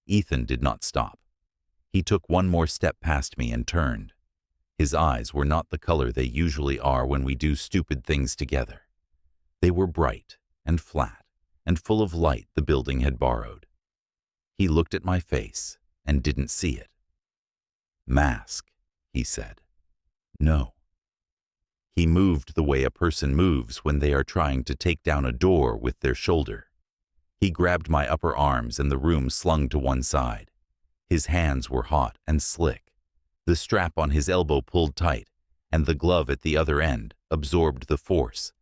Ethan did not stop. He took one more step past me and turned. His eyes were not the color they usually are when we do stupid things together. They were bright and flat and full of light the building had borrowed. He looked at my face and didn't see it. Mask, he said. No. He moved the way a person moves when they are trying to take down a door with their shoulder. He grabbed my upper arms and the room slung to one side. His hands were hot and slick. The strap on his elbow pulled tight, and the glove at the other end absorbed the force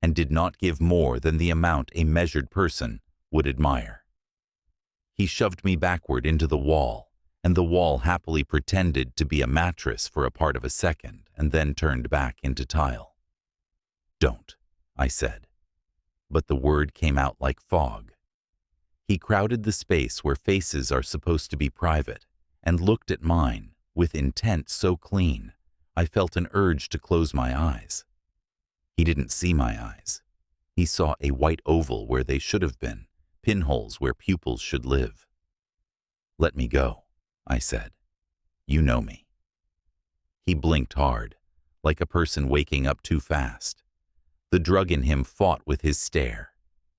and did not give more than the amount a measured person would admire. He shoved me backward into the wall, and the wall happily pretended to be a mattress for a part of a second and then turned back into tile. Don't, I said, but the word came out like fog. He crowded the space where faces are supposed to be private and looked at mine with intent so clean I felt an urge to close my eyes. He didn't see my eyes. He saw a white oval where they should have been, pinholes where pupils should live. Let me go, I said. You know me. He blinked hard, like a person waking up too fast. The drug in him fought with his stare.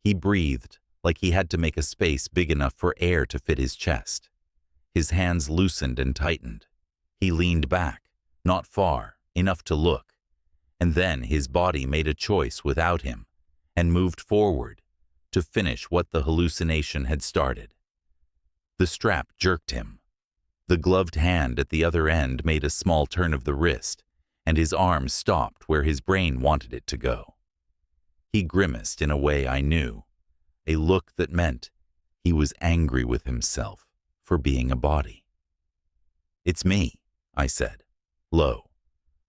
He breathed, like he had to make a space big enough for air to fit his chest. His hands loosened and tightened. He leaned back, not far, enough to look, and then his body made a choice without him and moved forward to finish what the hallucination had started. The strap jerked him. The gloved hand at the other end made a small turn of the wrist, and his arm stopped where his brain wanted it to go. He grimaced in a way I knew, a look that meant he was angry with himself for being a body. It's me, I said, low,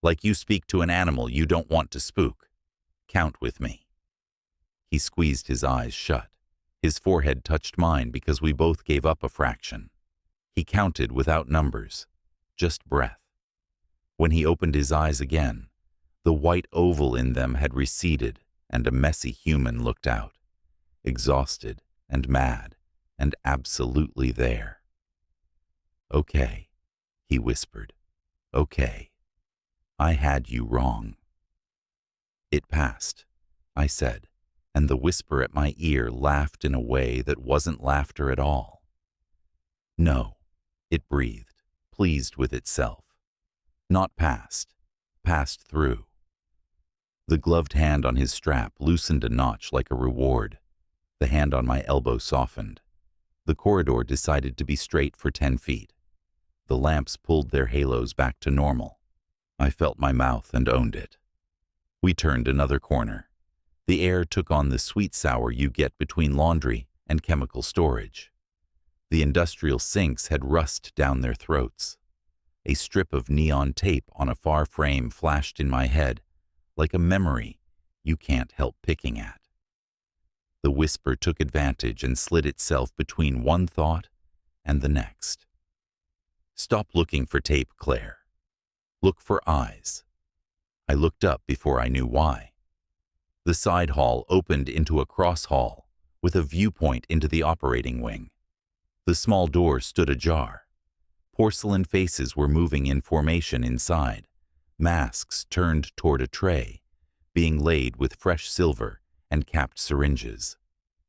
like you speak to an animal you don't want to spook. Count with me. He squeezed his eyes shut. His forehead touched mine because we both gave up a fraction. He counted without numbers, just breath. When he opened his eyes again, The white oval in them had receded, and a messy human looked out, exhausted and mad and absolutely there. "Okay," he whispered. "Okay. I had you wrong." "It passed," I said, and the whisper at my ear laughed in a way that wasn't laughter at all. "No," it breathed, pleased with itself. "Not passed. Passed through." The gloved hand on his strap loosened a notch like a reward. The hand on my elbow softened. The corridor decided to be straight for 10 feet. The lamps pulled their halos back to normal. I felt my mouth and owned it. We turned another corner. The air took on the sweet sour you get between laundry and chemical storage. The industrial sinks had rust down their throats. A strip of neon tape on a far frame flashed in my head, like a memory you can't help picking at. The whisper took advantage and slid itself between one thought and the next. "Stop looking for tape, Claire. Look for eyes." I looked up before I knew why. The side hall opened into a cross hall with a viewpoint into the operating wing. The small door stood ajar. Porcelain faces were moving in formation inside, masks turned toward a tray, being laid with fresh silver and capped syringes.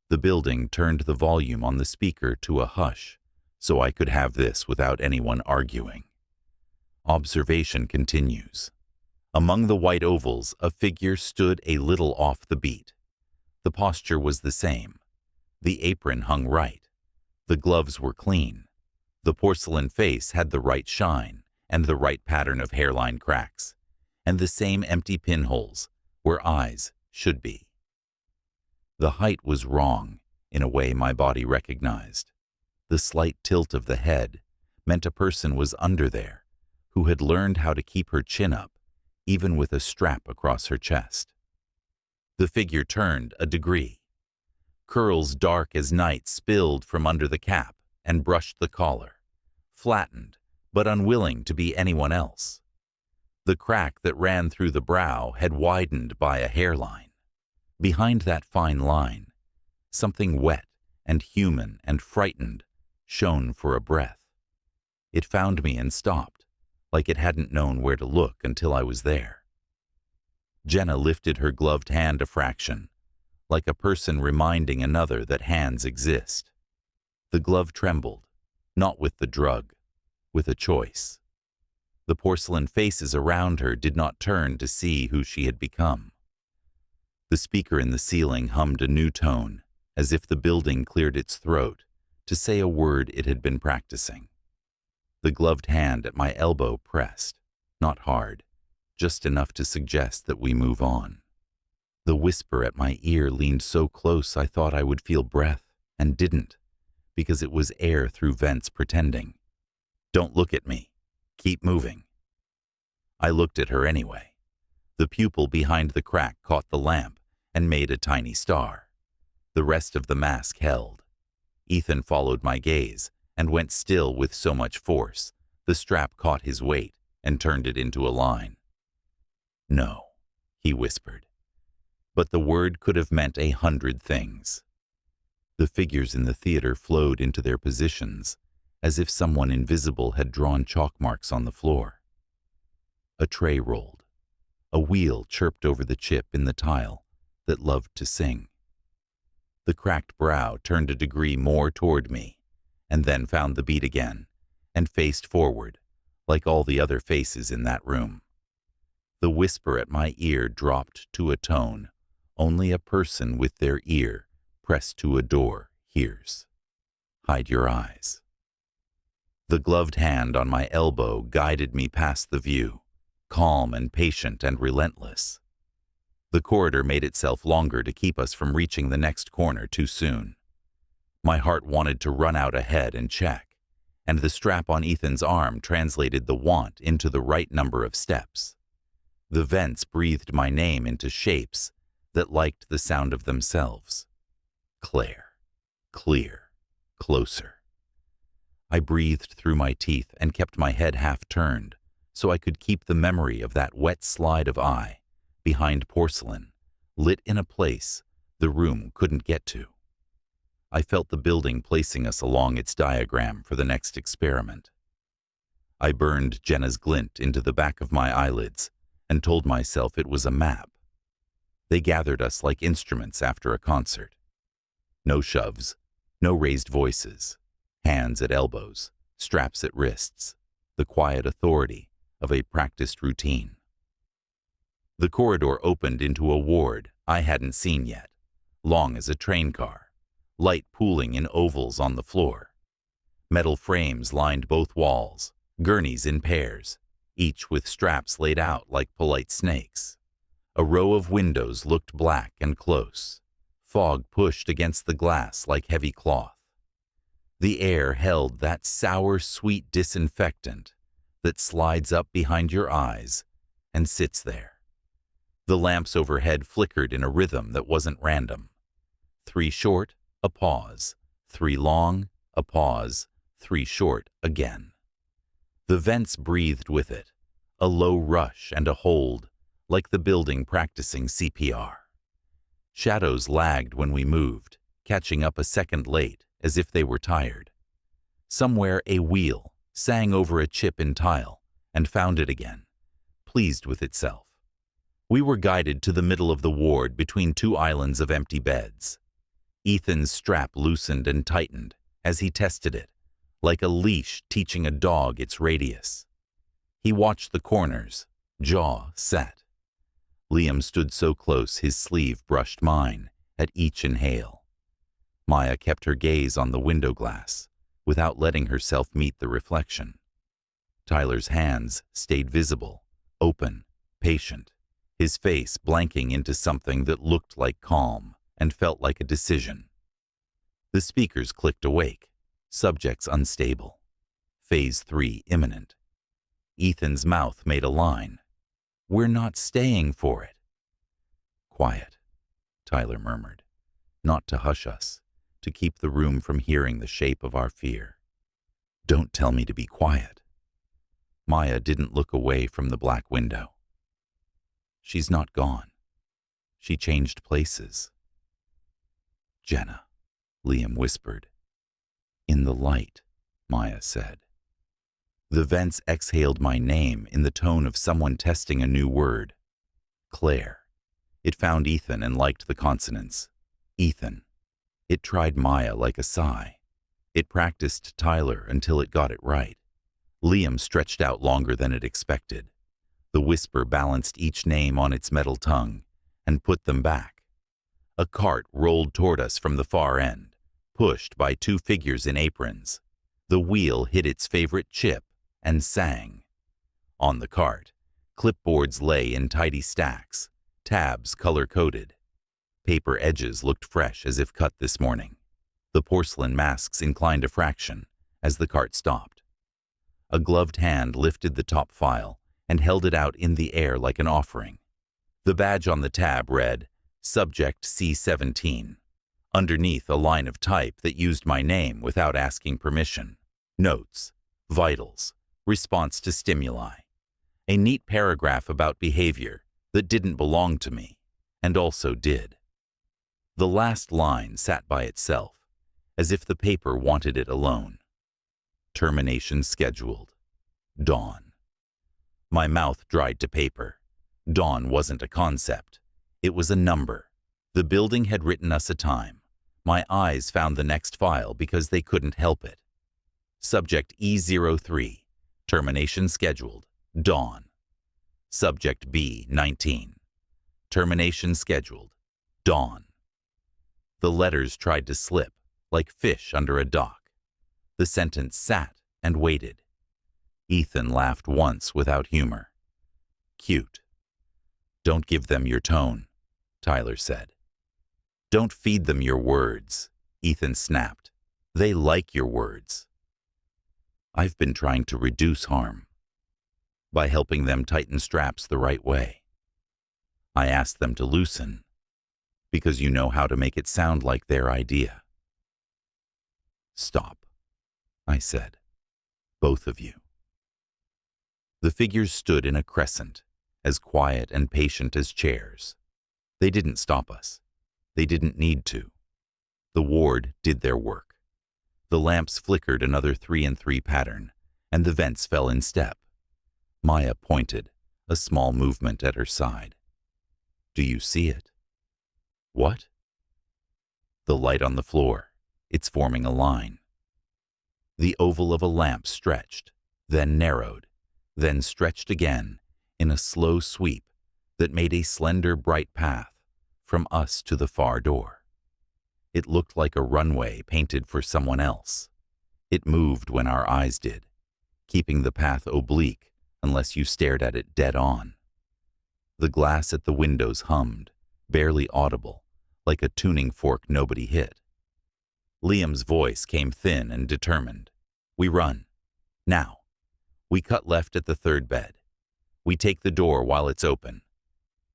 The building turned the volume on the speaker to a hush, so I could have this without anyone arguing. Observation continues. Among the white ovals, a figure stood a little off the beat. The posture was the same. The apron hung right. The gloves were clean. The porcelain face had the right shine and the right pattern of hairline cracks, and the same empty pinholes where eyes should be. The height was wrong in a way my body recognized. The slight tilt of the head meant a person was under there who had learned how to keep her chin up, even with a strap across her chest. The figure turned a degree. Curls dark as night spilled from under the cap and brushed the collar, flattened but unwilling to be anyone else. The crack that ran through the brow had widened by a hairline. Behind that fine line, something wet and human and frightened shone for a breath. It found me and stopped, like it hadn't known where to look until I was there. Jenna lifted her gloved hand a fraction, like a person reminding another that hands exist. The glove trembled, not with the drug, with a choice. The porcelain faces around her did not turn to see who she had become. The speaker in the ceiling hummed a new tone, as if the building cleared its throat to say a word it had been practicing. The gloved hand at my elbow pressed, not hard, just enough to suggest that we move on. The whisper at my ear leaned so close I thought I would feel breath, and didn't, because it was air through vents pretending. "Don't look at me. Keep moving." I looked at her anyway. The pupil behind the crack caught the lamp and made a tiny star. The rest of the mask held. Ethan followed my gaze and went still with so much force, the strap caught his weight and turned it into a line. "No," he whispered. But the word could have meant 100 things. The figures in the theater flowed into their positions, as if someone invisible had drawn chalk marks on the floor. A tray rolled. A wheel chirped over the chip in the tile that loved to sing. The cracked brow turned a degree more toward me, and then found the beat again, and faced forward, like all the other faces in that room. The whisper at my ear dropped to a tone only a person with their ear pressed to a door hears. "Hide your eyes." The gloved hand on my elbow guided me past the view, calm and patient and relentless. The corridor made itself longer to keep us from reaching the next corner too soon. My heart wanted to run out ahead and check, and the strap on Ethan's arm translated the want into the right number of steps. The vents breathed my name into shapes that liked the sound of themselves. Claire, clear, closer. I breathed through my teeth and kept my head half turned so I could keep the memory of that wet slide of eye behind porcelain, lit in a place the room couldn't get to. I felt the building placing us along its diagram for the next experiment. I burned Jenna's glint into the back of my eyelids and told myself it was a map. They gathered us like instruments after a concert. No shoves, no raised voices, hands at elbows, straps at wrists, the quiet authority of a practiced routine. The corridor opened into a ward I hadn't seen yet, long as a train car, light pooling in ovals on the floor. Metal frames lined both walls, gurneys in pairs, each with straps laid out like polite snakes. A row of windows looked black and close, fog pushed against the glass like heavy cloth. The air held that sour, sweet disinfectant that slides up behind your eyes and sits there. The lamps overhead flickered in a rhythm that wasn't random. 3 short, a pause. 3 long, a pause. 3 short again. The vents breathed with it, a low rush and a hold, like the building practicing CPR. Shadows lagged when we moved, catching up a second late, as if they were tired. Somewhere a wheel sang over a chip in tile and found it again, pleased with itself. We were guided to the middle of the ward between 2 islands of empty beds. Ethan's strap loosened and tightened as he tested it, like a leash teaching a dog its radius. He watched the corners, jaw set. Liam stood so close his sleeve brushed mine at each inhale. Maya kept her gaze on the window glass, without letting herself meet the reflection. Tyler's hands stayed visible, open, patient, his face blanking into something that looked like calm and felt like a decision. The speakers clicked awake, subjects unstable. Phase 3 imminent. Ethan's mouth made a line. "We're not staying for it." "Quiet," Tyler murmured, not to hush us, to keep the room from hearing the shape of our fear. "Don't tell me to be quiet." Maya didn't look away from the black window. "She's not gone. She changed places." "Jenna," Liam whispered. "In the light," Maya said. The vents exhaled my name in the tone of someone testing a new word. Claire. It found Ethan and liked the consonants. Ethan. It tried Maya like a sigh. It practiced Tyler until it got it right. Liam stretched out longer than it expected. The whisper balanced each name on its metal tongue and put them back. A cart rolled toward us from the far end, pushed by 2 figures in aprons. The wheel hit its favorite chip and sang. On the cart, clipboards lay in tidy stacks, tabs color-coded. Paper edges looked fresh as if cut this morning. The porcelain masks inclined a fraction as the cart stopped. A gloved hand lifted the top file and held it out in the air like an offering. The badge on the tab read, Subject C17. Underneath a line of type that used my name without asking permission. Notes, vitals, response to stimuli. A neat paragraph about behavior that didn't belong to me, and also did. The last line sat by itself, as if the paper wanted it alone. Termination scheduled. Dawn. My mouth dried to paper. Dawn wasn't a concept. It was a number. The building had written us a time. My eyes found the next file because they couldn't help it. Subject E03. Termination scheduled. Dawn. Subject B19. Termination scheduled. Dawn. The letters tried to slip, like fish under a dock. The sentence sat and waited. Ethan laughed once without humor. Cute. "Don't give them your tone," Tyler said. "Don't feed them your words," Ethan snapped. "They like your words." I've been trying to reduce harm by helping them tighten straps the right way. I asked them to loosen because you know how to make it sound like their idea. "Stop," I said. "Both of you." The figures stood in a crescent, as quiet and patient as chairs. They didn't stop us. They didn't need to. The ward did their work. The lamps flickered another 3-in-3 pattern, and the vents fell in step. Maya pointed, a small movement at her side. Do you see it? What? The light on the floor. It's forming a line. The oval of a lamp stretched, then narrowed, then stretched again in a slow sweep that made a slender, bright path from us to the far door. It looked like a runway painted for someone else. It moved when our eyes did, keeping the path oblique unless you stared at it dead on. The glass at the windows hummed, barely audible, like a tuning fork nobody hit. Liam's voice came thin and determined. We run. Now. We cut left at the third bed. We take the door while it's open.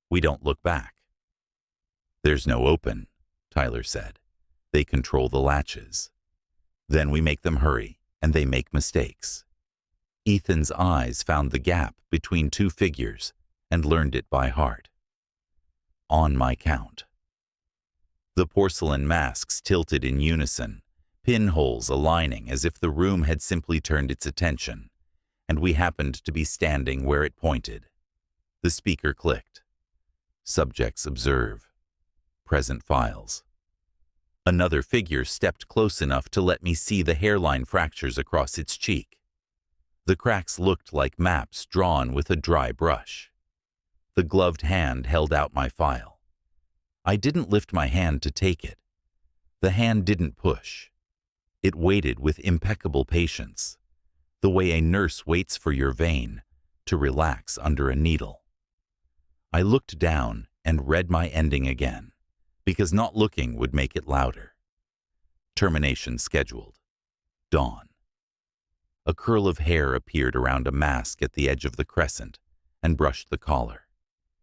We don't look back. There's no open, Tyler said. They control the latches. Then we make them hurry, and they make mistakes. Ethan's eyes found the gap between two figures and learned it by heart. On my count. The porcelain masks tilted in unison, pinholes aligning as if the room had simply turned its attention, and we happened to be standing where it pointed. The speaker clicked. Subjects observe. Present files. Another figure stepped close enough to let me see the hairline fractures across its cheek. The cracks looked like maps drawn with a dry brush. The gloved hand held out my file. I didn't lift my hand to take it. The hand didn't push. It waited with impeccable patience, the way a nurse waits for your vein to relax under a needle. I looked down and read my ending again, because not looking would make it louder. Termination scheduled. Dawn. A curl of hair appeared around a mask at the edge of the crescent and brushed the collar.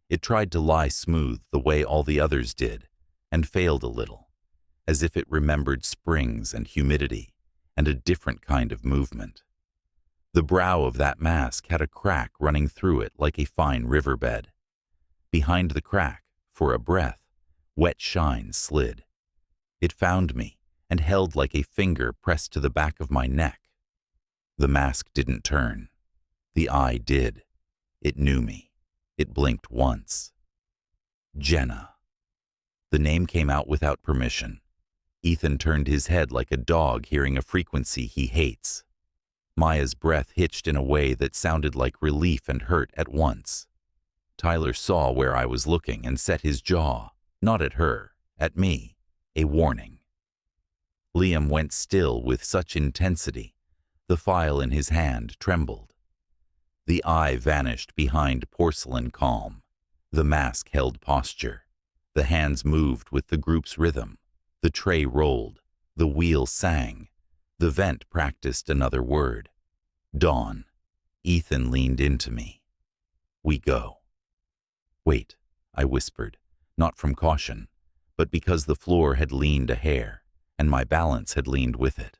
It tried to lie smooth the way all the others did, and failed a little, as if it remembered springs and humidity and a different kind of movement. The brow of that mask had a crack running through it like a fine riverbed. Behind the crack, for a breath, wet shine slid. It found me and held like a finger pressed to the back of my neck. The mask didn't turn. The eye did. It knew me. It blinked once. Jenna. The name came out without permission. Ethan turned his head like a dog hearing a frequency he hates. Maya's breath hitched in a way that sounded like relief and hurt at once. Tyler saw where I was looking and set his jaw, not at her, at me, a warning. Liam went still with such intensity, the file in his hand trembled. The eye vanished behind porcelain calm. The mask held posture. The hands moved with the group's rhythm. The tray rolled. The wheel sang. The vent practiced another word. Dawn. Ethan leaned into me. We go. Wait, I whispered, not from caution, but because the floor had leaned a hair, and my balance had leaned with it.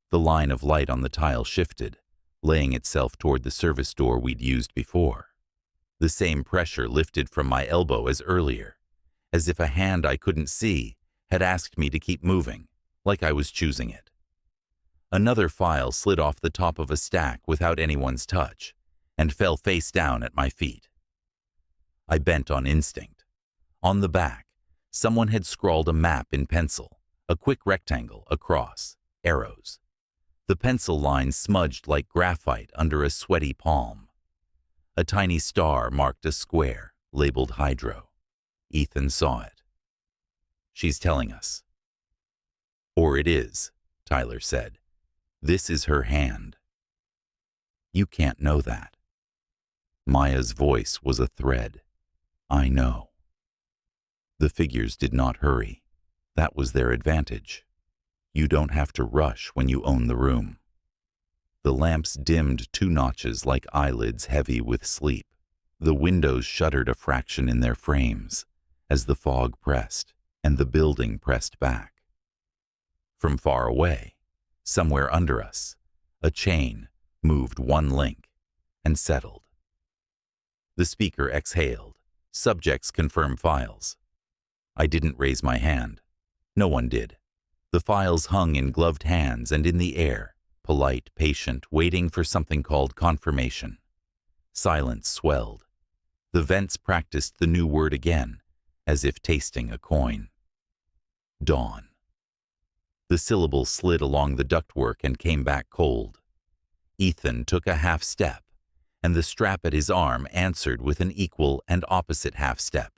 The line of light on the tile shifted, laying itself toward the service door we'd used before. The same pressure lifted from my elbow as earlier, as if a hand I couldn't see had asked me to keep moving, like I was choosing it. Another file slid off the top of a stack without anyone's touch, and fell face down at my feet. I bent on instinct. On the back, someone had scrawled a map in pencil, a quick rectangle across, arrows. The pencil lines smudged like graphite under a sweaty palm. A tiny star marked a square, labeled Hydro. Ethan saw it. She's telling us. Or it is, Tyler said. This is her hand. You can't know that. Maya's voice was a thread. I know. The figures did not hurry. That was their advantage. You don't have to rush when you own the room. The lamps dimmed 2 notches like eyelids heavy with sleep. The windows shuddered a fraction in their frames as the fog pressed and the building pressed back. From far away, somewhere under us, a chain moved 1 link and settled. The speaker exhaled. Subjects confirm files. I didn't raise my hand. No one did. The files hung in gloved hands and in the air, polite, patient, waiting for something called confirmation. Silence swelled. The vents practiced the new word again, as if tasting a coin. Dawn. The syllable slid along the ductwork and came back cold. Ethan took a half step, and the strap at his arm answered with an equal and opposite half step.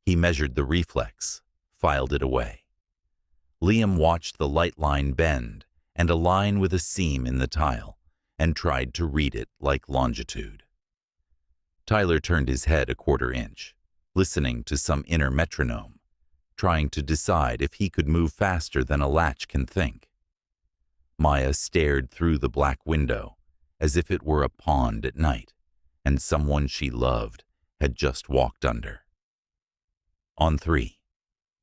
He measured the reflex, filed it away. Liam watched the light line bend and align with a seam in the tile, and tried to read it like longitude. Tyler turned his head a quarter inch, listening to some inner metronome, trying to decide if he could move faster than a latch can think. Maya stared through the black window, as if it were a pond at night, and someone she loved had just walked under. On 3,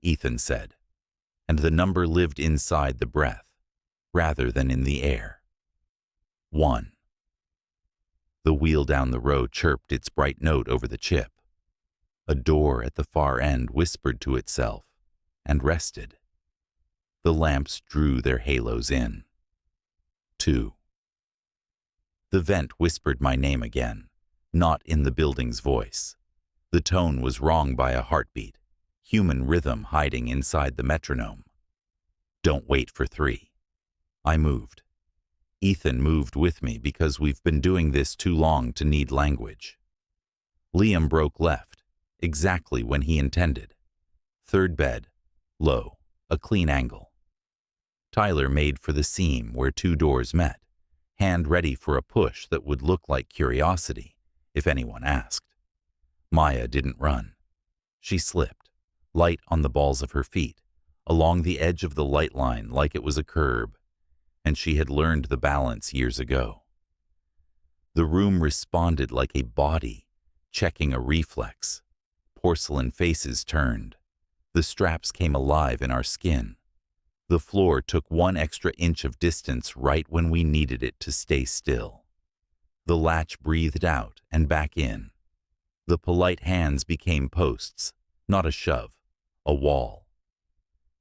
Ethan said, and the number lived inside the breath, rather than in the air. 1. The wheel down the row chirped its bright note over the chip. A door at the far end whispered to itself, and rested. The lamps drew their halos in. 2. The vent whispered my name again, not in the building's voice. The tone was wrong by a heartbeat, human rhythm hiding inside the metronome. Don't wait for 3. I moved. Ethan moved with me because we've been doing this too long to need language. Liam broke left, exactly when he intended. Third bed, low, a clean angle. Tyler made for the seam where 2 doors met, hand ready for a push that would look like curiosity, if anyone asked. Maya didn't run. She slipped, light on the balls of her feet, along the edge of the light line like it was a curb, and she had learned the balance years ago. The room responded like a body, checking a reflex. Porcelain faces turned. The straps came alive in our skin. The floor took 1 extra inch of distance right when we needed it to stay still. The latch breathed out and back in. The polite hands became posts, not a shove, a wall.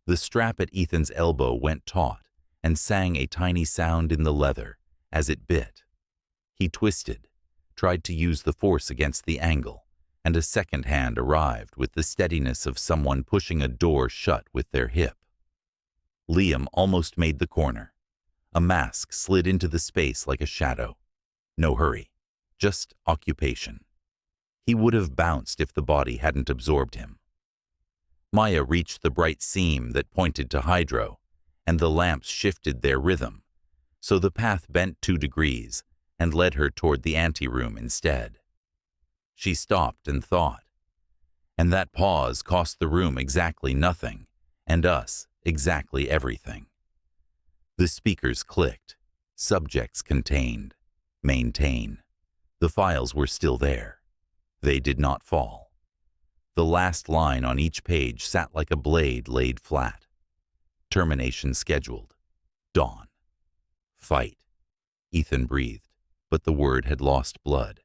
The strap at Ethan's elbow went taut and sang a tiny sound in the leather as it bit. He twisted, tried to use the force against the angle, and a second hand arrived with the steadiness of someone pushing a door shut with their hip. Liam almost made the corner. A mask slid into the space like a shadow. No hurry, just occupation. He would have bounced if the body hadn't absorbed him. Maya reached the bright seam that pointed to hydro, and the lamps shifted their rhythm, so the path bent 2 degrees and led her toward the anteroom instead. She stopped and thought, and that pause cost the room exactly nothing, and us exactly everything. The speakers clicked, subjects contained, maintain. The files were still there. They did not fall. The last line on each page sat like a blade laid flat. Termination scheduled. Dawn. Fight. Ethan breathed, but the word had lost blood.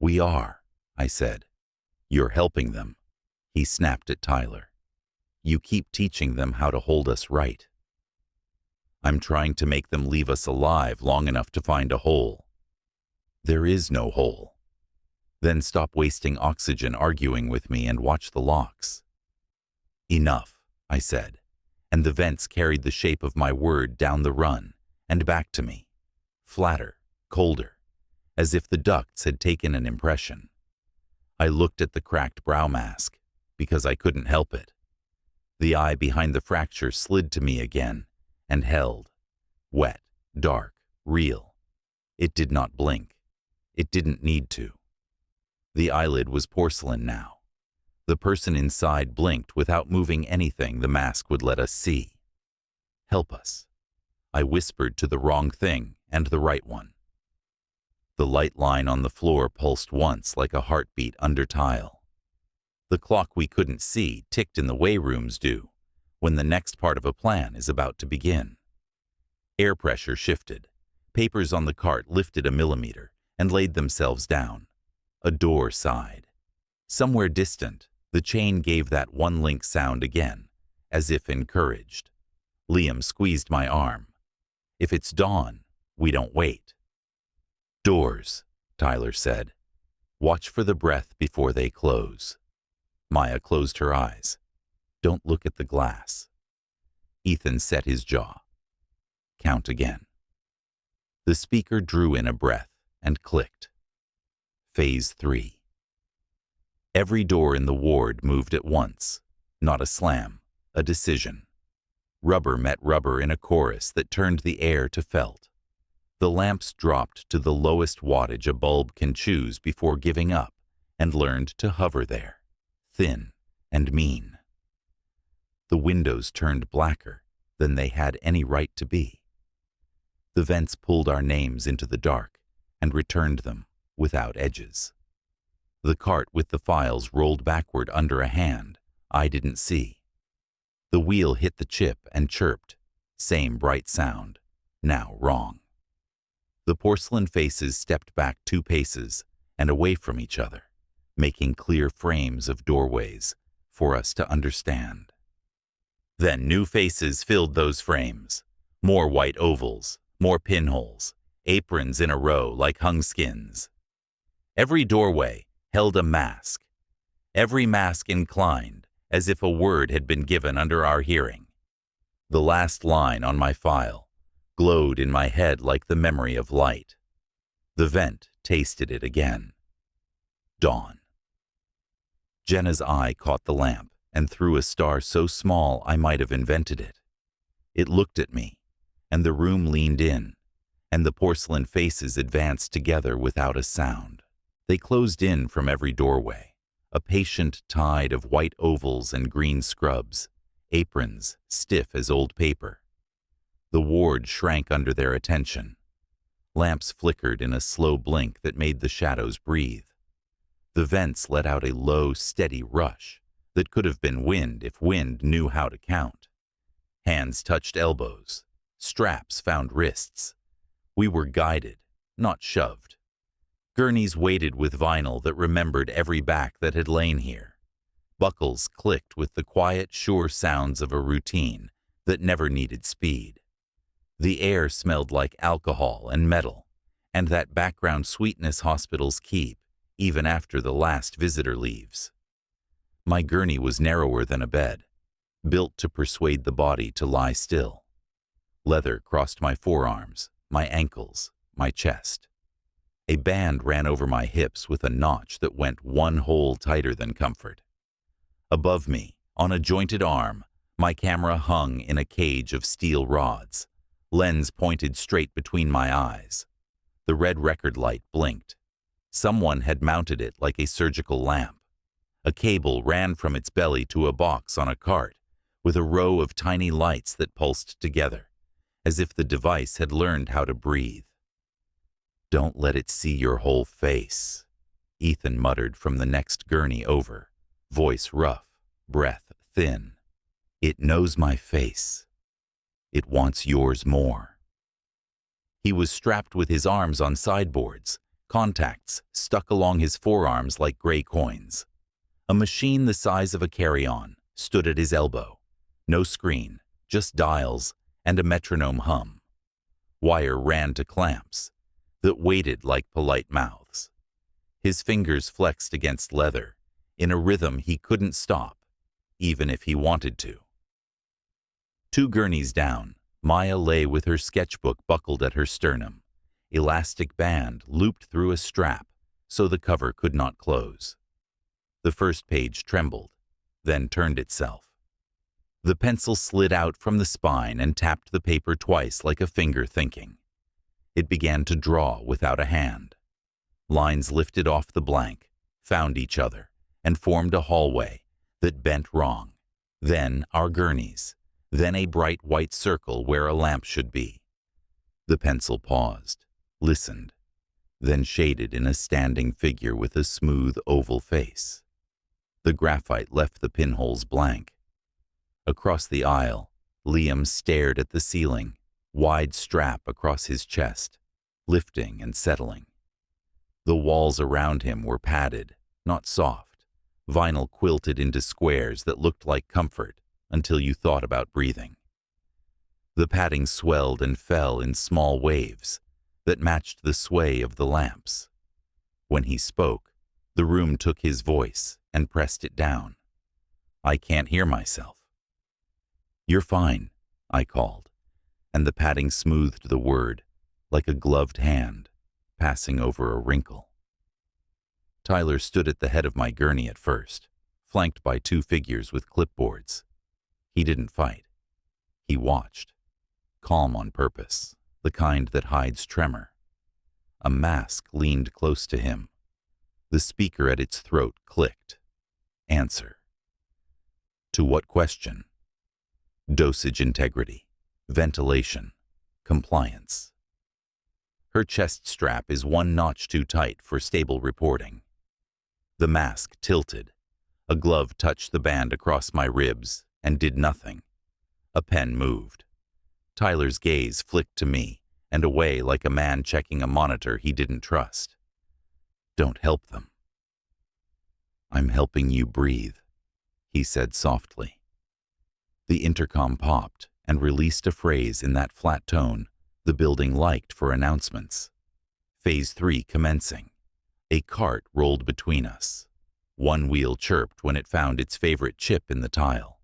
We are, I said. You're helping them. He snapped at Tyler. You keep teaching them how to hold us right. I'm trying to make them leave us alive long enough to find a hole. There is no hole. Then stop wasting oxygen arguing with me and watch the locks. Enough, I said, and the vents carried the shape of my word down the run and back to me, flatter, colder, as if the ducts had taken an impression. I looked at the cracked brow mask, because I couldn't help it. The eye behind the fracture slid to me again and held, wet, dark, real. It did not blink. It didn't need to. The eyelid was porcelain now. The person inside blinked without moving anything the mask would let us see. Help us. I whispered to the wrong thing and the right one. The light line on the floor pulsed once like a heartbeat under tile. The clock we couldn't see ticked in the way rooms do, when the next part of a plan is about to begin. Air pressure shifted. Papers on the cart lifted a millimeter and laid themselves down. A door sighed. Somewhere distant, the chain gave that one link sound again, as if encouraged. Liam squeezed my arm. If it's dawn, we don't wait. Doors, Tyler said. Watch for the breath before they close. Maya closed her eyes. Don't look at the glass. Ethan set his jaw. Count again. The speaker drew in a breath and clicked. Phase 3. Every door in the ward moved at once. Not a slam, a decision. Rubber met rubber in a chorus that turned the air to felt. The lamps dropped to the lowest wattage a bulb can choose before giving up and learned to hover there, thin and mean. The windows turned blacker than they had any right to be. The vents pulled our names into the dark and returned them without edges. The cart with the files rolled backward under a hand I didn't see. The wheel hit the chip and chirped, same bright sound, now wrong. The porcelain faces stepped back 2 paces and away from each other, making clear frames of doorways for us to understand. Then new faces filled those frames, more white ovals, more pinholes, aprons in a row like hung skins. Every doorway held a mask, every mask inclined as if a word had been given under our hearing. The last line on my file glowed in my head like the memory of light. The vent tasted it again. Dawn. Jenna's eye caught the lamp and threw a star so small I might have invented it. It looked at me, and the room leaned in, and the porcelain faces advanced together without a sound. They closed in from every doorway, a patient tide of white ovals and green scrubs, aprons stiff as old paper. The ward shrank under their attention. Lamps flickered in a slow blink that made the shadows breathe. The vents let out a low, steady rush that could have been wind if wind knew how to count. Hands touched elbows. Straps found wrists. We were guided, not shoved. Gurneys weighted with vinyl that remembered every back that had lain here. Buckles clicked with the quiet, sure sounds of a routine that never needed speed. The air smelled like alcohol and metal, and that background sweetness hospitals keep, even after the last visitor leaves. My gurney was narrower than a bed, built to persuade the body to lie still. Leather crossed my forearms, my ankles, my chest. A band ran over my hips with a notch that went one hole tighter than comfort. Above me, on a jointed arm, my camera hung in a cage of steel rods, lens pointed straight between my eyes. The red record light blinked. Someone had mounted it like a surgical lamp. A cable ran from its belly to a box on a cart, with a row of tiny lights that pulsed together, as if the device had learned how to breathe. "Don't let it see your whole face," Ethan muttered from the next gurney over, voice rough, breath thin. "It knows my face. It wants yours more." He was strapped with his arms on sideboards, contacts stuck along his forearms like gray coins. A machine the size of a carry-on stood at his elbow. No screen, just dials and a metronome hum. Wire ran to clamps that waited like polite mouths. His fingers flexed against leather in a rhythm he couldn't stop, even if he wanted to. 2 gurneys down, Maya lay with her sketchbook buckled at her sternum, elastic band looped through a strap so the cover could not close. The first page trembled, then turned itself. The pencil slid out from the spine and tapped the paper twice like a finger thinking. It began to draw without a hand. Lines lifted off the blank, found each other, and formed a hallway that bent wrong. Then our gurneys, then a bright white circle where a lamp should be. The pencil paused, listened, then shaded in a standing figure with a smooth oval face. The graphite left the pinholes blank. Across the aisle, Liam stared at the ceiling, wide strap across his chest, lifting and settling. The walls around him were padded, not soft, vinyl quilted into squares that looked like comfort until you thought about breathing. The padding swelled and fell in small waves that matched the sway of the lamps. When he spoke, the room took his voice and pressed it down. I can't hear myself. You're fine, I called, and the padding smoothed the word like a gloved hand passing over a wrinkle. Tyler stood at the head of my gurney at first, flanked by two figures with clipboards. He didn't fight. He watched, calm on purpose, the kind that hides tremor. A mask leaned close to him. The speaker at its throat clicked. Answer. To what question? Dosage integrity, ventilation, compliance. Her chest strap is one notch too tight for stable reporting. The mask tilted. A glove touched the band across my ribs and did nothing. A pen moved. Tyler's gaze flicked to me and away like a man checking a monitor he didn't trust. Don't help them. I'm helping you breathe, he said softly. The intercom popped and released a phrase in that flat tone the building liked for announcements. Phase 3 commencing. A cart rolled between us. One wheel chirped when it found its favorite chip in the tile.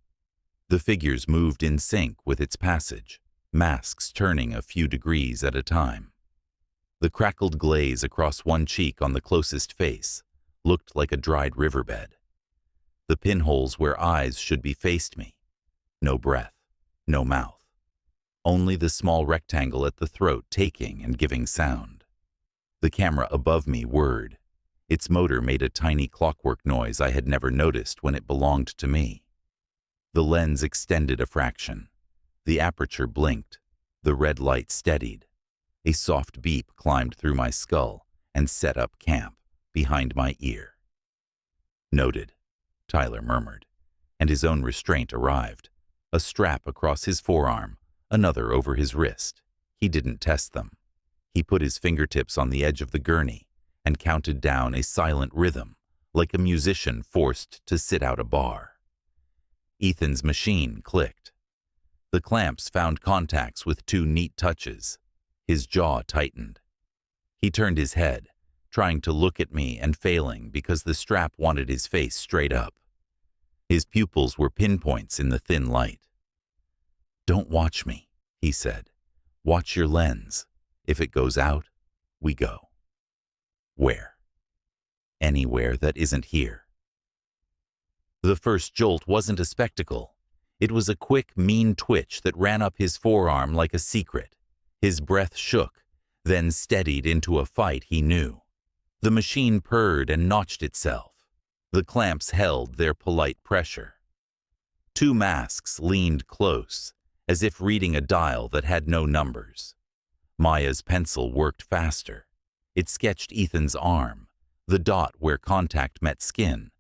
The figures moved in sync with its passage, masks turning a few degrees at a time. The crackled glaze across one cheek on the closest face looked like a dried riverbed. The pinholes where eyes should be faced me. No breath, no mouth. Only the small rectangle at the throat taking and giving sound. The camera above me whirred. Its motor made a tiny clockwork noise I had never noticed when it belonged to me. The lens extended a fraction. The aperture blinked. The red light steadied. A soft beep climbed through my skull and set up camp behind my ear. Noted, Tyler murmured, and his own restraint arrived. A strap across his forearm, another over his wrist. He didn't test them. He put his fingertips on the edge of the gurney and counted down a silent rhythm, like a musician forced to sit out a bar. Ethan's machine clicked. The clamps found contacts with two neat touches. His jaw tightened. He turned his head, trying to look at me and failing because the strap wanted his face straight up. His pupils were pinpoints in the thin light. Don't watch me, he said. Watch your lens. If it goes out, we go. Where? Anywhere that isn't here. The first jolt wasn't a spectacle. It was a quick, mean twitch that ran up his forearm like a secret. His breath shook, then steadied into a fight he knew. The machine purred and notched itself. The clamps held their polite pressure. Two masks leaned close, as if reading a dial that had no numbers. Maya's pencil worked faster. It sketched Ethan's arm, the dot where contact met skin,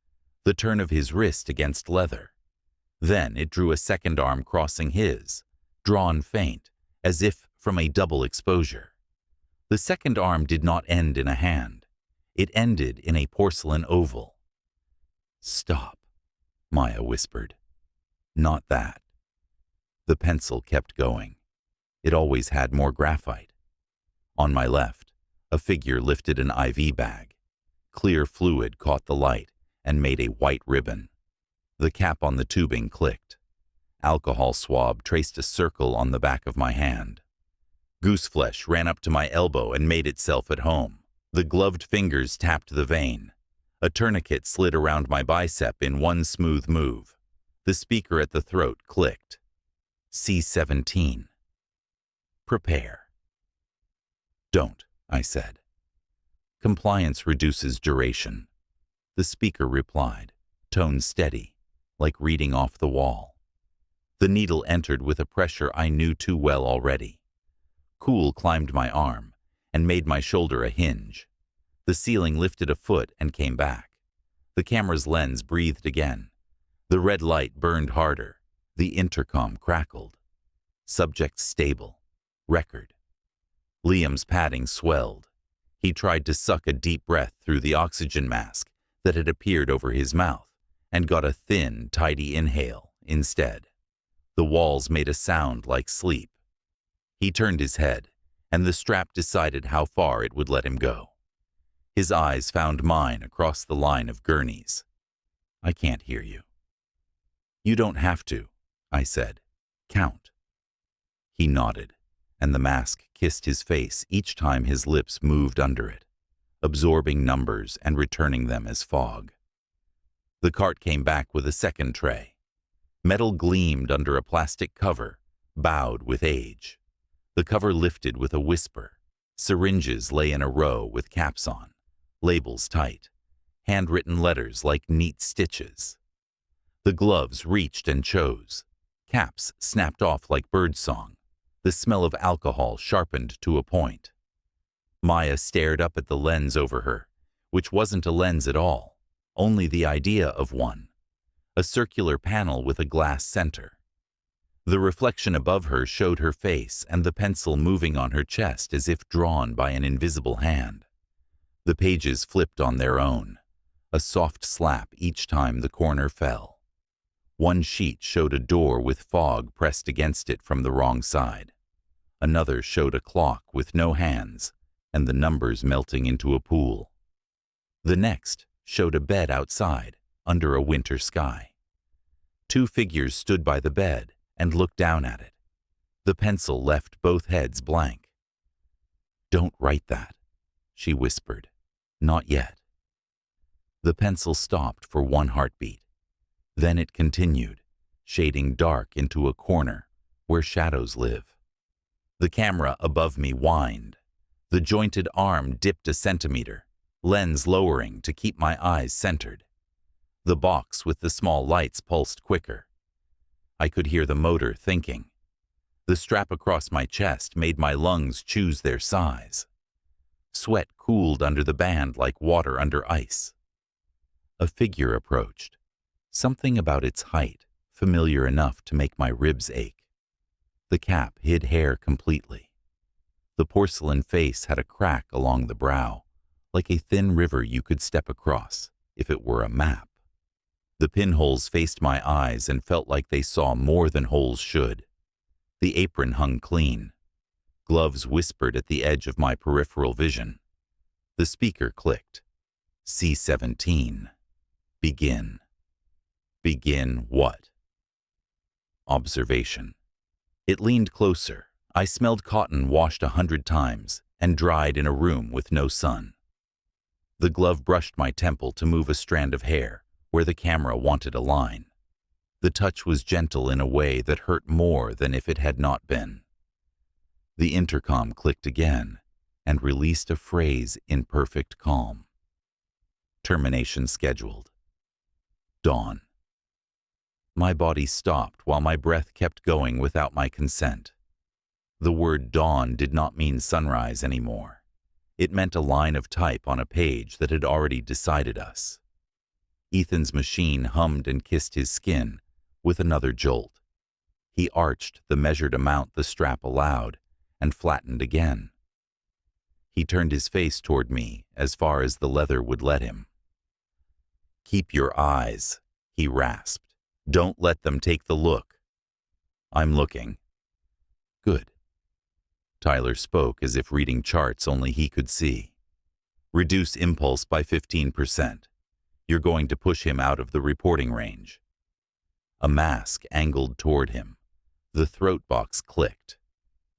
the turn of his wrist against leather. Then it drew a second arm crossing his, drawn faint, as if from a double exposure. The second arm did not end in a hand. It ended in a porcelain oval. Stop, Maya whispered. Not that. The pencil kept going. It always had more graphite. On my left, a figure lifted an IV bag. Clear fluid caught the light and made a white ribbon. The cap on the tubing clicked. Alcohol swab traced a circle on the back of my hand. Gooseflesh ran up to my elbow and made itself at home. The gloved fingers tapped the vein. A tourniquet slid around my bicep in one smooth move. The speaker at the throat clicked. C-17. Prepare. Don't, I said. Compliance reduces duration. The speaker replied, tone steady, like reading off the wall. The needle entered with a pressure I knew too well already. Cool climbed my arm and made my shoulder a hinge. The ceiling lifted a foot and came back. The camera's lens breathed again. The red light burned harder. The intercom crackled. Subject stable. Record. Liam's padding swelled. He tried to suck a deep breath through the oxygen mask that had appeared over his mouth and got a thin, tidy inhale instead. The walls made a sound like sleep. He turned his head, and the strap decided how far it would let him go. His eyes found mine across the line of gurneys. "I can't hear you." "You don't have to," I said. "Count." He nodded, and the mask kissed his face each time his lips moved under it, absorbing numbers and returning them as fog. The cart came back with a second tray. Metal gleamed under a plastic cover, bowed with age. The cover lifted with a whisper. Syringes lay in a row with caps on, labels tight, handwritten letters like neat stitches. The gloves reached and chose. Caps snapped off like birdsong. The smell of alcohol sharpened to a point. Maya stared up at the lens over her, which wasn't a lens at all, only the idea of one. A circular panel with a glass center. The reflection above her showed her face and the pencil moving on her chest as if drawn by an invisible hand. The pages flipped on their own, a soft slap each time the corner fell. One sheet showed a door with fog pressed against it from the wrong side. Another showed a clock with no hands and the numbers melting into a pool. The next showed a bed outside, under a winter sky. Two figures stood by the bed and looked down at it. The pencil left both heads blank. "Don't write that," she whispered. "Not yet." The pencil stopped for one heartbeat. Then it continued, shading dark into a corner where shadows live. The camera above me whined. The jointed arm dipped a centimeter, lens lowering to keep my eyes centered. The box with the small lights pulsed quicker. I could hear the motor thinking. The strap across my chest made my lungs choose their size. Sweat cooled under the band like water under ice. A figure approached. Something about its height, familiar enough to make my ribs ache. The cap hid hair completely. The porcelain face had a crack along the brow, like a thin river you could step across if it were a map. The pinholes faced my eyes and felt like they saw more than holes should. The apron hung clean. Gloves whispered at the edge of my peripheral vision. The speaker clicked. C-17. Begin. Begin what? Observation. It leaned closer. I smelled cotton washed 100 times and dried in a room with no sun. The glove brushed my temple to move a strand of hair where the camera wanted a line. The touch was gentle in a way that hurt more than if it had not been. The intercom clicked again and released a phrase in perfect calm. Termination scheduled. Dawn. My body stopped while my breath kept going without my consent. The word dawn did not mean sunrise anymore. It meant a line of type on a page that had already decided us. Ethan's machine hummed and kissed his skin with another jolt. He arched the measured amount the strap allowed and flattened again. He turned his face toward me as far as the leather would let him. "Keep your eyes," he rasped. "Don't let them take the look." "I'm looking." "Good." Tyler spoke as if reading charts only he could see. "Reduce impulse by 15%. You're going to push him out of the reporting range." A mask angled toward him. The throat box clicked.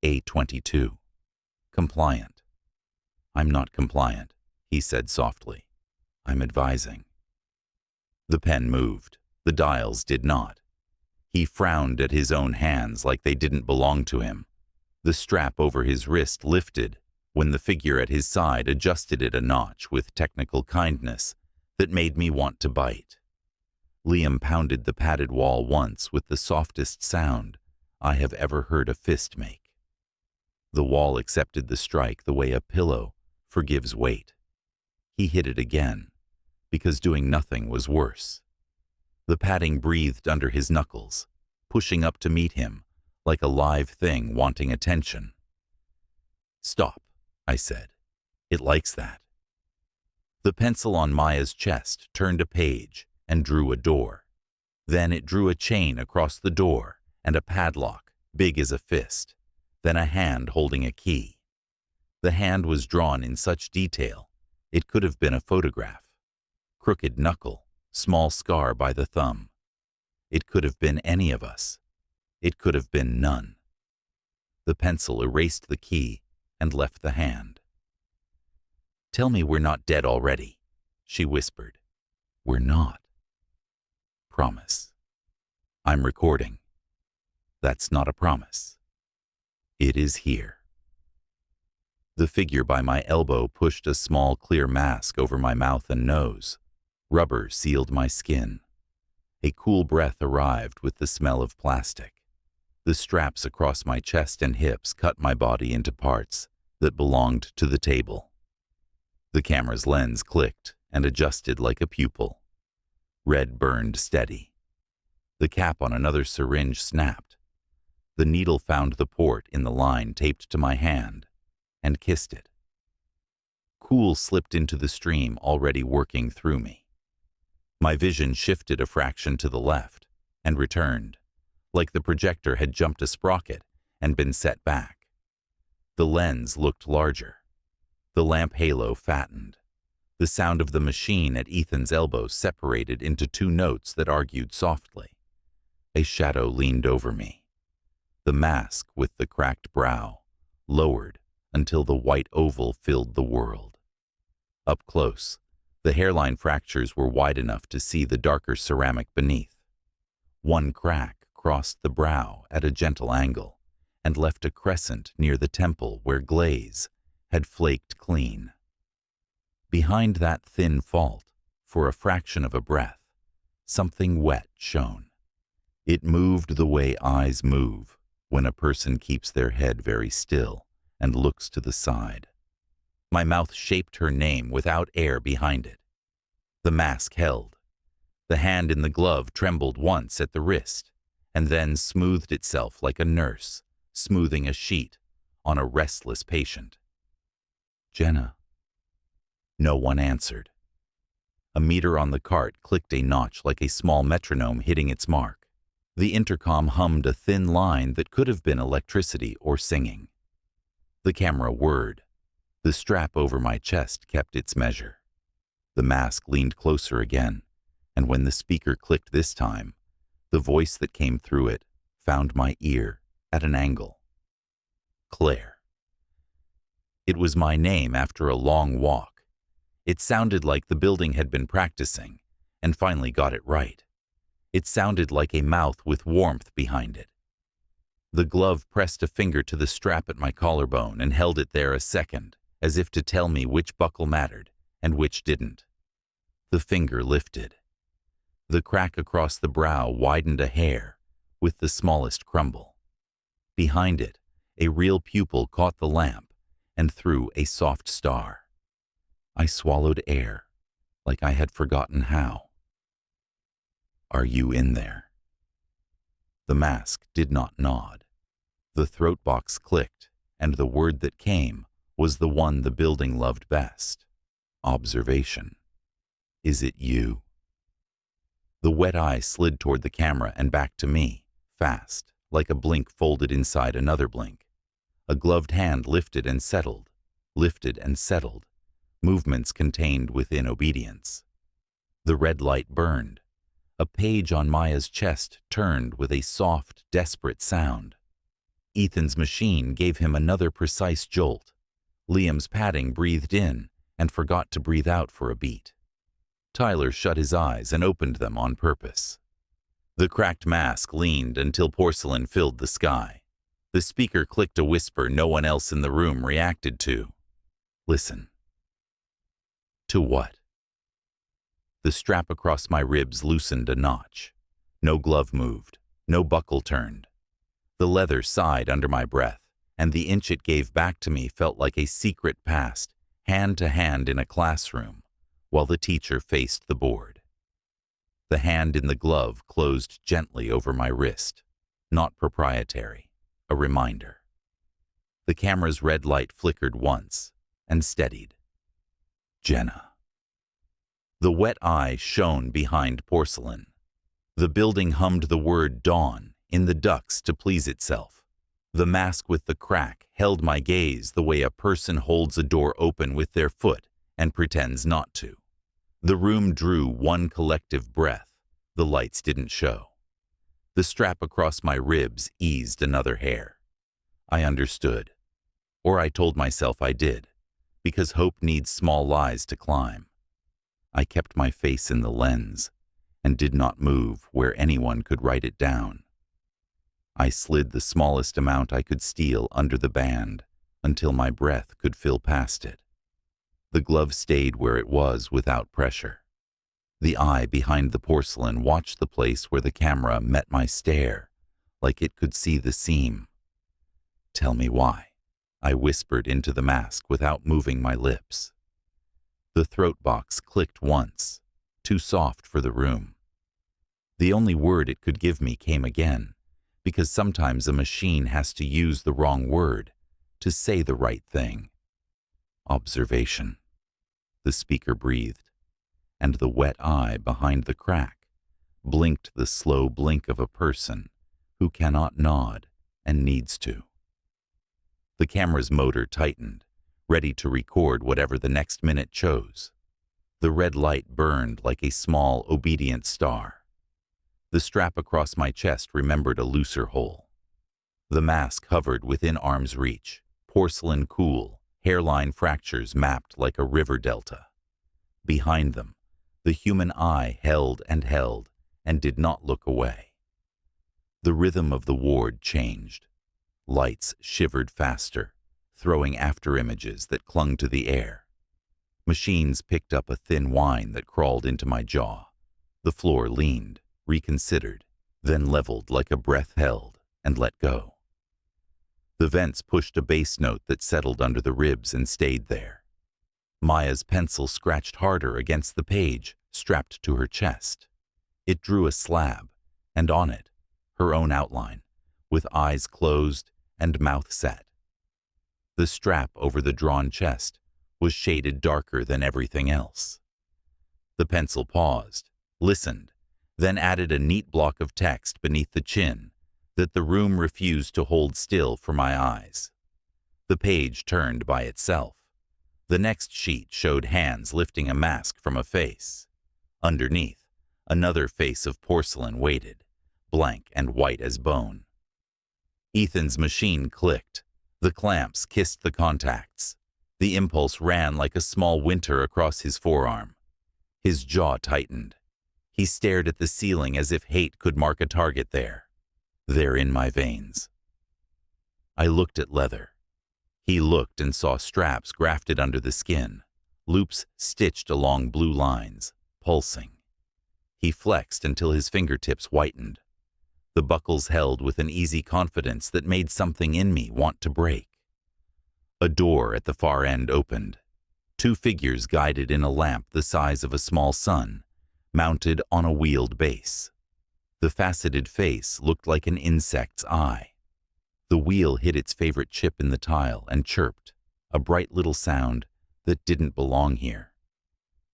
A22. Compliant. "I'm not compliant," he said softly. "I'm advising." The pen moved. The dials did not. He frowned at his own hands like they didn't belong to him. The strap over his wrist lifted when the figure at his side adjusted it a notch with technical kindness that made me want to bite. Liam pounded the padded wall once with the softest sound I have ever heard a fist make. The wall accepted the strike the way a pillow forgives weight. He hit it again, because doing nothing was worse. The padding breathed under his knuckles, pushing up to meet him like a live thing wanting attention. "Stop," I said. It likes that. The pencil on Maya's chest turned a page and drew a door. Then it drew a chain across the door and a padlock, big as a fist, then a hand holding a key. The hand was drawn in such detail, it could have been a photograph. Crooked knuckle, small scar by the thumb. It could have been any of us. It could have been none. The pencil erased the key and left the hand. "Tell me we're not dead already," she whispered. "We're not." "Promise." "I'm recording." "That's not a promise." "It is here." The figure by my elbow pushed a small clear mask over my mouth and nose. Rubber sealed my skin. A cool breath arrived with the smell of plastic. The straps across my chest and hips cut my body into parts that belonged to the table. The camera's lens clicked and adjusted like a pupil. Red burned steady. The cap on another syringe snapped. The needle found the port in the line taped to my hand and kissed it. Cool slipped into the stream already working through me. My vision shifted a fraction to the left and returned, like the projector had jumped a sprocket and been set back. The lens looked larger. The lamp halo fattened. The sound of the machine at Ethan's elbow separated into two notes that argued softly. A shadow leaned over me. The mask with the cracked brow lowered until the white oval filled the world. Up close, the hairline fractures were wide enough to see the darker ceramic beneath. One crack crossed the brow at a gentle angle and left a crescent near the temple where glaze had flaked clean. Behind that thin fault, for a fraction of a breath, something wet shone. It moved the way eyes move when a person keeps their head very still and looks to the side. My mouth shaped her name without air behind it. The mask held. The hand in the glove trembled once at the wrist and then smoothed itself like a nurse smoothing a sheet on a restless patient. "Jenna." No one answered. A meter on the cart clicked a notch like a small metronome hitting its mark. The intercom hummed a thin line that could have been electricity or singing. The camera whirred. The strap over my chest kept its measure. The mask leaned closer again, and when the speaker clicked this time, the voice that came through it found my ear at an angle. Claire. It was my name after a long walk. It sounded like the building had been practicing and finally got it right. It sounded like a mouth with warmth behind it. The glove pressed a finger to the strap at my collarbone and held it there a second, as if to tell me which buckle mattered and which didn't. The finger lifted. The crack across the brow widened a hair with the smallest crumble. Behind it, a real pupil caught the lamp and threw a soft star. I swallowed air, like I had forgotten how. "Are you in there?" The mask did not nod. The throat box clicked, and the word that came was the one the building loved best. Observation. "Is it you?" The wet eye slid toward the camera and back to me, fast, like a blink folded inside another blink. A gloved hand lifted and settled, movements contained within obedience. The red light burned. A page on Maya's chest turned with a soft, desperate sound. Ethan's machine gave him another precise jolt. Liam's padding breathed in and forgot to breathe out for a beat. Tyler shut his eyes and opened them on purpose. The cracked mask leaned until porcelain filled the sky. The speaker clicked a whisper no one else in the room reacted to. "Listen." To what? The strap across my ribs loosened a notch. No glove moved, no buckle turned. The leather sighed under my breath, and the inch it gave back to me felt like a secret passed, hand to hand in a classroom, while the teacher faced the board. The hand in the glove closed gently over my wrist, not proprietary, a reminder. The camera's red light flickered once and steadied. Jenna. The wet eye shone behind porcelain. The building hummed the word dawn in the ducts to please itself. The mask with the crack held my gaze the way a person holds a door open with their foot and pretends not to. The room drew one collective breath. The lights didn't show. The strap across my ribs eased another hair. I understood. Or I told myself I did, because hope needs small lies to climb. I kept my face in the lens and did not move where anyone could write it down. I slid the smallest amount I could steal under the band until my breath could fill past it. The glove stayed where it was without pressure. The eye behind the porcelain watched the place where the camera met my stare, like it could see the seam. "Tell me why," I whispered into the mask without moving my lips. The throat box clicked once, too soft for the room. The only word it could give me came again, because sometimes a machine has to use the wrong word to say the right thing. "Observation," the speaker breathed, and the wet eye behind the crack blinked the slow blink of a person who cannot nod and needs to. The camera's motor tightened, ready to record whatever the next minute chose. The red light burned like a small, obedient star. The strap across my chest remembered a looser hole. The mask hovered within arm's reach, porcelain cool, hairline fractures mapped like a river delta. Behind them, the human eye held and did not look away. The rhythm of the ward changed. Lights shivered faster, throwing after images that clung to the air. Machines picked up a thin whine that crawled into my jaw. The floor leaned, reconsidered, then leveled like a breath held and let go. The vents pushed a bass note that settled under the ribs and stayed there. Maya's pencil scratched harder against the page strapped to her chest. It drew a slab, and on it, her own outline, with eyes closed and mouth set. The strap over the drawn chest was shaded darker than everything else. The pencil paused, listened, then added a neat block of text beneath the chin that the room refused to hold still for my eyes. The page turned by itself. The next sheet showed hands lifting a mask from a face. Underneath, another face of porcelain waited, blank and white as bone. Ethan's machine clicked. The clamps kissed the contacts. The impulse ran like a small winter across his forearm. His jaw tightened. He stared at the ceiling as if hate could mark a target there. There in my veins. I looked at leather. He looked and saw straps grafted under the skin, loops stitched along blue lines, pulsing. He flexed until his fingertips whitened. The buckles held with an easy confidence that made something in me want to break. A door at the far end opened. Two figures guided in a lamp the size of a small sun, mounted on a wheeled base. The faceted face looked like an insect's eye. The wheel hit its favorite chip in the tile and chirped, a bright little sound that didn't belong here.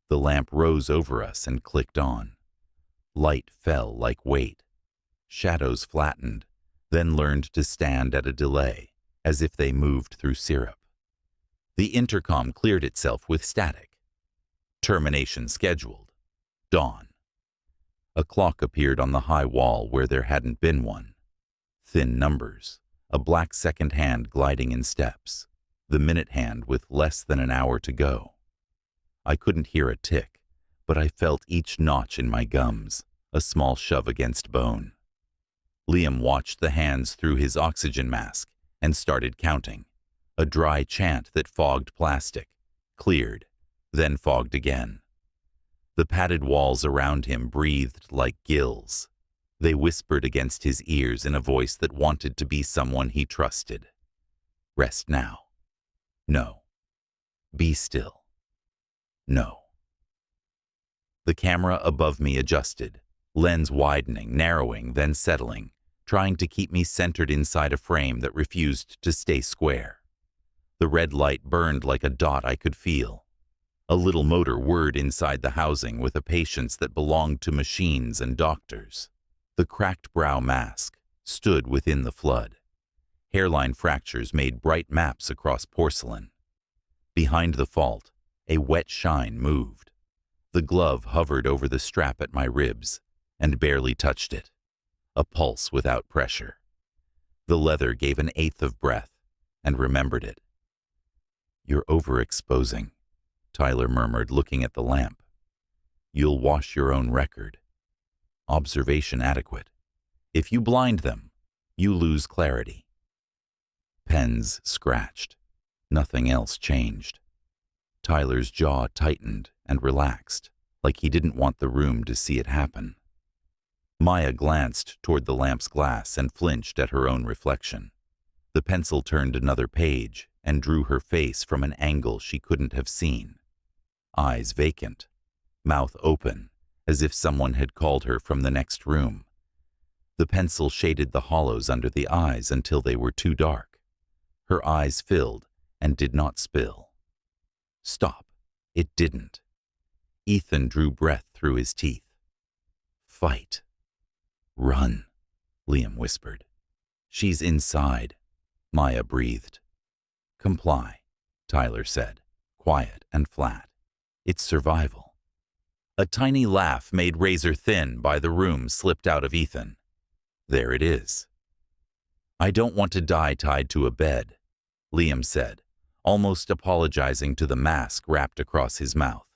The lamp rose over us and clicked on. Light fell like weight. Shadows flattened, then learned to stand at a delay, as if they moved through syrup. The intercom cleared itself with static. Termination scheduled. Dawn. A clock appeared on the high wall where there hadn't been one. Thin numbers, a black second hand gliding in steps, the minute hand with less than an hour to go. I couldn't hear a tick, but I felt each notch in my gums, a small shove against bone. Liam watched the hands through his oxygen mask and started counting, a dry chant that fogged plastic, cleared, then fogged again. The padded walls around him breathed like gills. They whispered against his ears in a voice that wanted to be someone he trusted. Rest now. No. Be still. No. The camera above me adjusted, lens widening, narrowing, then settling, trying to keep me centered inside a frame that refused to stay square. The red light burned like a dot I could feel. A little motor whirred inside the housing with a patience that belonged to machines and doctors. The cracked brow mask stood within the flood. Hairline fractures made bright maps across porcelain. Behind the fault, a wet shine moved. The glove hovered over the strap at my ribs and barely touched it. A pulse without pressure. The leather gave an eighth of breath and remembered it. "You're overexposing," Tyler murmured, looking at the lamp. "You'll wash your own record. Observation adequate. If you blind them, you lose clarity." Pens scratched. Nothing else changed. Tyler's jaw tightened and relaxed, like he didn't want the room to see it happen. Maya glanced toward the lamp's glass and flinched at her own reflection. The pencil turned another page and drew her face from an angle she couldn't have seen. Eyes vacant, mouth open, as if someone had called her from the next room. The pencil shaded the hollows under the eyes until they were too dark. Her eyes filled and did not spill. Stop. It didn't. Ethan drew breath through his teeth. "Fight. Run," Liam whispered. "She's inside," Maya breathed. "Comply," Tyler said, quiet and flat. "It's survival." A tiny laugh made razor-thin by the room slipped out of Ethan. "There it is." "I don't want to die tied to a bed," Liam said, almost apologizing to the mask wrapped across his mouth.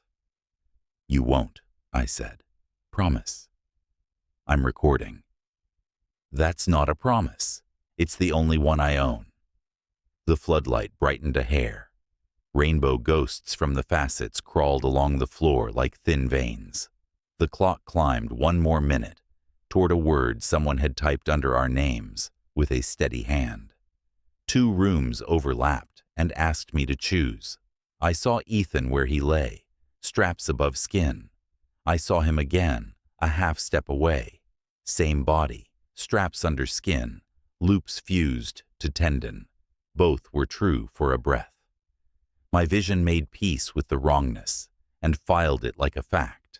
"You won't," I said. "Promise." "I'm recording." "That's not a promise. It's the only one I own." The floodlight brightened a hair. Rainbow ghosts from the facets crawled along the floor like thin veins. The clock climbed one more minute, toward a word someone had typed under our names, with a steady hand. 2 rooms overlapped and asked me to choose. I saw Ethan where he lay, straps above skin. I saw him again, a half step away. Same body, straps under skin, loops fused to tendon. Both were true for a breath. My vision made peace with the wrongness and filed it like a fact.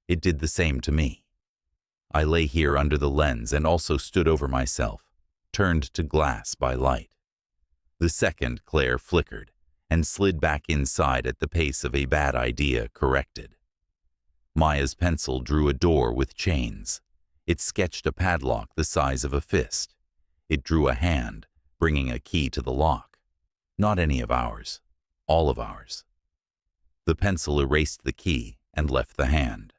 It did the same to me. I lay here under the lens and also stood over myself, turned to glass by light. The second Claire flickered and slid back inside at the pace of a bad idea corrected. Maya's pencil drew a door with chains. It sketched a padlock the size of a fist. It drew a hand, bringing a key to the lock. Not any of ours. All of ours. The pencil erased the key and left the hand.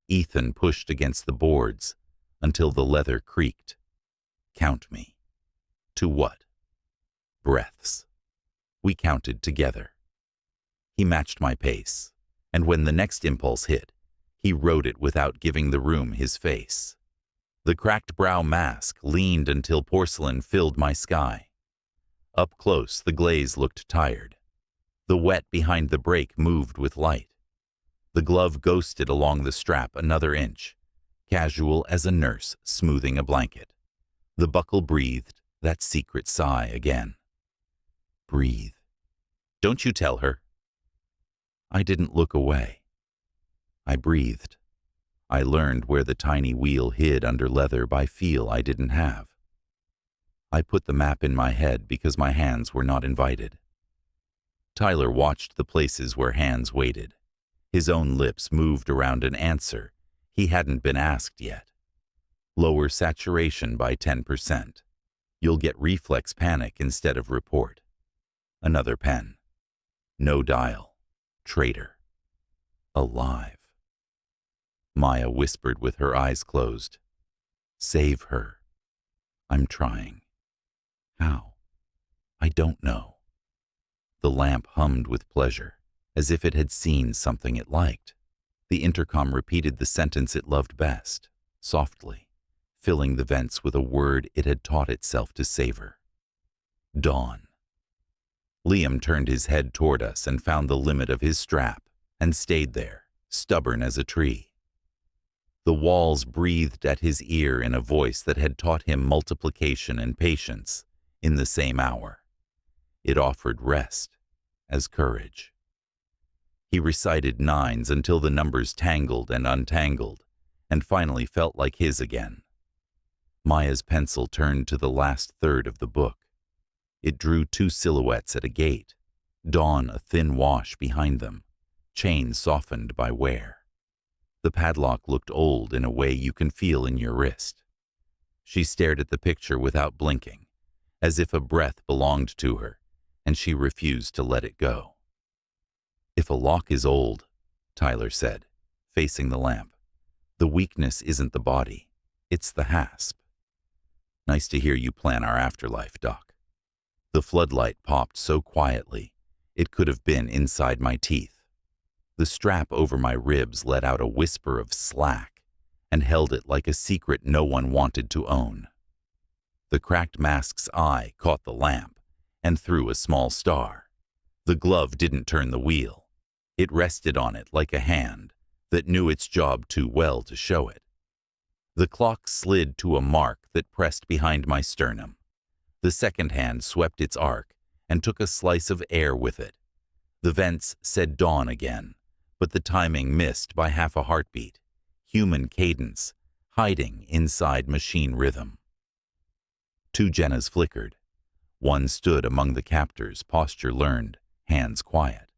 Ethan pushed against the boards until the leather creaked. "Count me." "To what?" "Breaths." We counted together. He matched my pace, and when the next impulse hit, he rode it without giving the room his face. The cracked brow mask leaned until porcelain filled my sky. Up close, the glaze looked tired. The wet behind the break moved with light. The glove ghosted along the strap another inch, casual as a nurse smoothing a blanket. The buckle breathed that secret sigh again. "Breathe. Don't you tell her." I didn't look away. I breathed. I learned where the tiny wheel hid under leather by feel I didn't have. I put the map in my head because my hands were not invited. Tyler watched the places where hands waited. His own lips moved around an answer he hadn't been asked yet. "Lower saturation by 10%. You'll get reflex panic instead of report." Another pen. "No dial. Traitor. Alive." Maya whispered with her eyes closed. "Save her." "I'm trying." "How?" "I don't know." The lamp hummed with pleasure, as if it had seen something it liked. The intercom repeated the sentence it loved best, softly, filling the vents with a word it had taught itself to savor. "Dawn." Liam turned his head toward us and found the limit of his strap and stayed there, stubborn as a tree. The walls breathed at his ear in a voice that had taught him multiplication and patience in the same hour. It offered rest as courage. He recited nines until the numbers tangled and untangled, and finally felt like his again. Maya's pencil turned to the last third of the book. It drew two silhouettes at a gate, dawn a thin wash behind them, chain softened by wear. The padlock looked old in a way you can feel in your wrist. She stared at the picture without blinking, as if a breath belonged to her, and she refused to let it go. "If a lock is old," Tyler said, facing the lamp, "the weakness isn't the body, it's the hasp." "Nice to hear you plan our afterlife, Doc." The floodlight popped so quietly, it could have been inside my teeth. The strap over my ribs let out a whisper of slack and held it like a secret no one wanted to own. The cracked mask's eye caught the lamp and threw a small star. The glove didn't turn the wheel. It rested on it like a hand that knew its job too well to show it. The clock slid to a mark that pressed behind my sternum. The second hand swept its arc and took a slice of air with it. The vents said dawn again, but the timing missed by half a heartbeat, human cadence, hiding inside machine rhythm. Two Jennas flickered. One stood among the captors, posture learned, hands quiet.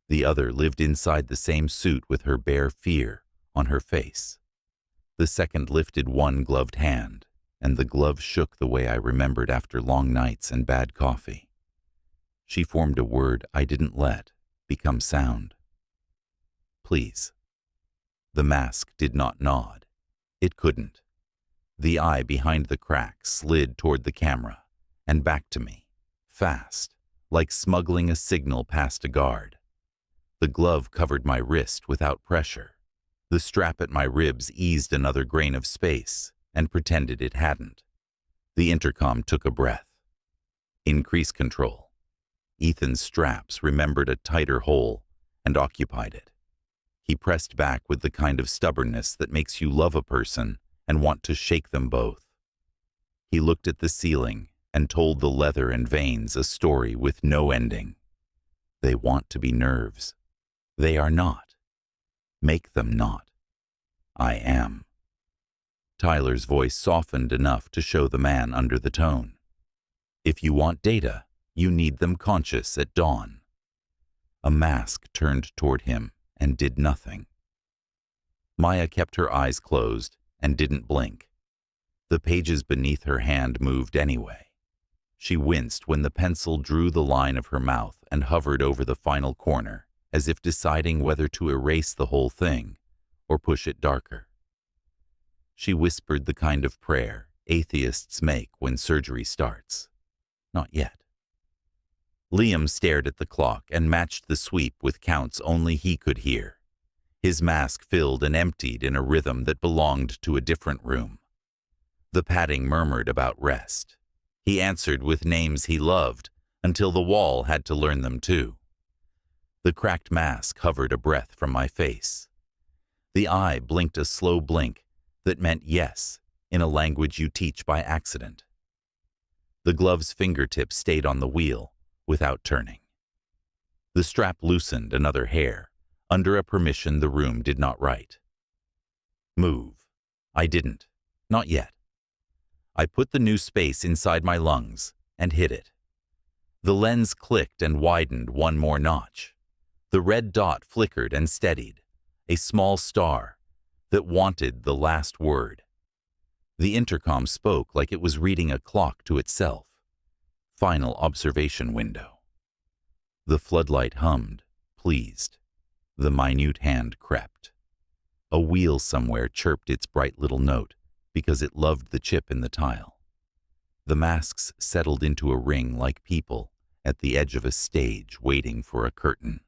The other lived inside the same suit with her bare fear on her face. The second lifted one gloved hand, and the glove shook the way I remembered after long nights and bad coffee. She formed a word I didn't let become sound. "Please." The mask did not nod. It couldn't. The eye behind the crack slid toward the camera and back to me, fast, like smuggling a signal past a guard. The glove covered my wrist without pressure. The strap at my ribs eased another grain of space and pretended it hadn't. The intercom took a breath. "Increase control." Ethan's straps remembered a tighter hole and occupied it. He pressed back with the kind of stubbornness that makes you love a person and want to shake them both. He looked at the ceiling and told the leather and veins a story with no ending. They want to be nerves. They are not. Make them not. I am. Tyler's voice softened enough to show the man under the tone. "If you want data, you need them conscious at dawn." A mask turned toward him and did nothing. Maya kept her eyes closed and didn't blink. The pages beneath her hand moved anyway. She winced when the pencil drew the line of her mouth and hovered over the final corner, as if deciding whether to erase the whole thing or push it darker. She whispered the kind of prayer atheists make when surgery starts. "Not yet." Liam stared at the clock and matched the sweep with counts only he could hear. His mask filled and emptied in a rhythm that belonged to a different room. The padding murmured about rest. He answered with names he loved until the wall had to learn them too. The cracked mask hovered a breath from my face. The eye blinked a slow blink that meant yes in a language you teach by accident. The glove's fingertips stayed on the wheel without turning. The strap loosened another hair, under a permission the room did not write. "Move." I didn't. Not yet. I put the new space inside my lungs and hit it. The lens clicked and widened one more notch. The red dot flickered and steadied, a small star that wanted the last word. The intercom spoke like it was reading a clock to itself. Final observation window. The floodlight hummed, pleased. The minute hand crept. A wheel somewhere chirped its bright little note because it loved the chip in the tile. The masks settled into a ring like people at the edge of a stage waiting for a curtain.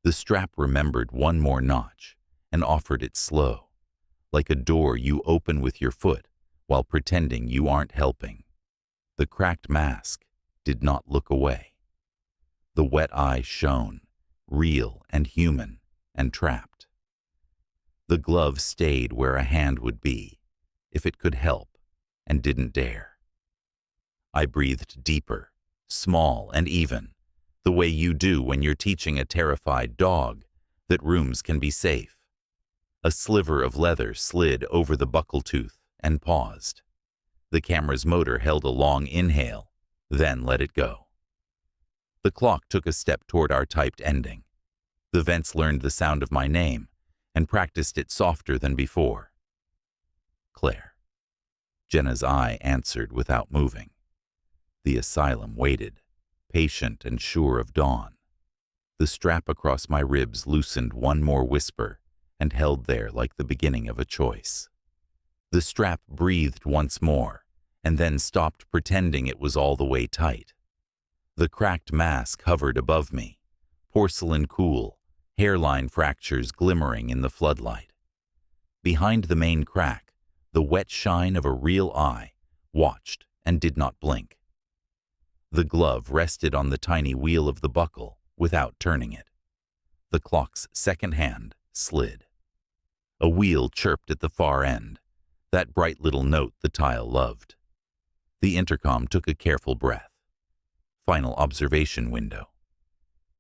The strap remembered one more notch and offered it slow, like a door you open with your foot while pretending you aren't helping. The cracked mask did not look away. The wet eye shone, real and human and trapped. The glove stayed where a hand would be, if it could help, and didn't dare. I breathed deeper, small and even, the way you do when you're teaching a terrified dog that rooms can be safe. A sliver of leather slid over the buckle tooth and paused. The camera's motor held a long inhale, then let it go. The clock took a step toward our typed ending. The vents learned the sound of my name and practiced it softer than before. Claire. Jenna's eye answered without moving. The asylum waited, patient and sure of dawn. The strap across my ribs loosened one more whisper and held there like the beginning of a choice. The strap breathed once more and then stopped pretending it was all the way tight. The cracked mask hovered above me, porcelain cool, hairline fractures glimmering in the floodlight. Behind the main crack, the wet shine of a real eye watched and did not blink. The glove rested on the tiny wheel of the buckle without turning it. The clock's second hand slid. A wheel chirped at the far end, that bright little note the tile loved. The intercom took a careful breath. Final observation window.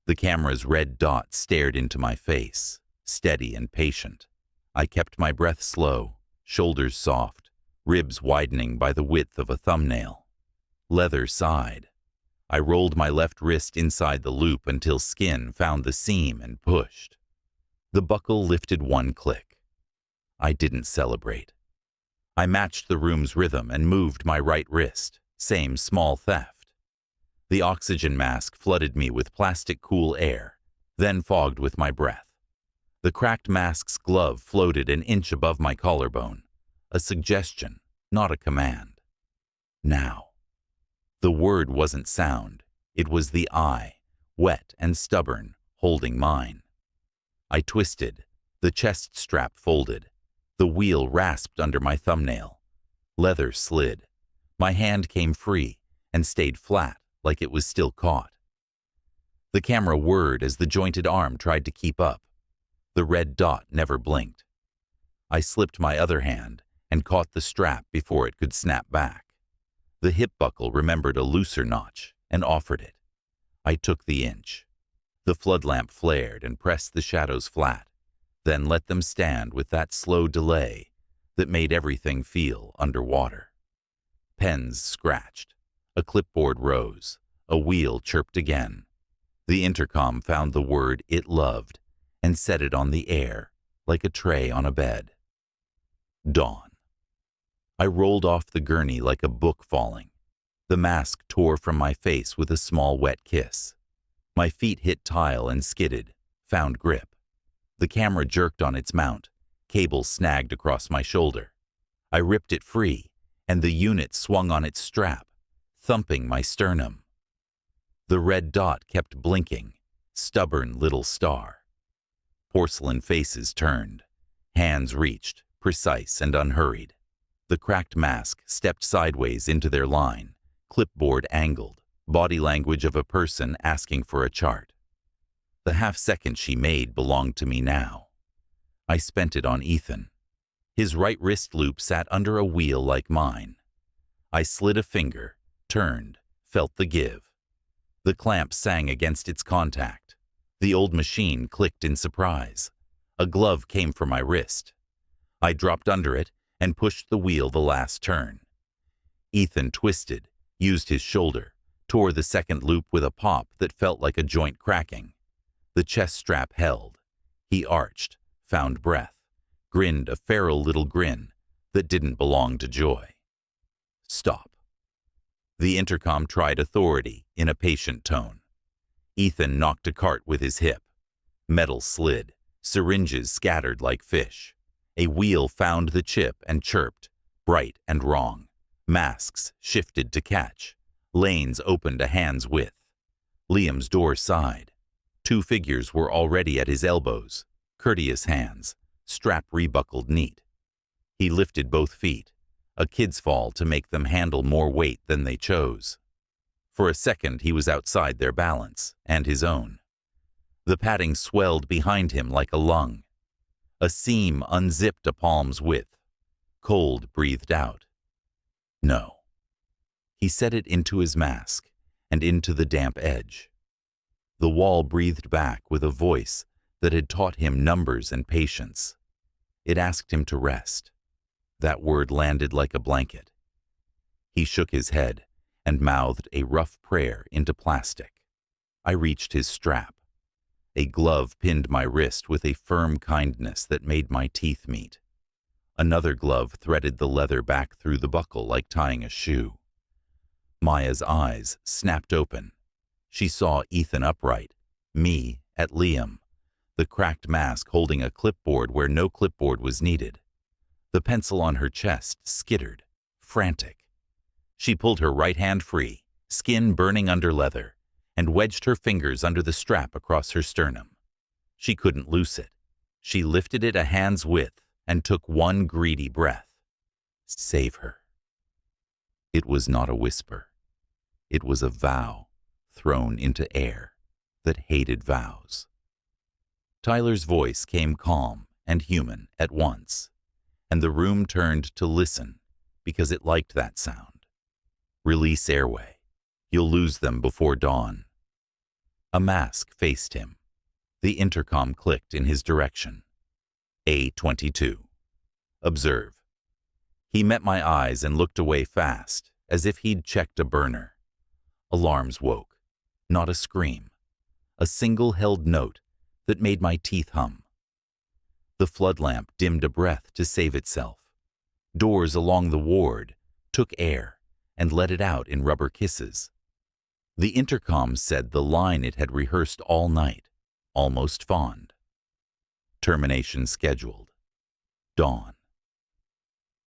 The camera's red dot stared into my face, steady and patient. I kept my breath slow, shoulders soft, ribs widening by the width of a thumbnail. Leather sighed. I rolled my left wrist inside the loop until skin found the seam and pushed. The buckle lifted one click. I didn't celebrate. I matched the room's rhythm and moved my right wrist, same small theft. The oxygen mask flooded me with plastic cool air, then fogged with my breath. The cracked mask's glove floated an inch above my collarbone, a suggestion, not a command. Now. The word wasn't sound, it was the eye, wet and stubborn, holding mine. I twisted, the chest strap folded, the wheel rasped under my thumbnail. Leather slid. My hand came free and stayed flat like it was still caught. The camera whirred as the jointed arm tried to keep up. The red dot never blinked. I slipped my other hand and caught the strap before it could snap back. The hip buckle remembered a looser notch and offered it. I took the inch. The flood lamp flared and pressed the shadows flat, then let them stand with that slow delay that made everything feel underwater. Pens scratched. A clipboard rose. A wheel chirped again. The intercom found the word it loved and set it on the air like a tray on a bed. Dawn. I rolled off the gurney like a book falling. The mask tore from my face with a small wet kiss. My feet hit tile and skidded, found grip. The camera jerked on its mount, cable snagged across my shoulder. I ripped it free, and the unit swung on its strap, thumping my sternum. The red dot kept blinking, stubborn little star. Porcelain faces turned. Hands reached, precise and unhurried. The cracked mask stepped sideways into their line, clipboard angled, body language of a person asking for a chart. The half-second she made belonged to me now. I spent it on Ethan. His right wrist loop sat under a wheel like mine. I slid a finger, turned, felt the give. The clamp sang against its contact. The old machine clicked in surprise. A glove came for my wrist. I dropped under it and pushed the wheel the last turn. Ethan twisted, used his shoulder, tore the second loop with a pop that felt like a joint cracking. The chest strap held. He arched, found breath, grinned a feral little grin that didn't belong to joy. Stop. The intercom tried authority in a patient tone. Ethan knocked a cart with his hip. Metal slid, syringes scattered like fish. A wheel found the chip and chirped, bright and wrong. Masks shifted to catch. Lanes opened a hand's width. Liam's door sighed. Two figures were already at his elbows, courteous hands, strap rebuckled neat. He lifted both feet, a kid's fall to make them handle more weight than they chose. For a second he was outside their balance, and his own. The padding swelled behind him like a lung. A seam unzipped a palm's width. Cold breathed out. No. He set it into his mask and into the damp edge. The wall breathed back with a voice that had taught him numbers and patience. It asked him to rest. That word landed like a blanket. He shook his head and mouthed a rough prayer into plastic. I reached his strap. A glove pinned my wrist with a firm kindness that made my teeth meet. Another glove threaded the leather back through the buckle like tying a shoe. Maya's eyes snapped open. She saw Ethan upright, me at Liam, the cracked mask holding a clipboard where no clipboard was needed. The pencil on her chest skittered, frantic. She pulled her right hand free, skin burning under leather, and wedged her fingers under the strap across her sternum. She couldn't loose it. She lifted it a hand's width and took one greedy breath. Save her. It was not a whisper. It was a vow thrown into air that hated vows. Tyler's voice came calm and human at once, and the room turned to listen because it liked that sound. Release airway. You'll lose them before dawn. A mask faced him. The intercom clicked in his direction. A22. Observe. He met my eyes and looked away fast, as if he'd checked a burner. Alarms woke. Not a scream. A single held note that made my teeth hum. The flood lamp dimmed a breath to save itself. Doors along the ward took air and let it out in rubber kisses. The intercom said the line it had rehearsed all night, almost fond. Termination scheduled. Dawn.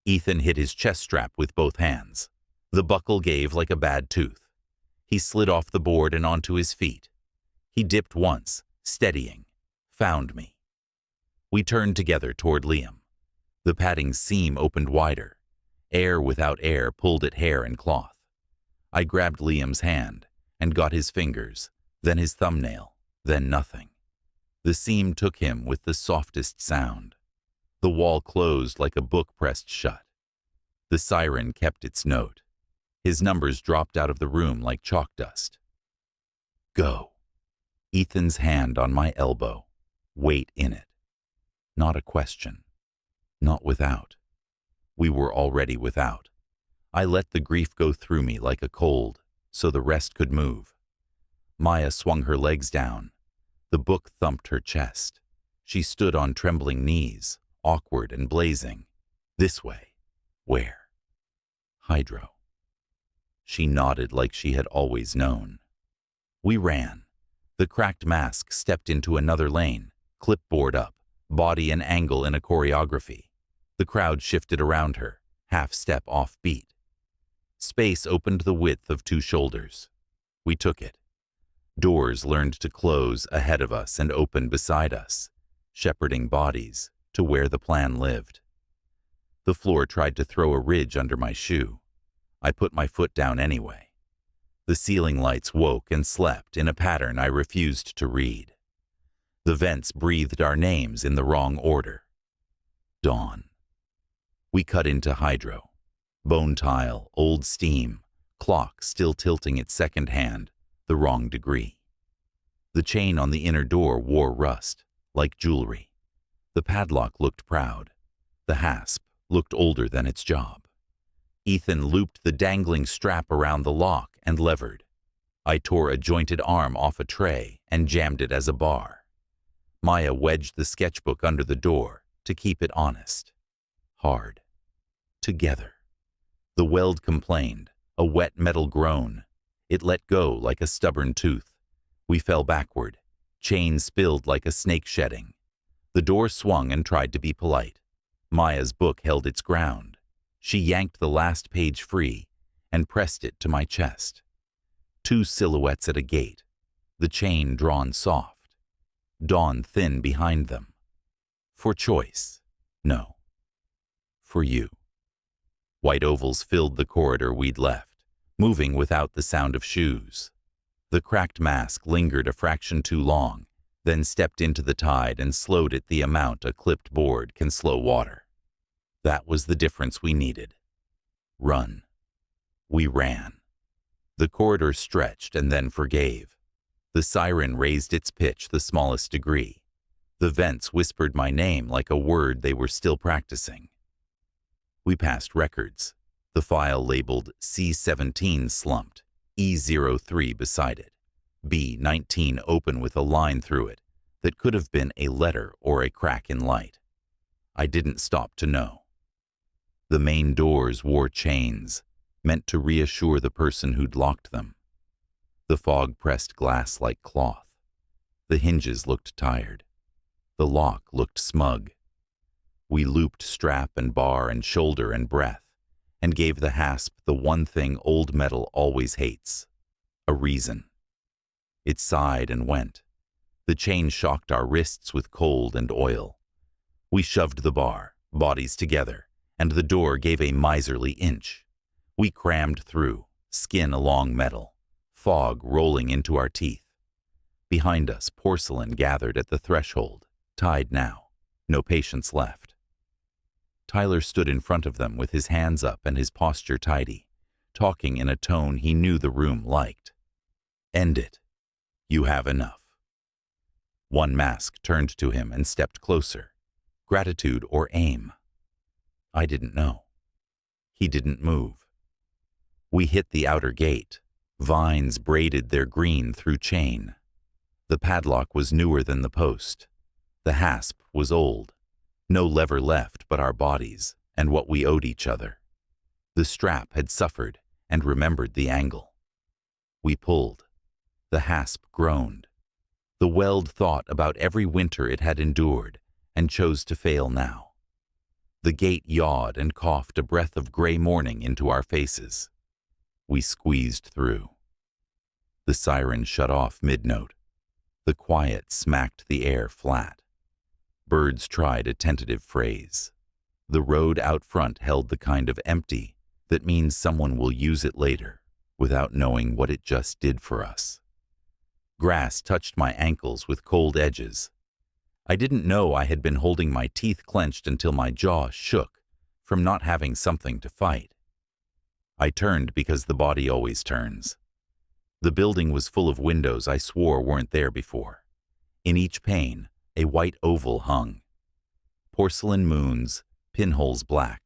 Ethan hit his chest strap with both hands. The buckle gave like a bad tooth. He slid off the board and onto his feet. He dipped once, steadying, found me. We turned together toward Liam. The padding's seam opened wider. Air without air pulled at hair and cloth. I grabbed Liam's hand and got his fingers, then his thumbnail, then nothing. The seam took him with the softest sound. The wall closed like a book pressed shut. The siren kept its note. His numbers dropped out of the room like chalk dust. Go. Ethan's hand on my elbow. Weight in it. Not a question. Not without. We were already without. I let the grief go through me like a cold, so the rest could move. Maya swung her legs down. The book thumped her chest. She stood on trembling knees, awkward and blazing. This way. Where? Hydro. She nodded like she had always known. We ran. The cracked mask stepped into another lane, clipboard up, body and angle in a choreography. The crowd shifted around her, half step off beat. Space opened the width of 2 shoulders. We took it. Doors learned to close ahead of us and open beside us, shepherding bodies to where the plan lived. The floor tried to throw a ridge under my shoe. I put my foot down anyway. The ceiling lights woke and slept in a pattern I refused to read. The vents breathed our names in the wrong order. Dawn. We cut into hydro. Bone tile, old steam, clock still tilting its second hand, the wrong degree. The chain on the inner door wore rust, like jewelry. The padlock looked proud. The hasp looked older than its job. Ethan looped the dangling strap around the lock and levered. I tore a jointed arm off a tray and jammed it as a bar. Maya wedged the sketchbook under the door to keep it honest. Hard. Together. The weld complained, a wet metal groan. It let go like a stubborn tooth. We fell backward. Chain spilled like a snake shedding. The door swung and tried to be polite. Maya's book held its ground. She yanked the last page free and pressed it to my chest. 2 silhouettes at a gate, the chain drawn soft, dawn thin behind them. For choice, no. For you. White ovals filled the corridor we'd left, moving without the sound of shoes. The cracked mask lingered a fraction too long, then stepped into the tide and slowed it the amount a clipped board can slow water. That was the difference we needed. Run. We ran. The corridor stretched and then forgave. The siren raised its pitch the smallest degree. The vents whispered my name like a word they were still practicing. We passed records. The file labeled C17 slumped, E03 beside it, B19 open with a line through it that could have been a letter or a crack in light. I didn't stop to know. The main doors wore chains, meant to reassure the person who'd locked them. The fog pressed glass like cloth. The hinges looked tired. The lock looked smug. We looped strap and bar and shoulder and breath, and gave the hasp the one thing old metal always hates: a reason. It sighed and went. The chain shocked our wrists with cold and oil. We shoved the bar, bodies together, and the door gave a miserly inch. We crammed through, skin along metal, fog rolling into our teeth. Behind us, porcelain gathered at the threshold, tied now, no patience left. Tyler stood in front of them with his hands up and his posture tidy, talking in a tone he knew the room liked. "End it. You have enough." One mask turned to him and stepped closer. Gratitude or aim? I didn't know. He didn't move. We hit the outer gate. Vines braided their green through chain. The padlock was newer than the post. The hasp was old. No lever left but our bodies and what we owed each other. The strap had suffered and remembered the angle. We pulled. The hasp groaned. The weld thought about every winter it had endured and chose to fail now. The gate yawed and coughed a breath of gray morning into our faces. We squeezed through. The siren shut off mid-note. The quiet smacked the air flat. Birds tried a tentative phrase. The road out front held the kind of empty that means someone will use it later without knowing what it just did for us. Grass touched my ankles with cold edges. I didn't know I had been holding my teeth clenched until my jaw shook from not having something to fight. I turned because the body always turns. The building was full of windows I swore weren't there before. In each pane, a white oval hung. Porcelain moons, pinholes black,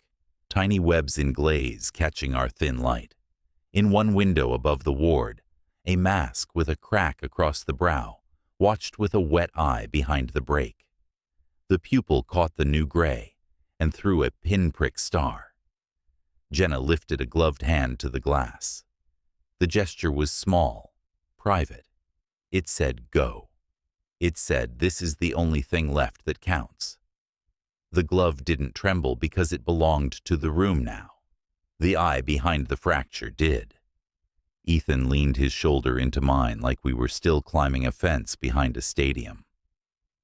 tiny webs in glaze catching our thin light. In one window above the ward, a mask with a crack across the brow watched with a wet eye behind the break. The pupil caught the new gray and threw a pinprick star. Jenna lifted a gloved hand to the glass. The gesture was small, private. It said, "Go." It said, "This is the only thing left that counts." The glove didn't tremble because it belonged to the room now. The eye behind the fracture did. Ethan leaned his shoulder into mine like we were still climbing a fence behind a stadium.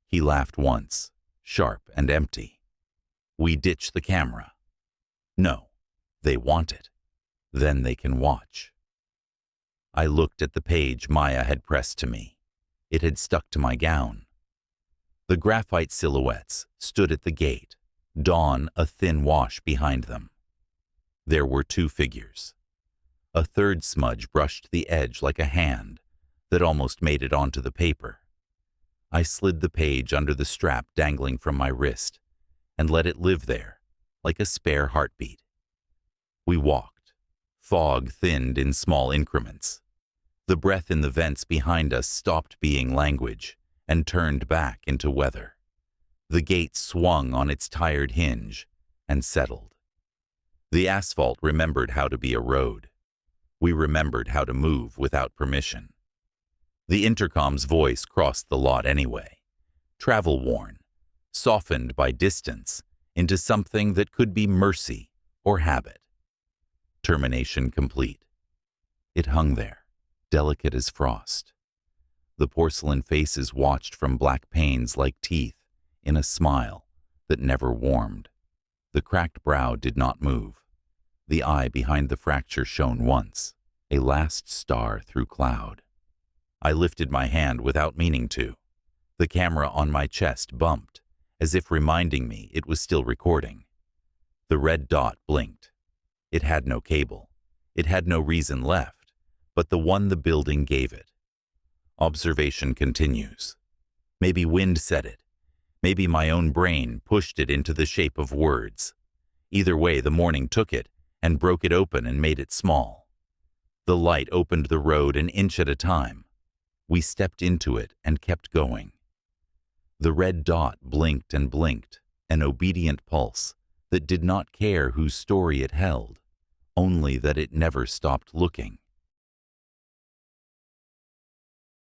He laughed once, sharp and empty. We ditch the camera. No, they want it. Then they can watch. I looked at the page Maya had pressed to me. It had stuck to my gown. The graphite silhouettes stood at the gate, dawn a thin wash behind them. There were two figures. A third smudge brushed the edge like a hand that almost made it onto the paper. I slid the page under the strap dangling from my wrist and let it live there, like a spare heartbeat. We walked. Fog thinned in small increments. The breath in the vents behind us stopped being language and turned back into weather. The gate swung on its tired hinge and settled. The asphalt remembered how to be a road. We remembered how to move without permission. The intercom's voice crossed the lot anyway, travel-worn, softened by distance into something that could be mercy or habit. Termination complete. It hung there, delicate as frost. The porcelain faces watched from black panes like teeth in a smile that never warmed. The cracked brow did not move. The eye behind the fracture shone once, a last star through cloud. I lifted my hand without meaning to. The camera on my chest bumped, as if reminding me it was still recording. The red dot blinked. It had no cable. It had no reason left, but the one the building gave it. Observation continues. Maybe wind said it. Maybe my own brain pushed it into the shape of words. Either way, the morning took it and broke it open and made it small. The light opened the road an inch at a time. We stepped into it and kept going. The red dot blinked and blinked, an obedient pulse that did not care whose story it held, only that it never stopped looking.